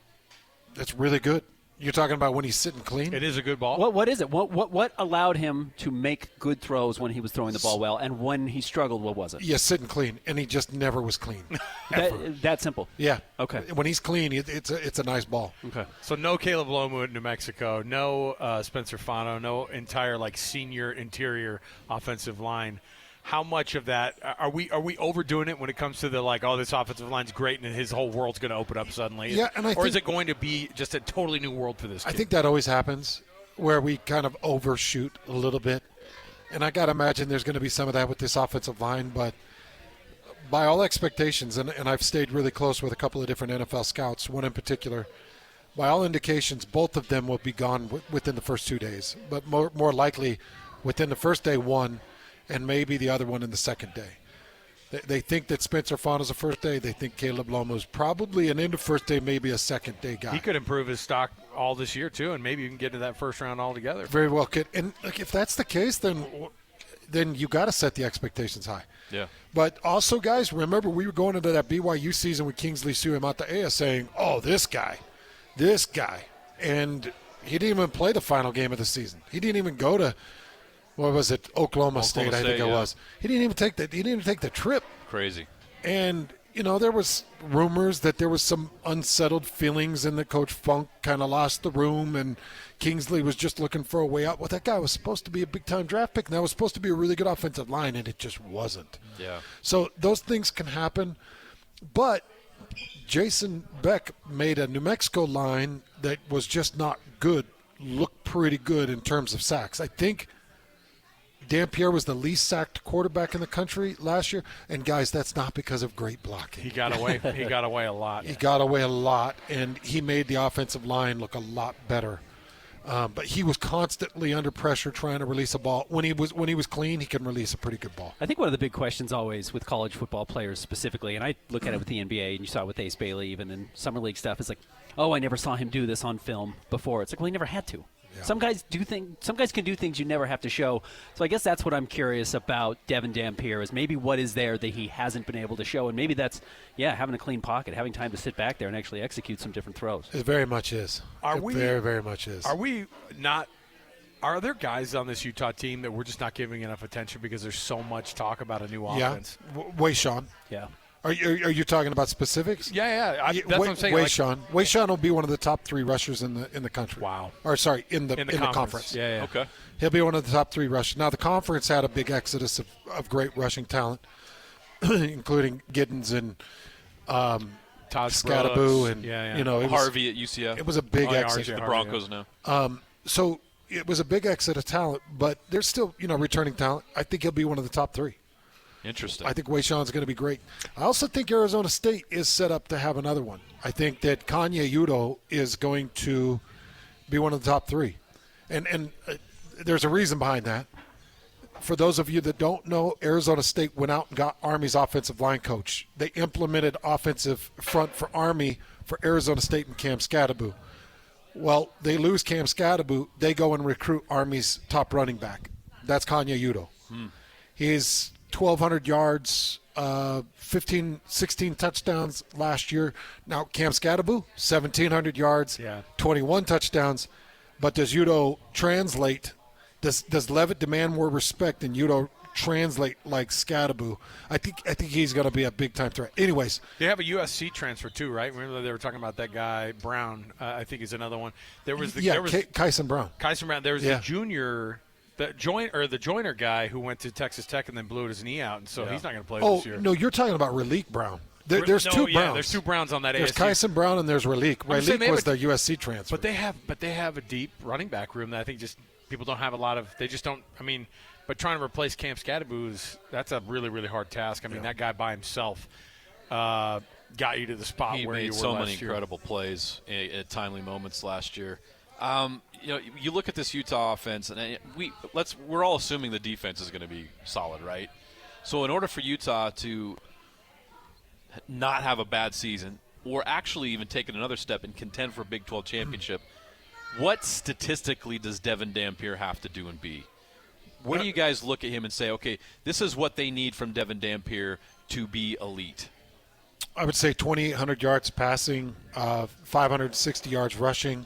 Speaker 11: It's really good. You're talking about when he's sitting clean?
Speaker 14: It is a good ball.
Speaker 13: What is it? What allowed him to make good throws when he was throwing the ball well, and when he struggled, what was it?
Speaker 11: Yeah, sitting clean, and he just never was clean.
Speaker 13: that simple?
Speaker 11: Yeah.
Speaker 13: Okay.
Speaker 11: When he's clean, it's a nice ball.
Speaker 13: Okay.
Speaker 14: So no Caleb Lomu at New Mexico, no Spencer Fano, no entire senior interior offensive line. how much of that are we overdoing it when it comes to the like, oh, this offensive line's great and his whole world's going to open up suddenly?
Speaker 11: Yeah, and
Speaker 14: or is it going to be just a totally new world for this kid?
Speaker 11: I think that always happens where we kind of overshoot a little bit. And I got to imagine there's going to be some of that with this offensive line. But by all expectations, and I've stayed really close with a couple of different NFL scouts, one in particular, by all indications, both of them will be gone within the first 2 days. But more likely within the first day, one, and maybe the other one in the second day. They think that Spencer Fauna's a first day. They think Caleb Lomo's probably an end of first day, maybe a second day guy.
Speaker 14: He could improve his stock all this year too, and maybe you can get into that first round altogether.
Speaker 11: Very well could. And like, if that's the case, then you got to set the expectations high.
Speaker 5: Yeah.
Speaker 11: But also, guys, remember we were going into that BYU season with Kingsley Suamataia saying, "Oh, this guy," and he didn't even play the final game of the season. He didn't even go to. What was it? Oklahoma State, I think it was. He didn't even take the trip.
Speaker 5: Crazy.
Speaker 11: And there was rumors that there was some unsettled feelings, and that Coach Funk kind of lost the room, and Kingsley was just looking for a way out. Well, that guy was supposed to be a big-time draft pick, and that was supposed to be a really good offensive line, and it just wasn't.
Speaker 5: Yeah.
Speaker 11: So those things can happen, but Jason Beck made a New Mexico line that was just not good, look pretty good in terms of sacks. I think Dampierre was the least sacked quarterback in the country last year, and guys, that's not because of great blocking.
Speaker 14: He got away. He got away a lot.
Speaker 11: He got away a lot, and he made the offensive line look a lot better. But he was constantly under pressure trying to release a ball. When he was clean, he can release a pretty good ball.
Speaker 13: I think one of the big questions always with college football players specifically, and I look at it with the NBA, and you saw it with Ace Bailey even in summer league stuff, is like, oh, I never saw him do this on film before. It's like, well, he never had to. Yeah. Some guys can do things you never have to show. So I guess that's what I'm curious about Devin Dampierre is maybe what is there that he hasn't been able to show, and maybe that's having a clean pocket, having time to sit back there and actually execute some different throws.
Speaker 11: It very much is. Very, very much is.
Speaker 14: Are there guys on this Utah team that we're just not giving enough attention because there's so much talk about a new offense?
Speaker 11: Yeah. Wayshawn.
Speaker 13: Yeah.
Speaker 11: Are you talking about specifics?
Speaker 14: Yeah. That's what I'm saying.
Speaker 11: Wayshawn will be one of the top 3 rushers in the country.
Speaker 14: Wow.
Speaker 11: Or sorry, in the conference.
Speaker 14: Yeah.
Speaker 5: Okay.
Speaker 11: He'll be one of the top 3 rushers. Now the conference had a big exodus of great rushing talent, including Giddens and
Speaker 14: Todd
Speaker 11: Scadaboo and
Speaker 5: Harvey at UCF.
Speaker 11: It was a big exit.
Speaker 5: The Broncos now.
Speaker 11: So it was a big exit of talent, but there's still returning talent. I think he'll be one of the top 3.
Speaker 5: Interesting.
Speaker 11: I think Wayshawn's going to be great. I also think Arizona State is set up to have another one. I think that Kanye Udo is going to be one of the top 3. And there's a reason behind that. For those of you that don't know, Arizona State went out and got Army's offensive line coach. They implemented offensive front for Army for Arizona State and Cam Scadaboo. Well, they lose Cam Scadaboo. They go and recruit Army's top running back. That's Kanye Udo. He's 1,200 yards, 16 touchdowns last year. Now, Cam Scadaboo, 1,700 yards, 21 touchdowns. But does Udo translate? Does Levitt demand more respect and Udo translate like Scadaboo? I think he's going to be a big-time threat. Anyways.
Speaker 14: They have a USC transfer too, right? Remember they were talking about that guy, Brown, I think is another one.
Speaker 11: Kyson Brown.
Speaker 14: Kyson Brown. There was the junior – the Joyner guy who went to Texas Tech and then blew his knee out, and so he's not going to play this year.
Speaker 11: Oh, no, you're talking about Raleek Brown. There's two Browns.
Speaker 14: Yeah, there's 2 Browns on that
Speaker 11: There's
Speaker 14: ASU.
Speaker 11: Kyson Brown and there's Raleek. Raleek was the USC transfer.
Speaker 14: But they have a deep running back room that I think just people don't have a lot of. They just don't. I mean, but trying to replace Cam Scadaboo that's a really, really hard task. I mean, that guy by himself got you to the spot where you were last year. He made
Speaker 5: so many incredible plays at timely moments last year. You look at this Utah offense, and we're all assuming the defense is going to be solid, right? So in order for Utah to not have a bad season, or actually even take it another step and contend for a Big 12 championship, what statistically does Devin Dampierre have to do and be? Where do you guys look at him and say, okay, this is what they need from Devin Dampierre to be elite?
Speaker 11: I would say 2,800 yards passing, 560 yards rushing.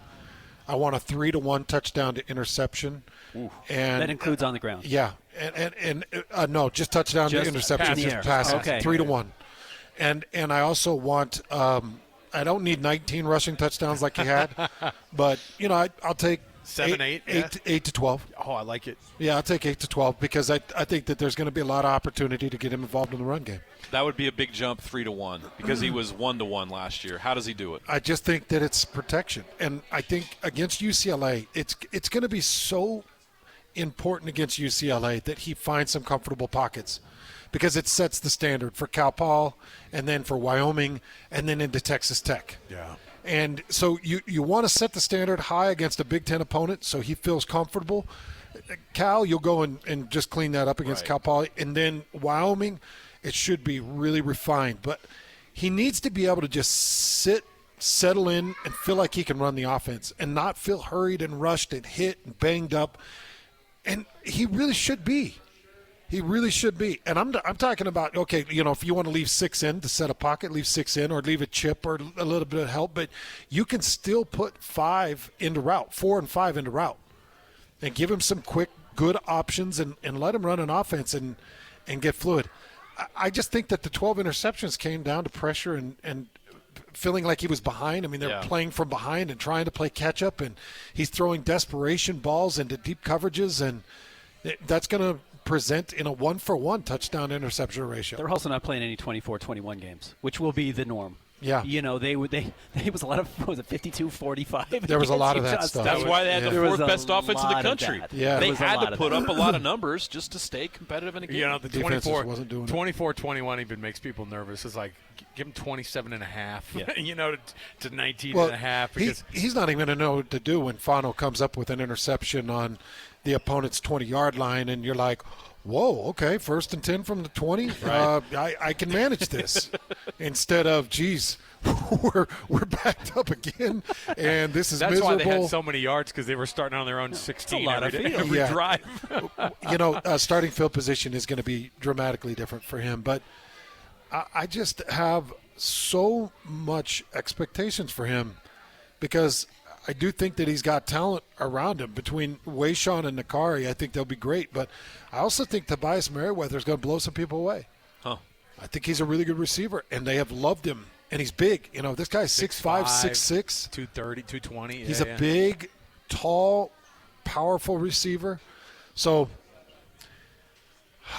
Speaker 11: I want a 3-to-1 touchdown to interception.
Speaker 13: Ooh. And that includes on the ground.
Speaker 11: Yeah, and no, just touchdown to interception, just passing. Okay. 3-to-1. And I also want I don't need 19 rushing touchdowns like he had, but I'll take
Speaker 14: 7, 8?
Speaker 11: 8 to 12.
Speaker 14: Oh, I like it.
Speaker 11: Yeah, I'll take 8 to 12 because I think that there's going to be a lot of opportunity to get him involved in the run game.
Speaker 5: That would be a big jump, 3-1, because he was 1-1 last year. How does he do it?
Speaker 11: I just think that it's protection, and I think against UCLA, it's going to be so important against UCLA that he finds some comfortable pockets, because it sets the standard for Cal Poly and then for Wyoming and then into Texas Tech.
Speaker 14: Yeah.
Speaker 11: And so you want to set the standard high against a Big Ten opponent so he feels comfortable. Cal, you'll go and just clean that up against Cal Poly. And then Wyoming, it should be really refined. But he needs to be able to just settle in, and feel like he can run the offense and not feel hurried and rushed and hit and banged up. And he really should be. He really should be. And I'm talking about, okay, if you want to leave 6 in to set a pocket, leave 6 in, or leave a chip or a little bit of help. But you can still put 5 into route, 4 and 5 into route, and give him some quick, good options and let him run an offense and get fluid. I just think that the 12 interceptions came down to pressure and feeling like he was behind. I mean, they're playing from behind and trying to play catch-up, and he's throwing desperation balls into deep coverages, and that's going to present in a 1-for-1 touchdown interception ratio.
Speaker 13: They're also not playing any 24-21 games, which will be the norm.
Speaker 11: Yeah.
Speaker 13: They was a lot of, was it 52-45?
Speaker 11: There was a lot of that stuff.
Speaker 5: That's why they had the fourth best offense in the country.
Speaker 11: Yeah.
Speaker 5: They had to put up a lot of numbers just to stay competitive in a game.
Speaker 14: The
Speaker 11: Defense wasn't doing
Speaker 14: 24-21 even makes people nervous. It's like, give him 27.5, to 19
Speaker 11: well,
Speaker 14: and a half. Because
Speaker 11: he's not even going to know what to do when Fano comes up with an interception on the opponent's 20-yard line, and you're like, whoa, okay, 1st and 10 from the 20. Right. I can manage this. Instead of, geez, we're backed up again, and this is
Speaker 14: That's
Speaker 11: miserable.
Speaker 14: why they had so many yards, because they were starting on their own 16 every
Speaker 11: Yeah.
Speaker 14: drive.
Speaker 11: Starting field position is going to be dramatically different for him. But I just have so much expectations for him, because I do think that he's got talent around him. Between Wayshawn and Nakari, I think they'll be great. But I also think Tobias Merriweather is going to blow some people away.
Speaker 5: Huh.
Speaker 11: I think he's a really good receiver, and they have loved him. And he's big. This guy's 6'5", 6'6".
Speaker 14: 230, 220.
Speaker 11: He's a big, tall, powerful receiver. So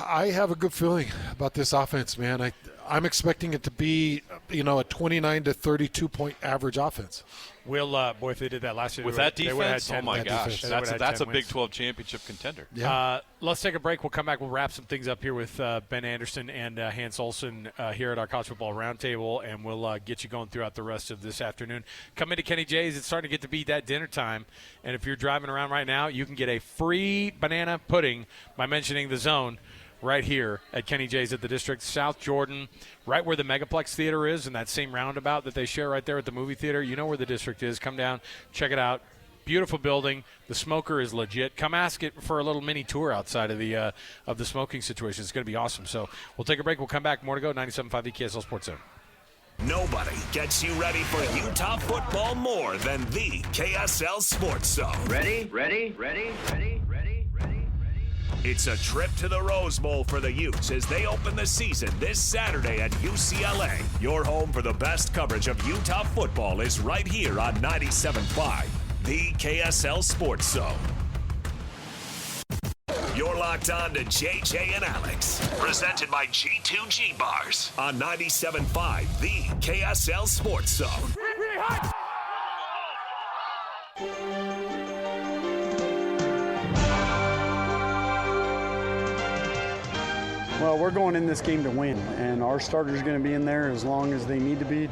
Speaker 11: I have a good feeling about this offense, man. I'm expecting it to be, a 29 to 32 point average offense.
Speaker 14: Boy, if they did that last year
Speaker 5: with that defense,
Speaker 14: oh
Speaker 5: my gosh, that's a Big 12 championship contender.
Speaker 11: Yeah.
Speaker 14: Let's take a break. We'll come back. We'll wrap some things up here with Ben Anderson and Hans Olsen here at our College Football Roundtable, and we'll get you going throughout the rest of this afternoon. Come into Kenny J's. It's starting to get to be that dinner time, and if you're driving around right now, you can get a free banana pudding by mentioning the zone right here at Kenny J's at the District, South Jordan, right where the Megaplex Theater is, and that same roundabout that they share right there at the movie theater. You know where the District is. Come down, check it out. Beautiful building. The smoker is legit. Come ask it for a little mini tour outside of the smoking situation. It's going to be awesome. So we'll take a break. We'll come back. More to go. 97.5 KSL Sports Zone.
Speaker 2: Nobody gets you ready for Utah football more than the KSL Sports Zone.
Speaker 15: Ready?
Speaker 2: It's a trip to the Rose Bowl for the Utes as they open the season this Saturday at UCLA. Your home for the best coverage of Utah football is right here on 97.5, the KSL Sports Zone. You're locked on to JJ and Alex, presented by G2G Bars on 97.5, the KSL Sports Zone.
Speaker 16: Well, we're going in this game to win, and our starters are going to be in there as long as they need to be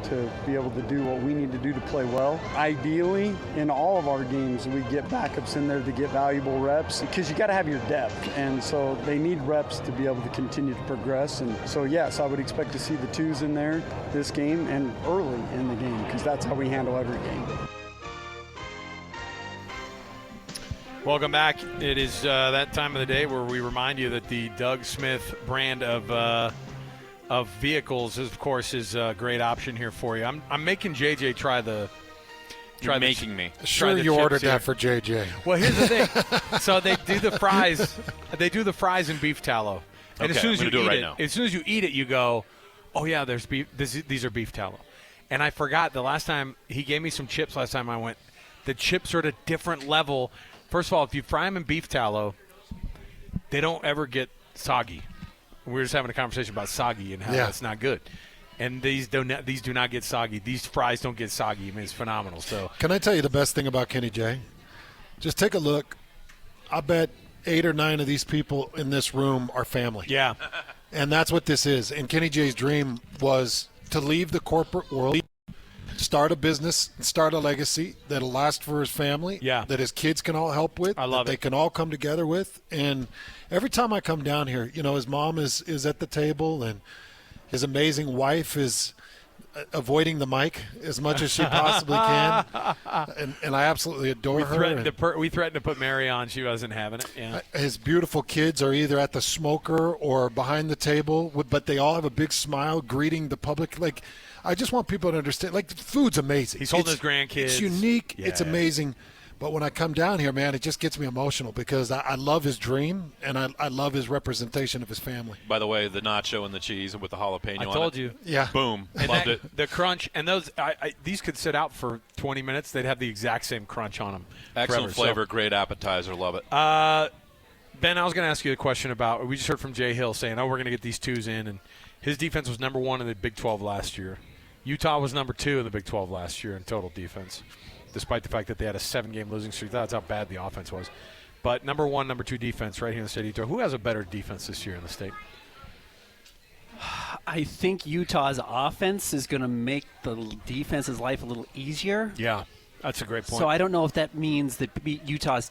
Speaker 16: able to do what we need to do to play well. Ideally, in all of our games, we get backups in there to get valuable reps, because you got to have your depth, and so they need reps to be able to continue to progress. And so, yes, I would expect to see the twos in there this game and early in the game, because that's how we handle every game.
Speaker 14: Welcome back. It is that time of the day where we remind you that the Doug Smith brand of vehicles, of course, is a great option here for you. I'm making JJ try the.
Speaker 5: You're making me.
Speaker 11: Sure, you ordered that for JJ.
Speaker 14: Well, here's the thing. So they do the fries. They do the fries in beef tallow, and
Speaker 5: Okay,
Speaker 14: as soon as
Speaker 5: I'm
Speaker 14: you
Speaker 5: gonna do it
Speaker 14: eat
Speaker 5: right
Speaker 14: it,
Speaker 5: now.
Speaker 14: as soon as you eat it, you go, "Oh yeah, there's beef. These are beef tallow." And I forgot the last time he gave me some chips. Last time I went,
Speaker 4: The chips are at a different level. First of all, if you fry them in beef tallow, they don't ever get soggy. We were just having a conversation about soggy and how that's not good. And these do not get soggy. These fries don't get soggy. I mean, it's phenomenal. So,
Speaker 11: can I tell you the best thing about Kenny J? Just take a look. I bet 8 or 9 of these people in this room are family.
Speaker 4: Yeah.
Speaker 11: And that's what this is. And Kenny J's dream was to leave the corporate world, start a business, start a legacy that'll last for his family, that his kids can all help with,
Speaker 4: I love
Speaker 11: they can all come together with. And every time I come down here, his mom is at the table, and his amazing wife is avoiding the mic as much as she possibly can. And I absolutely adore her.
Speaker 4: We threatened to put Mary on. She wasn't having it. Yeah.
Speaker 11: His beautiful kids are either at the smoker or behind the table, but they all have a big smile greeting the public. Like, I just want people to understand, like, the food's amazing.
Speaker 4: He's holding his grandkids.
Speaker 11: It's unique. Yeah. It's amazing. But when I come down here, man, it just gets me emotional because I love his dream, and I love his representation of his family.
Speaker 5: By the way, the nacho and the cheese with the jalapeno on it.
Speaker 4: I told you.
Speaker 11: Yeah.
Speaker 5: Boom.
Speaker 4: And
Speaker 5: Loved it.
Speaker 4: The crunch, and those these could sit out for 20 minutes. They'd have the exact same crunch on them.
Speaker 5: Excellent flavor, great appetizer. Love it.
Speaker 4: Ben, I was going to ask you a question about, we just heard from Jay Hill saying, we're going to get these twos in, and his defense was number 1 in the Big 12 last year. Utah was number 2 in the Big 12 last year in total defense, despite the fact that they had a 7-game losing streak. That's how bad the offense was. But number 1, number 2 defense right here in the state of Utah. Who has a better defense this year in the state?
Speaker 13: I think Utah's offense is going to make the defense's life a little easier.
Speaker 4: Yeah, that's a great point.
Speaker 13: So I don't know if that means that Utah's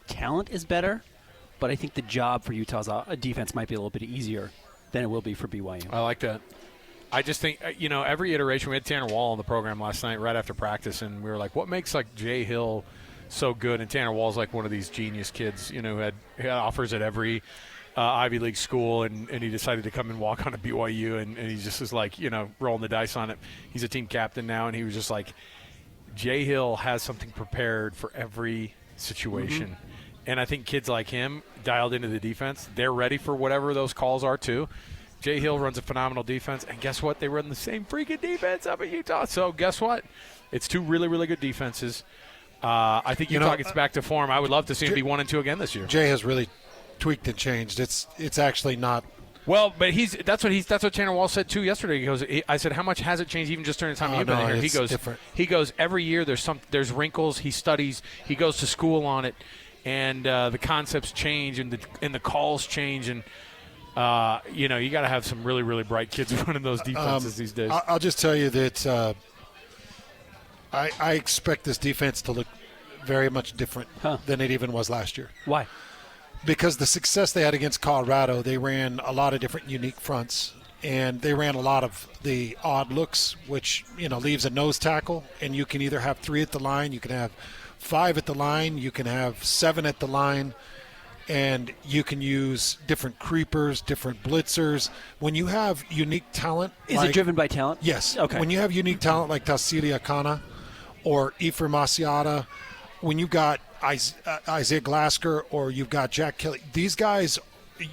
Speaker 13: talent is better, but I think the job for Utah's defense might be a little bit easier than it will be for BYU.
Speaker 4: I like that. I just think, every iteration, we had Tanner Wall on the program last night right after practice, and we were like, what makes, Jay Hill so good? And Tanner Wall's like one of these genius kids, who had offers at every Ivy League school, and he decided to come and walk on a BYU, and he just was like, rolling the dice on it. He's a team captain now, and he was just like, Jay Hill has something prepared for every situation. Mm-hmm. And I think kids like him, dialed into the defense, they're ready for whatever those calls are too. Jay Hill runs a phenomenal defense, and guess what? They run the same freaking defense up at Utah. So guess what? It's 2 really, really good defenses. I think Utah gets back to form. I would love to see him be 1 and 2 again this year.
Speaker 11: Jay has really tweaked and changed. It's actually not.
Speaker 4: Well, but that's what Tanner Wall said too yesterday. He goes, I said, how much has it changed even just during the time you've been here? He goes, every year there's wrinkles. He studies. He goes to school on it, and the concepts change and the calls change and. You got to have some really, really bright kids running those defenses these days.
Speaker 11: I'll just tell you that I expect this defense to look very much different than it even was last year.
Speaker 13: Why?
Speaker 11: Because the success they had against Colorado, they ran a lot of different unique fronts, and they ran a lot of the odd looks, which leaves a nose tackle, and you can either have 3 at the line, you can have 5 at the line, you can have 7 at the line. And you can use different creepers, different blitzers. When you have unique talent.
Speaker 13: Is it driven by talent?
Speaker 11: Yes.
Speaker 13: Okay.
Speaker 11: When you have unique talent like Tassili Akana or Ephraim Asiata, when you've got Isaiah Glasker or you've got Jack Kelly, these guys,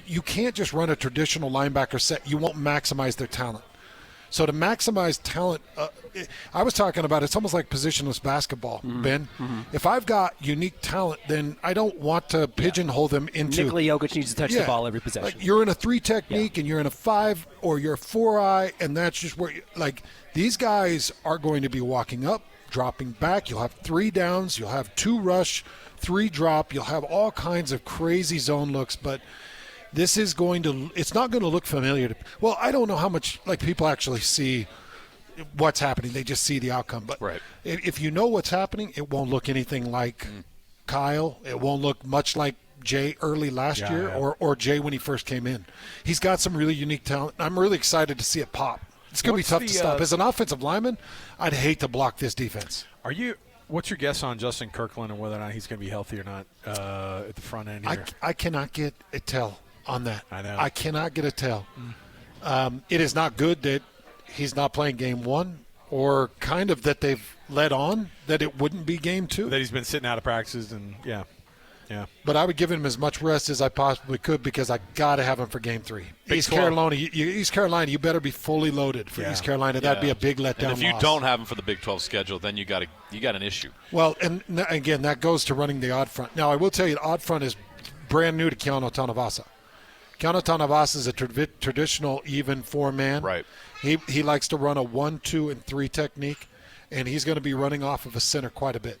Speaker 11: you can't just run a traditional linebacker set. You won't maximize their talent. So to maximize talent, I was talking about it's almost like positionless basketball, Ben. Mm-hmm. If I've got unique talent, then I don't want to pigeonhole them into.
Speaker 13: Nikola Jokic needs to touch the ball every possession.
Speaker 11: Like you're in a 3 technique and you're in a 5 or you're a 4-eye, and that's just where these guys are going to be walking up, dropping back. You'll have 3 downs. You'll have 2 rush, 3 drop. You'll have all kinds of crazy zone looks, but. This is it's not going to look familiar. Well, I don't know how much people actually see what's happening. They just see the outcome. But if you know what's happening, it won't look anything like Kyle. It won't look much like Jay early last year or Jay when he first came in. He's got some really unique talent. I'm really excited to see it pop. It's going to be tough to stop. As an offensive lineman, I'd hate to block this defense.
Speaker 4: What's your guess on Justin Kirkland and whether or not he's going to be healthy or not at the front end here?
Speaker 11: I cannot get a tell on that.
Speaker 4: I know.
Speaker 11: I cannot get a tell. It is not good that he's not playing game 1 or kind of that they've led on that it wouldn't be game 2.
Speaker 4: That he's been sitting out of practices and, yeah. Yeah.
Speaker 11: But I would give him as much rest as I possibly could because I got to have him for Game 3. East
Speaker 5: 12.
Speaker 11: Carolina, you better be fully loaded for East Carolina. That'd be a big letdown.
Speaker 5: And if you
Speaker 11: loss.
Speaker 5: don't have him for the Big 12 schedule, then you got an issue.
Speaker 11: Well, and again, that goes to running the odd front. Now, I will tell you, the odd front is brand new to Keanu Tanavasa. Keanu Tanavasa is a traditional even four-man.
Speaker 5: Right.
Speaker 11: He likes to run a 1, 2, and 3 technique, and he's going to be running off of a center quite a bit.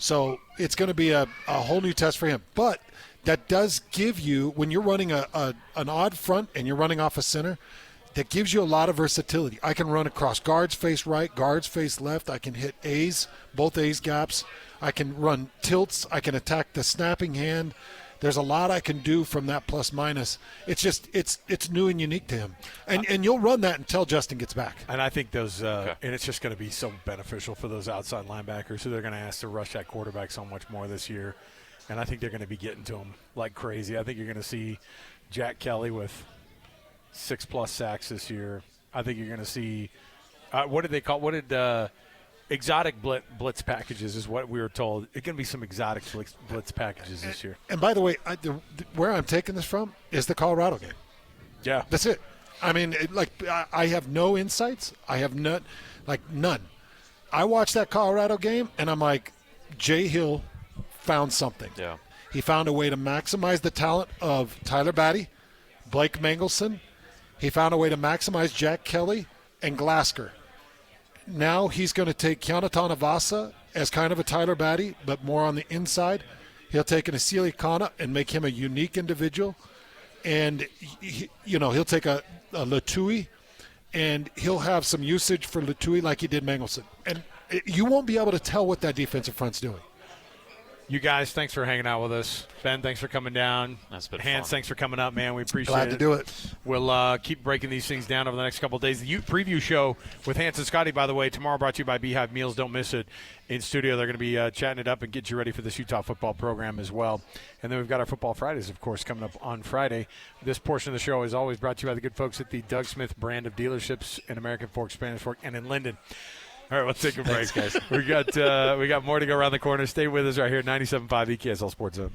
Speaker 11: So it's going to be a whole new test for him. But that does give you, when you're running an odd front and you're running off a center, that gives you a lot of versatility. I can run across guards face right, guards face left. I can hit A's, both A's gaps. I can run tilts. I can attack the snapping hand. There's a lot I can do from that plus minus. It's just it's new and unique to him, and you'll run that until Justin gets back.
Speaker 4: And I think those and it's just going to be so beneficial for those outside linebackers who they're going to ask to rush that quarterback so much more this year, and I think they're going to be getting to him like crazy. I think you're going to see Jack Kelly with 6+ sacks this year. I think you're going to see what did they call? What did exotic blitz packages is what we were told. It's going to be some exotic blitz packages this year.
Speaker 11: And by the way, where I'm taking this from is the Colorado game.
Speaker 4: Yeah.
Speaker 11: That's it. I mean, I have no insights. I have none. I watched that Colorado game, and I'm like, Jay Hill found something.
Speaker 5: Yeah.
Speaker 11: He found a way to maximize the talent of Tyler Batty, Blake Mangelson. He found a way to maximize Jack Kelly and Glasker. Now he's going to take Keanu Tanavasa as kind of a Tyler Batty, but more on the inside. He'll take an Asili Kana and make him a unique individual. And, he'll take a Latui, and he'll have some usage for Latui like he did Mangelson. And you won't be able to tell what that defensive front's doing.
Speaker 4: You guys, thanks for hanging out with us. Ben, thanks for coming down.
Speaker 5: That's been
Speaker 4: Hans,
Speaker 5: fun.
Speaker 4: Thanks for coming up, man. We appreciate
Speaker 11: Glad to do it.
Speaker 4: We'll keep breaking these things down over the next couple of days. The Ute preview show with Hans and Scotty, by the way, tomorrow brought to you by Beehive Meals. Don't miss it. In studio, they're going to be chatting it up and get you ready for this Utah football program as well. And then we've got our Football Fridays, of course, coming up on Friday. This portion of the show is always brought to you by the good folks at the Doug Smith brand of dealerships in American Fork, Spanish Fork, and in Linden. All right, let's take a break,
Speaker 5: Thanks, guys.
Speaker 4: We got more to go around the corner. Stay with us right here at 97.5 EKSL Sports Zone.